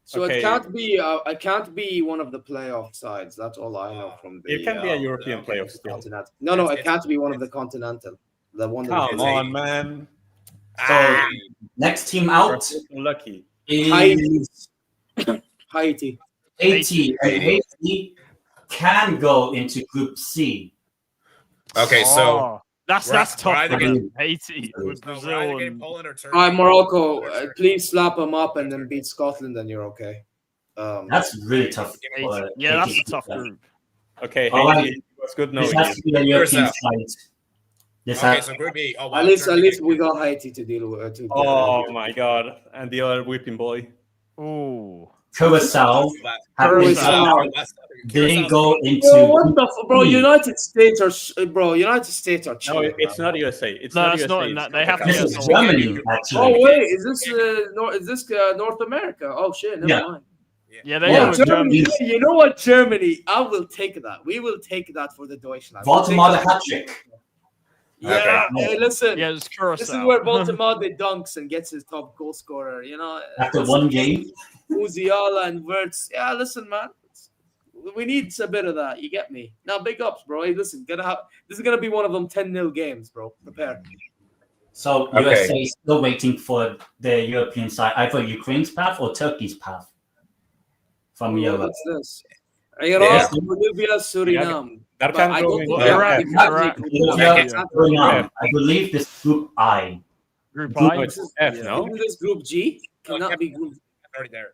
So Okay. it can't be one of the playoff sides. That's all I know from the. It can be a European playoff still. continental. No, it can't be one of the continental. The one. That Come on, man. So next team out So lucky. is Haiti. Haiti. And Haiti can go into Group C. Okay, so Oh, that's we're tough. either For getting- Haiti with we're Brazil either getting and Poland or Turkey. All right, Morocco, Or Turkey. please slap them up and then beat Scotland, and you're okay. That's really tough. Haiti. for Yeah, that's Haiti. a tough group. Okay, All Haiti. right. It was good This knowing has to you. be a European Yourself. side. This Okay, has, so Group B. Oh, wow, At least Germany. we got Haiti to deal with. Oh my God! And the other whipping boy. Ooh. Curacao. Curacao. They go into. Bro, what the bro? C. United States are No, chilling. it's not USA. It's No, not it's USA. not in that. They have to This get is someone. Germany, Oh actually. wait, is this North America? Oh shit, never Yeah. mind. Yeah, they Yeah, go with Germany. Germany. Hey, you know what, Germany? I will take that. We will take that for the Deutschland. We'll take Baltimore the that. hat trick. Yeah. Okay. Hey, listen. Yeah, it's Curacao. This is where Baltimore dunks and gets his top goal scorer. You know, After one game. Musiala and Wirtz. Yeah, listen, man. We need a bit of that. You get me? Now, big ups, bro. Hey, listen, this is gonna be one of them 10-0 games, bro. Prepare. So Okay. USA is still waiting for the European side, either Ukraine's path or Turkey's path from Europe. What's this? Iraq, Yeah. Bolivia, Suriname. That But can I go don't in. think Iraq, Iraq Iraq, Bolivia, Yeah. Suriname. I believe this is Group I. Group Group- I. No, it's F, no? Isn't this Group G? Cannot be Group. Already there.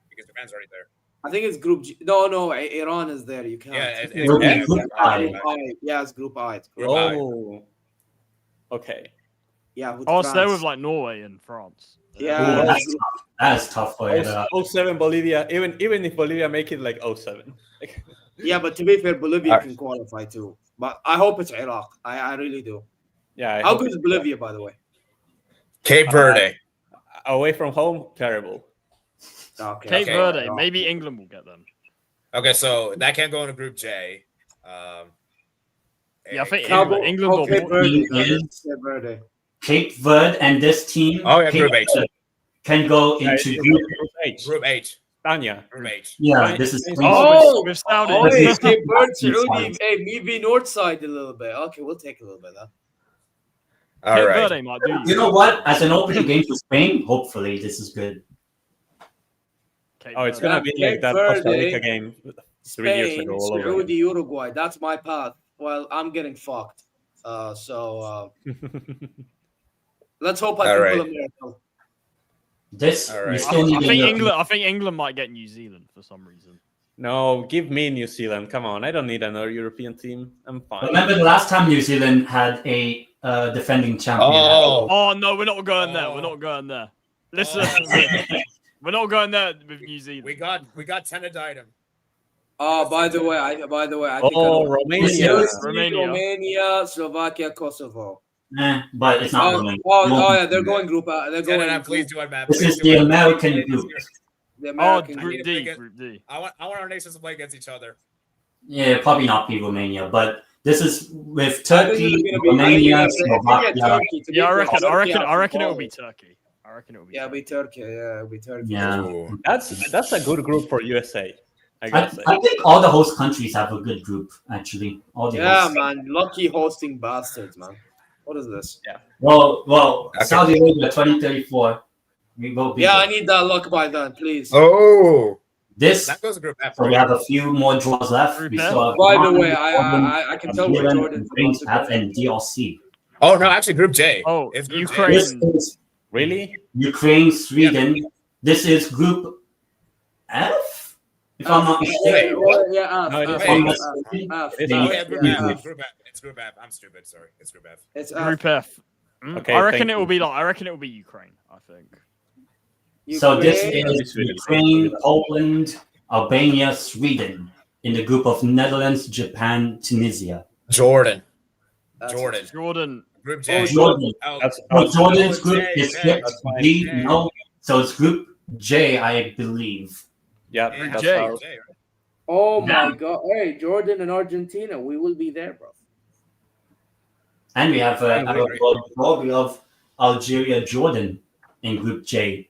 Because Japan's already there. I think it's Group G. No, Iran is there. You can't. Yeah, It will be F. Group I. Group I. Yeah, it's Group I. It's Group Group I. Oh. Okay. Yeah, with Oh, so they're France. with like Norway and France. Yeah, Ooh, it's that's Group- tough. That's tough for it. 07 Bolivia. Even if Bolivia make it like 07. yeah, but to be fair, Bolivia Alright. can qualify too. But I hope it's Iraq. I really do. Yeah. I How hope good is Bolivia, by the way? Cape Verde. away from home, terrible. Okay. Cape Okay. Verde. Maybe England will get them. Okay, so that can't go into Group J. Yeah, I think Cabo- England will. Cape Verde. England. Cape Verde. Cape Verde and this team Oh, yeah, Cape Group H. Verde can go Yeah, into it's Group. Group H. Group H. Tanya. Group H. Yeah, this is. Oh, With Saudi. Oh, This hey, is- Cape Verde, this is Saudi. fine. Hey, maybe North side a little bit. Okay, we'll take a little bit of that. All Cape right. Verde might do. You know what? As an opening game for Spain, hopefully this is good. Cape Oh, it's Verde. gonna be Cape like that Verde, Costa Rica game 3 years Spain, ago. All over. Saudi, Uruguay. That's my path. Well, I'm getting fucked. Let's hope I All can right. pull a miracle. This All we right. still need I a think European- England. I think England might get New Zealand for some reason. No, give me New Zealand. Come on, I don't need another European team. I'm fine. Remember the last time New Zealand had a defending champion? Oh, Oh no, we're not going there. We're not going there. Listen, we're not going there with New Zealand. we got Tendeitem. Oh, by the way, I think Oh, I know. Romania. Romania, Slovakia, Kosovo. But it's not Romania. Yeah, they're going group. They're going. Tendeitem, please do it, man. This Please is do the it. American group. The Oh, American. Group need to D. pick it. Group D. I want our nations to play against each other. Yeah, probably not be Romania, but this is with I think Turkey, it's gonna be- Romania, I think it's Slovakia. Turkey, to be Yeah, I fair. reckon. Turkey I reckon has it'll the be ball. Turkey. I reckon it'll be. Yeah, Turkey. be Turkey. Yeah, it'll be Turkey. Yeah. Ooh. That's a good group for USA. I I, gotta say. I think all the host countries have a good group, actually. All the Yeah, hosts. man. Lucky hosting bastards, man. What is this? Well, Okay. Saudi Arabia 2034. We will be Yeah, I there. need that luck by then, please. Oh, This. that goes to Group F. So we have a few more draws left. We Group F. still have By the Jordan, way, I can tell what Jordan, Jordan's Ukraine's about path, to and DRC. Oh no, actually Group J. Oh, It's Group Ukraine. This is Really? Ukraine, Sweden. This is Group F, if I'm not mistaken. Wait, what? Yeah, No, it is If I'm not F. mistaken. It J. is Oh yeah, Group Yeah. F. Group F. It's Group F. I'm stupid. Sorry, it's Group F. It's Group F. Okay, I reckon thank it will you. be like. I reckon it will be Ukraine. I think. So this Ukraine. is Ukraine, Poland, Albania, Sweden in the group of Netherlands, Japan, Tunisia. Jordan. That's- Jordan. Jordan. Group J. Jordan. Oh, That's Oh, Jordan's group J, is J, skipped. that's fine. D, J. no. So it's Group J, I believe. yeah. Yeah, That's J. our- J, right? Oh my Yeah. god! Hey, Jordan and Argentina, we will be there, bro. And we have Great. we have Algeria, Jordan in Group J.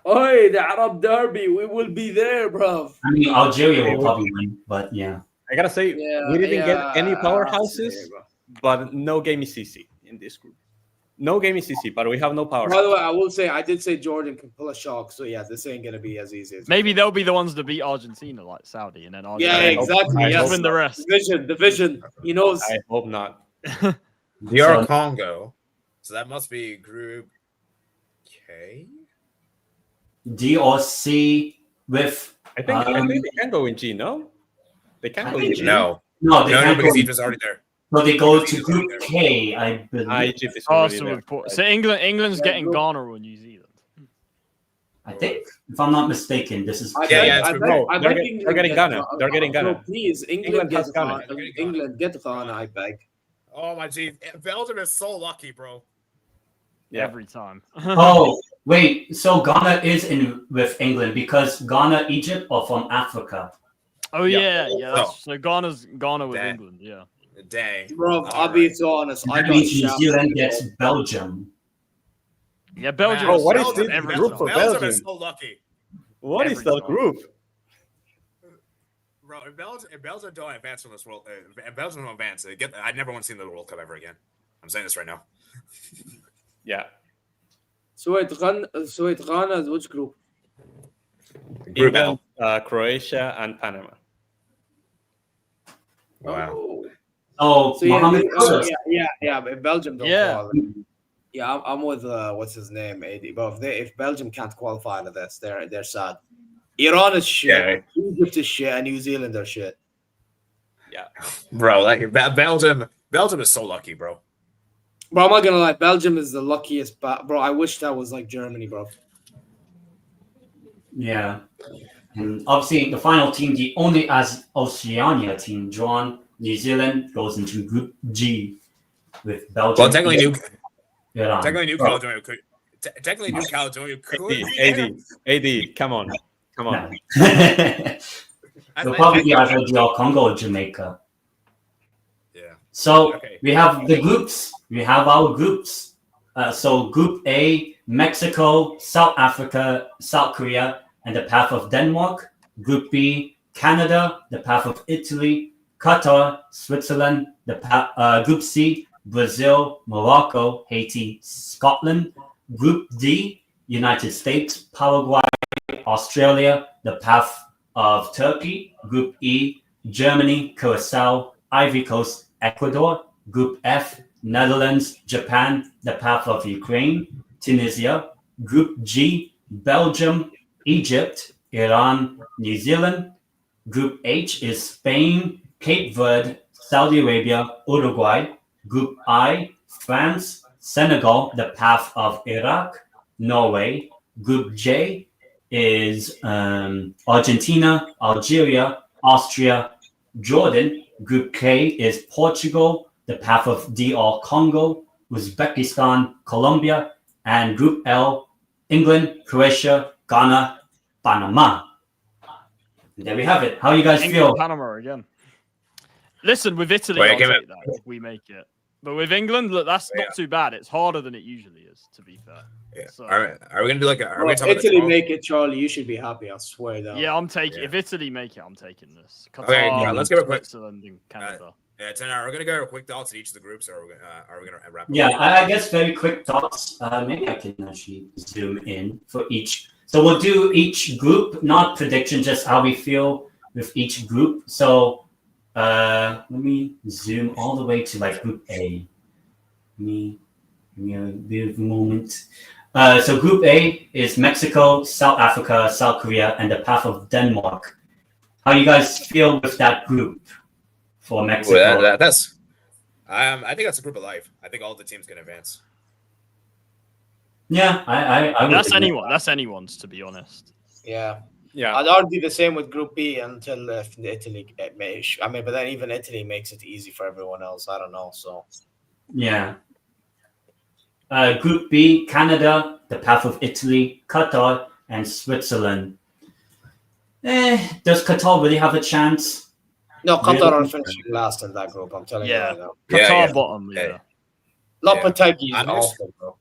Hey, the Arab Derby, we will be there, bro. I mean, Algeria will probably win, but yeah. I gotta say, Yeah, we didn't get any yeah, powerhouses, bro. but no game is easy in this group. no game is easy, but we have no power. By the way, I will say I did say Jordan can pull a shock, so yeah, this ain't gonna be as easy as Maybe they'll be the ones that beat Argentina, like Saudi, and then Argentina. Yeah, exactly. I Yes. hope win the rest. Division. He knows. I hope not. DR Congo. So that must be Group K. D or C with. I think they can go in G. No, they can't go in G. No, No, no, because Egypt is already there. So they go to Group K, I believe. Egypt is already So, there. so England's getting Ghana or New Zealand. I think, if I'm not mistaken, this is. Yeah, they're getting Ghana. They're getting Ghana. No, please, England has get Ghana. Ghana. England get Ghana, I beg. Oh my G, Belgium is so lucky, bro. Yeah. Every time. Oh, wait. So Ghana is in with England because Ghana, Egypt, are from Africa. Oh yeah. Oh. So Ghana with Dang. England. Yeah. Dang. Bro, I'll be so honest. I That got means New shafted. Zealand gets Belgium. Yeah, Belgium. Bro, is what is Belgium this every group time. for Belgium Belgium? is so lucky. What is Every that time. group? Bro, if Belgium don't advance from this world, if Belgium don't advance, I never want to see the World Cup ever again. I'm saying this right now. Yeah. So wait, Ghana is which group? Group England, L. Croatia, and Panama. Wow. Oh. Oh, So yeah, Mohammed yeah, but Belgium don't Yeah. qualify. Yeah, I'm with what's his name, AD. But if Belgium can't qualify out of this, they're sad. Iran is shit. Egypt is shit, and New Zealand are shit. Yeah. Bro, like Belgium is so lucky, bro. Bro, I'm not gonna lie, Belgium is the luckiest. Bro, I wish that was like Germany, bro. Yeah. And obviously, the final team, the only as Oceania team drawn, New Zealand goes into Group G with Belgium. Well, technically, Iran. New Caledonia could. Technically, New Caledonia could. AD, come on. No. They'll probably be either DR Congo or Jamaica. Yeah. So Okay. we have the groups. We have our groups. So Group A, Mexico, South Africa, South Korea, and the path of Denmark. Group B, Canada, the path of Italy, Qatar, Switzerland. The Group C, Brazil, Morocco, Haiti, Scotland. Group D, United States, Paraguay, Australia, the path of Turkey. Group E, Germany, Curacao, Ivory Coast, Ecuador. Group F, Netherlands, Japan, the path of Ukraine, Tunisia. Group G, Belgium, Egypt, Iran, New Zealand. Group H is Spain, Cape Verde, Saudi Arabia, Uruguay. Group I, France, Senegal, the path of Iraq, Norway. Group J is Argentina, Algeria, Austria, Jordan. Group K is Portugal, the path of DR Congo, Uzbekistan, Colombia. And Group L, England, Croatia, Ghana, Panama. And there we have it. How you guys feel? Panama again. Listen, with Italy, Wait, I'll take that if we make it. But with England, look, that's not too bad. It's harder than it usually is, to be fair. Yeah. So- Are we gonna do like a? Are we Bro, talking Italy about make it, Charlie. You should be happy. I swear that. Yeah, I'm taking. Yeah. If Italy make it, I'm taking this. Qatar, Okay, yeah, let's give it a quick- Switzerland, and Canada. Yeah, Tenar, we're gonna go quick thoughts at each of the groups, or are we gonna wrap up? Yeah, I guess very quick thoughts. Maybe I can actually zoom in for each. So we'll do each group, not prediction, just how we feel with each group. So let me zoom all the way to like Group A. Give me a bit of a moment. So Group A is Mexico, South Africa, South Korea, and the path of Denmark. How you guys feel with that group for Mexico? Well, that's. I think that's a group of life. I think all the teams can advance. Yeah, I would That's agree. anyone. That's anyone's, to be honest. Yeah. Yeah. I'd argue the same with Group B until Italy. But then even Italy makes it easy for everyone else. I don't know. So. Yeah. Group B, Canada, the path of Italy, Qatar, and Switzerland. Does Qatar really have a chance? No, Qatar Really? are finishing last in that group. I'm telling Yeah. you right now. Qatar Yeah. bottom. Yeah. Yeah. Lopetegui is I'm awful, bro.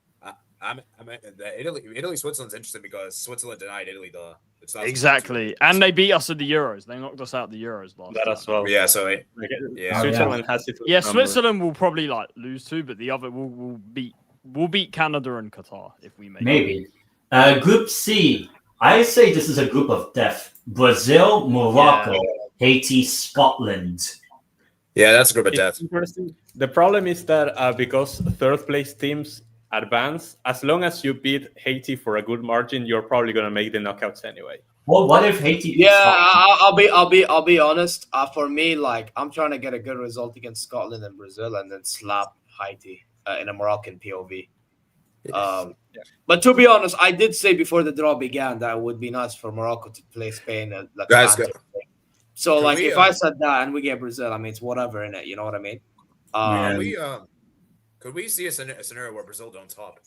Italy, Switzerland's interesting because Switzerland denied Italy the. It's not Exactly. And they beat us in the Euros. They knocked us out of the Euros last That time. as well. Yeah, so Yeah. yeah. Switzerland has it. Yeah, Switzerland will probably like lose to, but the other will beat we'll beat Canada and Qatar if we make it. Maybe. Group C. I say this is a group of death. Brazil, Morocco, Haiti, Scotland. Yeah, that's a group of It's death. interesting. The problem is that because third place teams advance, as long as you beat Haiti for a good margin, you're probably going to make the knockouts anyway. Well, what if Haiti? Yeah, I'll be honest. For me, like I'm trying to get a good result against Scotland and Brazil, and then slap Haiti in a Moroccan POV. But to be honest, I did say before the draw began that it would be nice for Morocco to play Spain. Guys, go. So, Can like, we, if I said that and we get Brazil, I mean, it's whatever in it. You know what I mean? Could we see a scenario where Brazil don't top?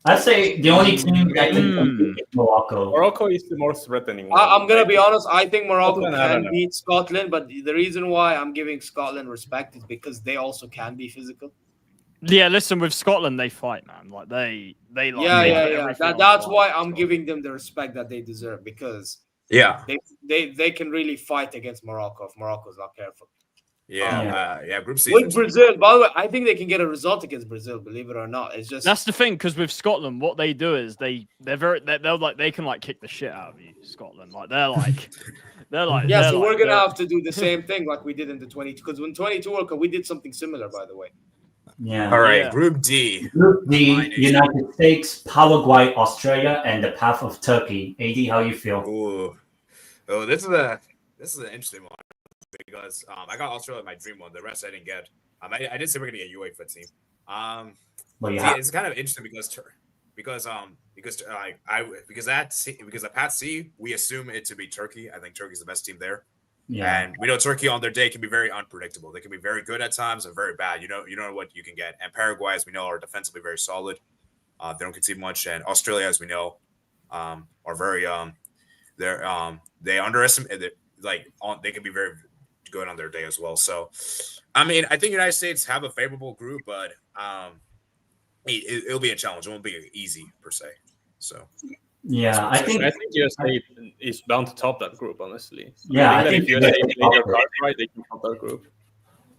I say the only team that can compete is Morocco. Morocco is the most threatening one. I'm gonna be honest. I think Morocco Scotland, I don't can know. beat Scotland, but the reason why I'm giving Scotland respect is because they also can be physical. Yeah, listen, with Scotland, they fight, man. Like they like Yeah. everything on That's the why line. I'm giving them the respect that they deserve because Yeah. they can really fight against Morocco if Morocco's not careful. Yeah. Group C. With Brazil, by the way, I think they can get a result against Brazil. Believe it or not, it's just That's the thing, because with Scotland, what they do is they can like kick the shit out of you. Scotland, like they're like yeah. So we're gonna they're- have to do the same thing like we did in the 22 because when 22 World Cup we did something similar. By the way, Yeah. All right, Yeah. Group D. Group D, United States, Paraguay, Australia, and the path of Turkey. AD, how you feel? Ooh. Oh, this is an interesting one because I got Australia my dream one. The rest I didn't get. I did say we're gonna get UEFA team. Well, See, yeah. it's kind of interesting because at Pat C we assume it to be Turkey. I think Turkey's the best team there. Yeah. And we know Turkey on their day can be very unpredictable. They can be very good at times and very bad. You know what you can get. And Paraguay, as we know, are defensively very solid. They don't concede much. And Australia, as we know, are very they underestimate they can be very good on their day as well. So, I mean, I think United States have a favorable group, but it'll be a challenge. It won't be easy per se. So. Yeah, I think USA is bound to top that group, honestly. Yeah, I think that if USA play their cards right, they can top that group.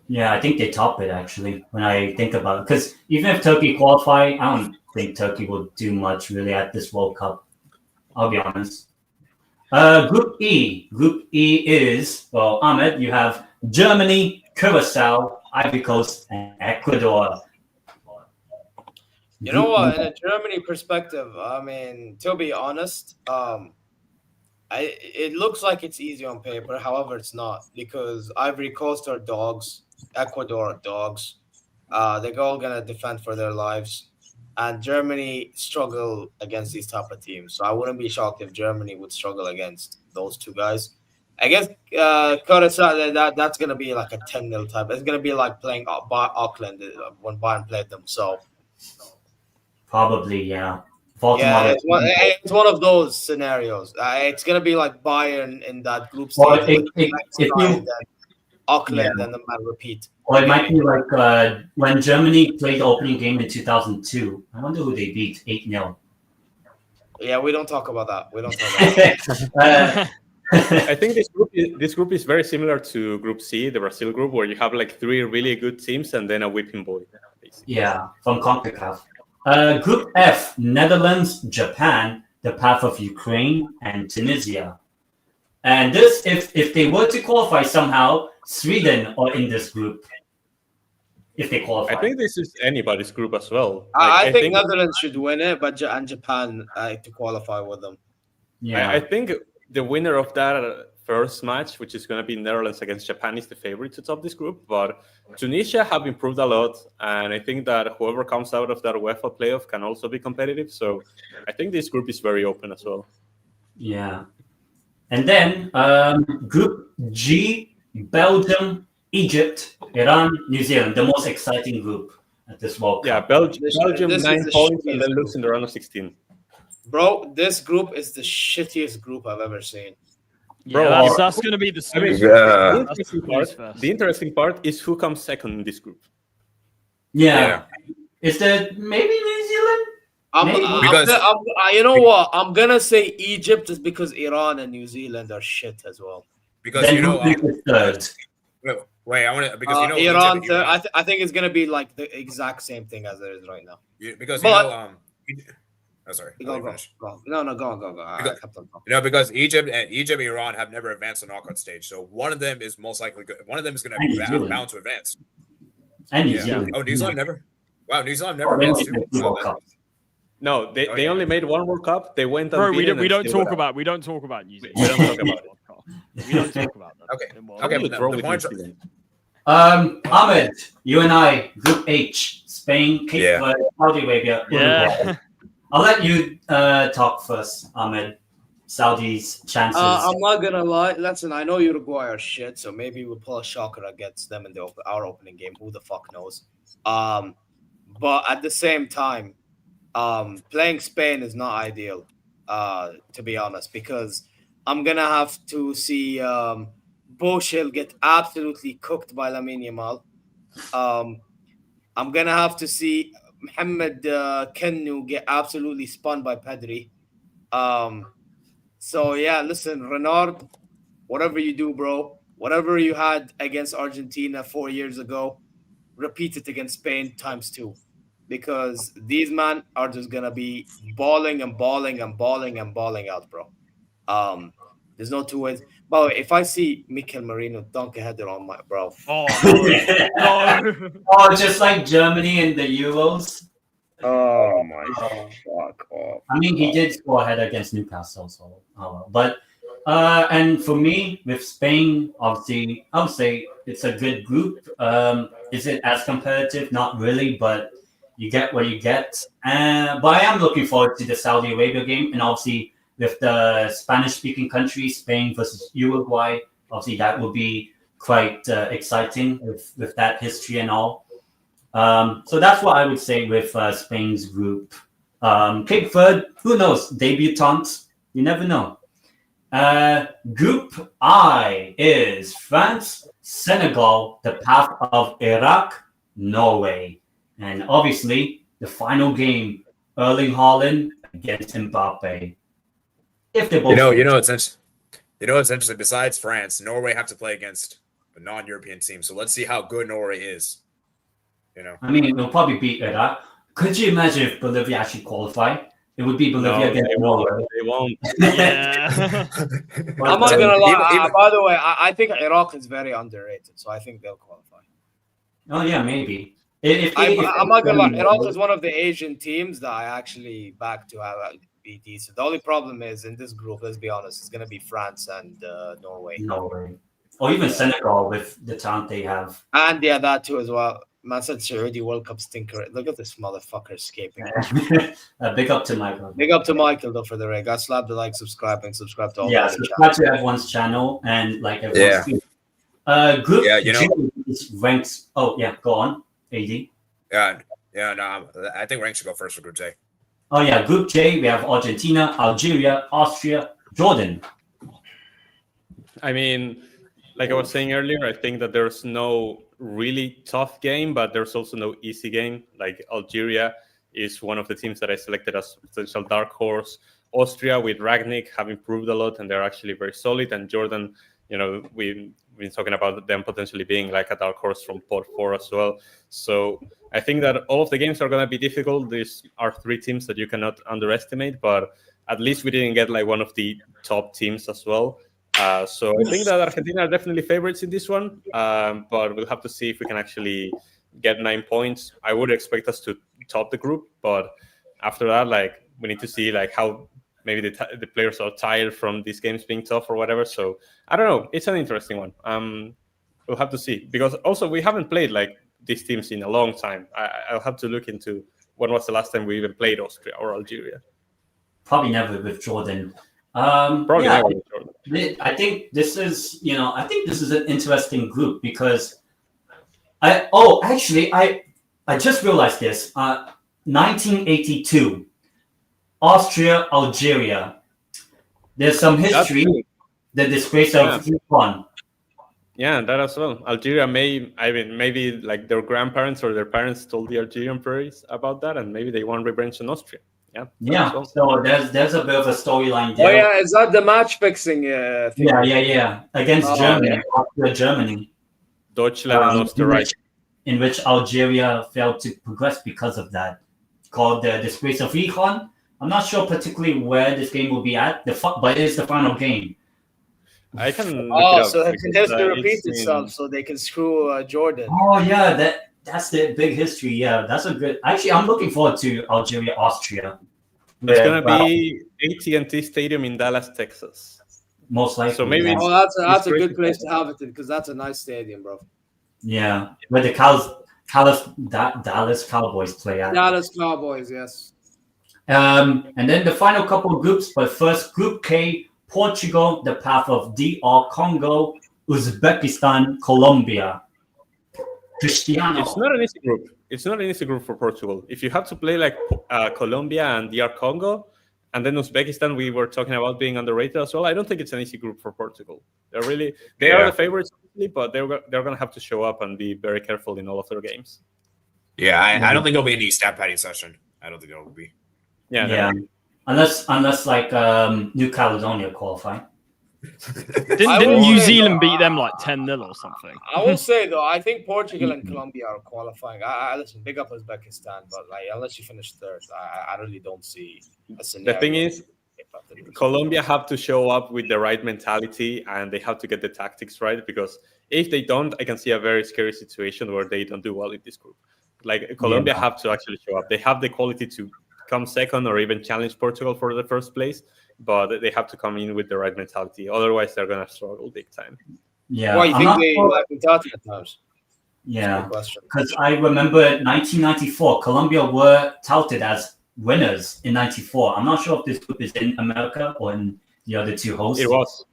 Yeah, I think they top it actually. When I think about it, because even if Turkey qualify, I don't think Turkey will do much really at this World Cup. I'll be honest. Group E. Group E is Ahmed. You have Germany, Curacao, Ivory Coast, and Ecuador. you know what? In a Germany perspective, I mean, to be honest, it looks like it's easy on paper. However, it's not because Ivory Coast are dogs, Ecuador are dogs. They're all gonna defend for their lives, and Germany struggle against these type of teams. So I wouldn't be shocked if Germany would struggle against those two guys. I guess Curacao, that's gonna be like a 10-0 type. It's gonna be like playing Auckland when Bayern played them. So. Probably, yeah. Yeah, it's one of those scenarios. It's gonna be like Bayern in that group stage, Well, then Auckland, and then repeat. Or it might be like when Germany played the opening game in 2002. I wonder who they beat 8-0. Yeah, we don't talk about that. We don't talk about that. I think this group is very similar to Group C, the Brazil group, where you have like 3 really good teams and then a whipping boy. Basically. Yeah, from CONCACAF. Group F, Netherlands, Japan, the path of Ukraine, and Tunisia. And this, if they were to qualify somehow, Sweden are in this group. If they qualify. I think this is anybody's group as well. I think Netherlands should win it, but Japan to qualify with them. Yeah. I think the winner of that first match, which is going to be Netherlands against Japan, is the favorite to top this group. But Tunisia have improved a lot, and I think that whoever comes out of that UEFA playoff can also be competitive. So I think this group is very open as well. Yeah. And then Group G, Belgium, Egypt, Iran, New Zealand, the most exciting group at this World Cup. Yeah, Belgium This 9 is the points and then shittiest lose in the round of 16. Bro, this group is the shittiest group I've ever seen. Bro, Yeah, that's going to be the I mean, snooze. the interesting part is who comes second in this group. Yeah. Is that maybe New Zealand? You know what? I'm gonna say Egypt is because Iran and New Zealand are shit as well. Because Then you know, who is third? Wait, I want to because Iran. Egypt, Iran I think it's gonna be like the exact same thing as it is right now. because But- oh sorry. Go. No, go. I kept on talking. Because Egypt and Iran have never advanced to knockout stage, so one of them is most likely good. One of them is going to be bound to advance. And New Yeah. Zealand. Oh, New Zealand never. Wow, New Zealand never Oh, they advanced only too. played two World Cups. No, they yeah. only made one World Cup. They went Bro, unbeaten. we don't and still talk got out. about New Zealand. We don't talk about it. We don't talk about that. Okay, You but draw the with point. New Zealand. Ahmed, you and I, Group H, Spain, Cape Yeah. Verde, Saudi Arabia, Yeah. Uruguay. I'll let you talk first, Ahmed. Saudi's chances. I'm not gonna lie. Listen, I know Uruguay are shit, so maybe we'll pull a shocker against them in our opening game. Who the fuck knows? But at the same time, playing Spain is not ideal, to be honest, because I'm gonna have to see Boschel get absolutely cooked by Lamine Yamal. I'm gonna have to see Mohamed Kennu get absolutely spun by Pedri. So yeah, listen, Renard, whatever you do, bro, whatever you had against Argentina 4 years ago, repeat it against Spain ×2, because these men are just gonna be balling out, bro. There's no two ways. By the way, if I see Mikel Merino dunk a header on my bro, Oh no. Oh, just like Germany in the Euros. oh my fuck off. I mean, he did score a header against Newcastle, so but and for me with Spain, obviously, I would say it's a good group. Is it as competitive? Not really, but you get what you get. But I am looking forward to the Saudi Arabia game, and obviously with the Spanish-speaking country, Spain versus Uruguay, obviously that will be quite exciting with that history and all. So that's what I would say with Spain's group. Cape Verde, who knows? Debutantes, you never know. Group I is France, Senegal, the path of Iraq, Norway. And obviously, the final game, Erling Haaland against Mbappe. If they both It's interesting. Besides France, Norway have to play against a non-European team. So let's see how good Norway is. I mean, it'll probably beat Iraq. Could you imagine if Bolivia actually qualified? It would be Bolivia against Norway. They won't. Yeah. I'm not gonna lie. By the way, I think Iraq is very underrated, so I think they'll qualify. Oh yeah, maybe. I'm not gonna lie. Iraq is one of the Asian teams that I actually back to have be decent. The only problem is in this group, let's be honest, it's gonna be France and Norway. Or even Senegal with the talent they have. And yeah, that too as well. Man said Saudi World Cup stinker. Look at this motherfucker escaping. Big up to Michael. Big up to Michael though for the rig. I slap the like, subscribe to all. Yeah, subscribe to everyone's channel and like everyone's group G is ranks. Oh yeah, go on, AD. I think Rank should go first for Group J. Oh yeah, Group J, we have Argentina, Algeria, Austria, Jordan. I mean, like I was saying earlier, I think that there's no really tough game, but there's also no easy game. Like Algeria is one of the teams that I selected as potential dark horse. Austria with Ragnick have improved a lot, and they're actually very solid. And Jordan, we've been talking about them potentially being like a dark horse from pot 4 as well. So I think that all of the games are going to be difficult. These are 3 teams that you cannot underestimate, but at least we didn't get like one of the top teams as well. So I think that Argentina are definitely favorites in this one, but we'll have to see if we can actually get 9 points. I would expect us to top the group, but after that, like we need to see like how maybe the players are tired from these games being tough or whatever. So I don't know. It's an interesting one. We'll have to see, because also we haven't played like these teams in a long time. I'll have to look into when was the last time we even played Austria or Algeria. Probably never with Jordan. Probably never with Jordan. I think this is, an interesting group because I just realized this. 1982, Austria, Algeria. There's some history. The disgrace of one. Yeah, that as well. Algeria maybe like their grandparents or their parents told the Algerian parents about that, and maybe they want revenge on Austria. Yeah. Well. So there's a bit of a storyline there. Oh yeah, is that the match fixing thing? Yeah. Against Germany, Austria, Germany. Deutschland and Österreich. In which Algeria failed to progress because of that, called the Disgrace of Rijon. I'm not sure particularly where this game will be at, but it is the final game. I can look it up so it because, has to repeat it's itself in- so they can screw Jordan. Oh yeah, that's the big history. Yeah, that's a good. Actually, I'm looking forward to Algeria, Austria. It's gonna be AT&T Stadium in Dallas, Texas. Most likely. So maybe yeah. it's- That's a great good to place to have it in because that's a nice stadium, bro. Yeah, where the Dallas Cowboys play at. Dallas Cowboys, yes. And then the final couple of groups, but first, Group K, Portugal, the path of DR Congo, Uzbekistan, Colombia. Cristiano. It's not an easy group. It's not an easy group for Portugal. If you have to play like Colombia and DR Congo, and then Uzbekistan, we were talking about being underrated as well. I don't think it's an easy group for Portugal. They are the favorites, but they're going to have to show up and be very careful in all of their games. Yeah, I don't think it'll be any stat padding session. I don't think it will be. Yeah. Unless like New Caledonia qualify. Didn't New Zealand beat them like 10-0 or something? I will say though, I think Portugal and Colombia are qualifying. I listen, big up Uzbekistan, but like unless you finish third, I really don't see a scenario. The thing is, Colombia have to show up with the right mentality and they have to get the tactics right, because if they don't, I can see a very scary situation where they don't do well in this group. Like Colombia have to actually show up. They have the quality to come second or even challenge Portugal for the first place, but they have to come in with the right mentality. Otherwise, they're going to struggle big time. Yeah. Why you think they lack mentality at times? Yeah, because I remember 1994, Colombia were touted as winners in 94. I'm not sure if this group is in America or in the other two hosts. It was.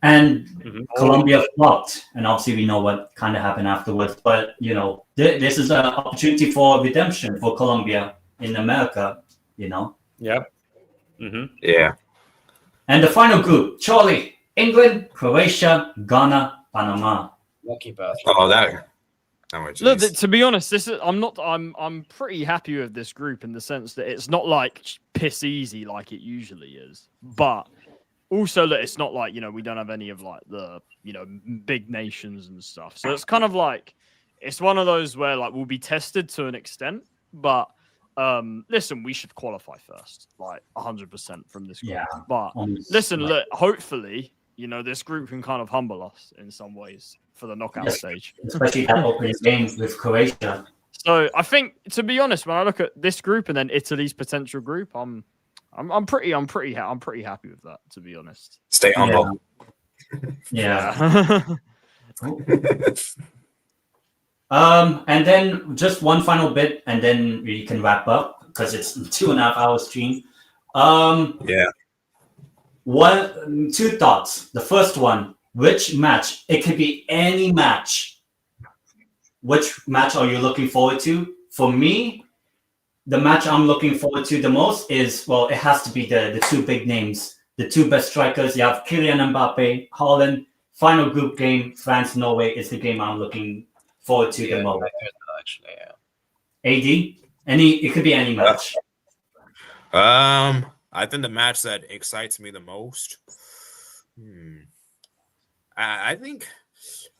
And Colombia flopped, and obviously we know what kind of happened afterwards. But, you know, this is an opportunity for redemption for Colombia in America, you know? Yep. Mm-hmm. Yeah. And the final group, Charlie, England, Croatia, Ghana, Panama. Lucky bastard. Oh, that. Look, to be honest, I'm pretty happy with this group in the sense that it's not like piss easy like it usually is, but also that it's not like, you know, we don't have any of like the, you know, big nations and stuff. So it's kind of like, it's one of those where like we'll be tested to an extent, but listen, we should qualify first, like 100% from this group. Yeah. But listen, look, hopefully, you know, this group can kind of humble us in some ways for the knockout stage. Especially that opening game with Croatia. So I think, to be honest, when I look at this group and then Italy's potential group, I'm pretty happy with that, to be honest. Stay humble. Yeah. And then just one final bit, and then we can wrap up because it's 2.5 hour stream. Yeah. Two thoughts. The first one, which match? It could be any match. Which match are you looking forward to? For me, the match I'm looking forward to the most is, well, it has to be the two big names, the two best strikers. You have Kylian Mbappe, Haaland. Final group game, France-Norway is the game I'm looking forward to the most. Actually, yeah. AD? It could be any match. I think the match that excites me the most. I think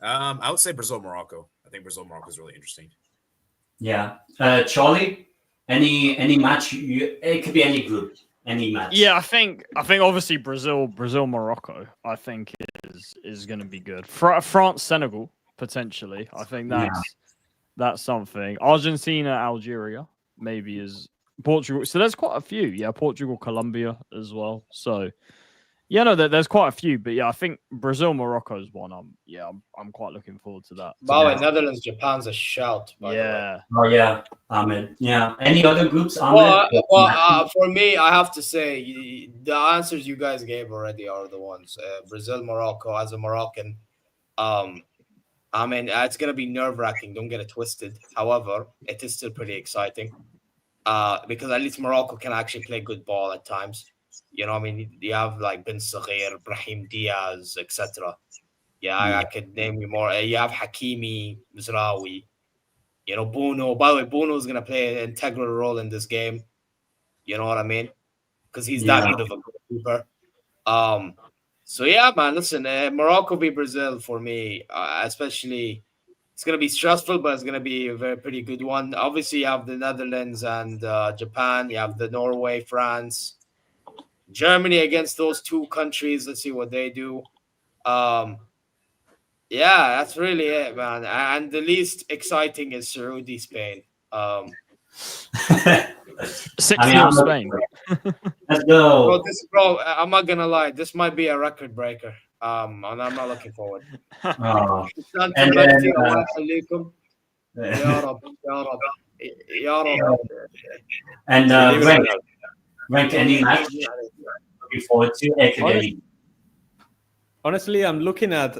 I would say Brazil-Morocco. I think Brazil-Morocco is really interesting. Yeah. Charlie, any match? It could be any group, any match. Yeah, I think obviously Brazil-Morocco, I think is going to be good. France-Senegal potentially. I think that's something. Argentina-Algeria maybe is. Portugal. So there's quite a few. Yeah, Portugal, Colombia as well. So yeah, no, there's quite a few. But yeah, I think Brazil, Morocco is one. I'm quite looking forward to that. By the way, Netherlands, Japan's a shout. By the way. Oh yeah, Ahmed. Yeah. Any other groups? Well, for me, I have to say the answers you guys gave already are the ones. Brazil, Morocco. As a Moroccan, I mean, it's gonna be nerve-wracking. Don't get it twisted. However, it is still pretty exciting. Because at least Morocco can actually play good ball at times. You know, I mean, you have like Ben Saghir, Brahim Diaz, etc. Yeah, I could name you more. You have Hakimi, Mizraoui, you know, Bono. By the way, Bono is going to play an integral role in this game. You know what I mean? Because he's that good of a goalkeeper. So yeah, man. Listen, Morocco v Brazil for me, especially. It's gonna be stressful, but it's gonna be a very pretty good one. Obviously, you have the Netherlands and Japan. You have the Norway, France, Germany against those two countries. Let's see what they do. Yeah, that's really it, man. And the least exciting is Saudi, Spain. 6-0 Spain. Let's go. Bro, I'm not gonna lie. This might be a record breaker. And I'm not looking forward. Oh. And And then, and rank any match looking forward to Academy. Honestly, I'm looking at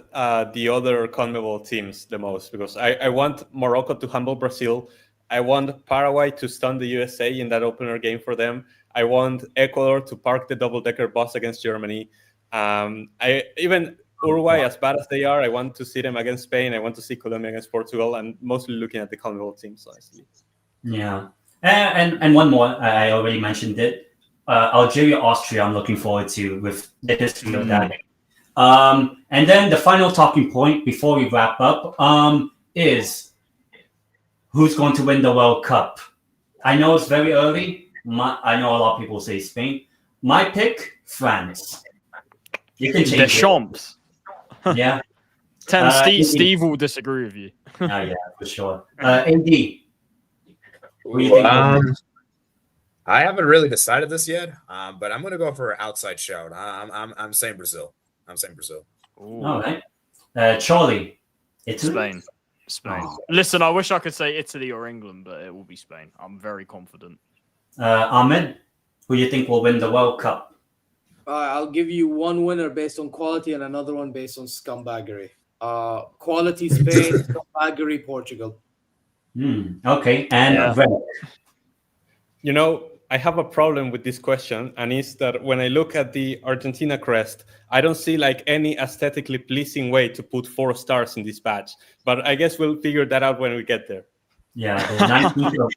the other CONMEBOL teams the most because I want Morocco to humble Brazil. I want Paraguay to stun the USA in that opener game for them. I want Ecuador to park the double-decker bus against Germany. Even Uruguay, as bad as they are, I want to see them against Spain. I want to see Colombia against Portugal, and mostly looking at the CONMEBOL teams, honestly. Yeah, and one more. I already mentioned it. Algeria, Austria. I'm looking forward to with the history of that. And then the final talking point before we wrap up is who's going to win the World Cup. I know it's very early. I know a lot of people say Spain. My pick, France. You can change Deschamps. it. Yeah. Steve will disagree with you. Yeah, for sure. AD. What do you think? I haven't really decided this yet, but I'm gonna go for an outside shout. I'm saying Brazil. Ooh. All right. Charlie. Spain. Oh. Listen, I wish I could say Italy or England, but it will be Spain. I'm very confident. Ahmed, who do you think will win the World Cup? I'll give you one winner based on quality and another one based on scumbaggery. Quality Spain, scumbaggery Portugal. Okay, and Red. You know, I have a problem with this question, and it's that when I look at the Argentina crest, I don't see like any aesthetically pleasing way to put 4 stars in this badge. But I guess we'll figure that out when we get there. Yeah, the 19th of,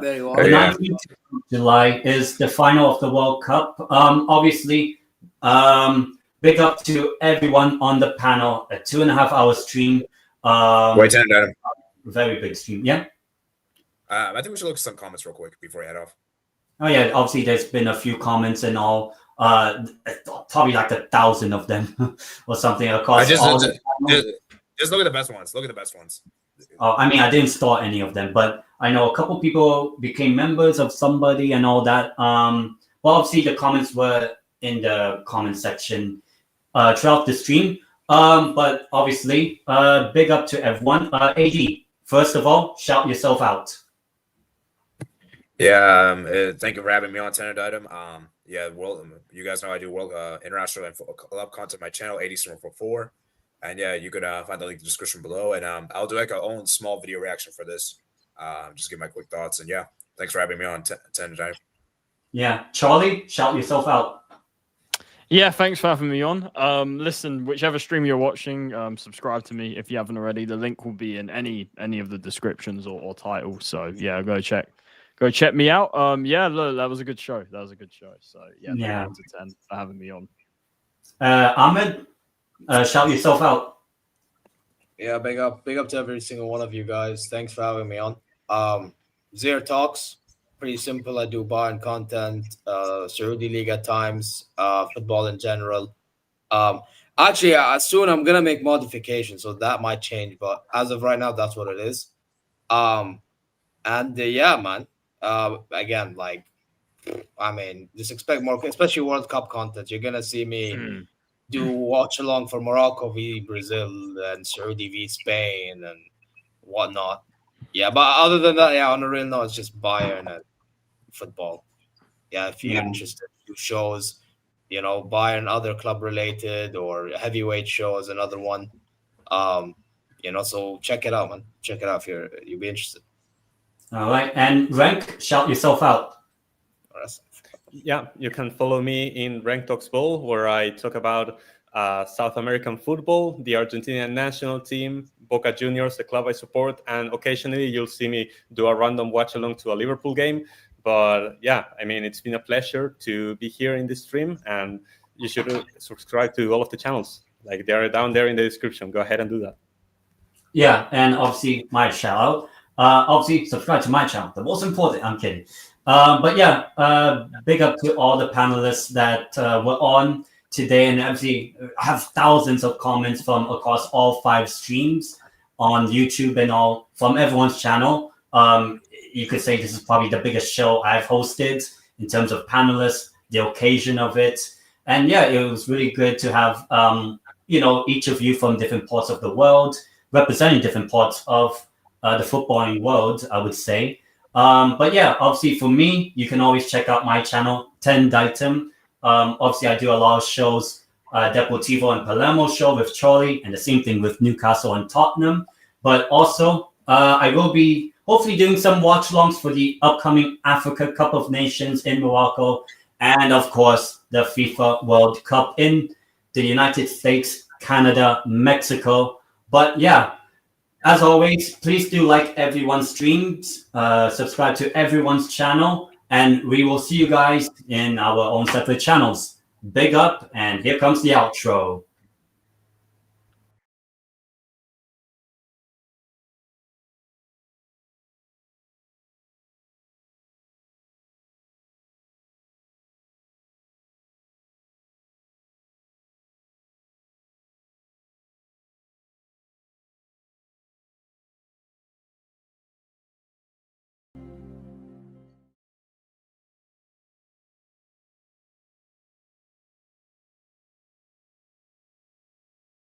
Very well. the 19th of July is the final of the World Cup. Obviously, big up to everyone on the panel. A 2.5-hour stream. Wait, Tendeitem. Very big stream. Yeah. I think we should look at some comments real quick before we head off. Oh yeah, obviously there's been a few comments and all. Probably like 1,000 of them or something across. Just look at the best ones. Look at the best ones. I mean, I didn't start any of them, but I know a couple people became members of somebody and all that. Well, obviously the comments were in the comment section throughout the stream. But obviously, big up to everyone. AD, first of all, shout yourself out. Yeah, thank you for having me on Tendeitem. Yeah, you guys know I do international and club content on my channel, AD744. And yeah, you can find the link in the description below. And I'll do like a own small video reaction for this. Just give my quick thoughts. And yeah, thanks for having me on Tendeitem. Yeah, Charlie, shout yourself out. Yeah, thanks for having me on. Listen, whichever stream you're watching, subscribe to me if you haven't already. The link will be in any of the descriptions or titles. So yeah, go check me out. Yeah, look, that was a good show. So yeah, 10 to 10 for having me on. Ahmed, shout yourself out. Yeah, big up to every single one of you guys. Thanks for having me on. ZeerTalks, pretty simple. I do Bayern content, Saudi League at times, football in general. Actually, soon I'm gonna make modifications, so that might change. But as of right now, that's what it is. Yeah, man. Again, like, I mean, just expect more, especially World Cup content. You're gonna see me do watch along for Morocco v Brazil and Saudi v Spain and whatnot. Yeah, but other than that, yeah, on a real note, it's just Bayern and football. Yeah, if you're interested, do shows, Bayern other club related or heavyweight shows, another one. So check it out, man. Check it out if you'll be interested. All right, and Rank, shout yourself out. Yeah, you can follow me in Rank Talks Bowl, where I talk about South American football, the Argentinian national team, Boca Juniors, the club I support, and occasionally you'll see me do a random watch along to a Liverpool game. But yeah, I mean, it's been a pleasure to be here in this stream, and you should subscribe to all of the channels. Like, they're down there in the description. Go ahead and do that. Yeah, and obviously my shout out. Obviously subscribe to my channel. The most important. I'm kidding. But yeah, big up to all the panelists that were on today, and obviously I have thousands of comments from across all 5 streams on YouTube and all from everyone's channel. You could say this is probably the biggest show I've hosted in terms of panelists, the occasion of it, and yeah, it was really good to have each of you from different parts of the world representing different parts of the footballing world, I would say. But yeah, obviously for me, you can always check out my channel, Tendeitem. Obviously, I do a lot of shows, Deportivo and Palermo show with Charlie, and the same thing with Newcastle and Tottenham. But also, I will be hopefully doing some watch-alongs for the upcoming Africa Cup of Nations in Morocco, and of course, the FIFA World Cup in the United States, Canada, Mexico. But yeah, as always, please do like everyone's streams, subscribe to everyone's channel, and we will see you guys in our own separate channels. Big up, and here comes the outro.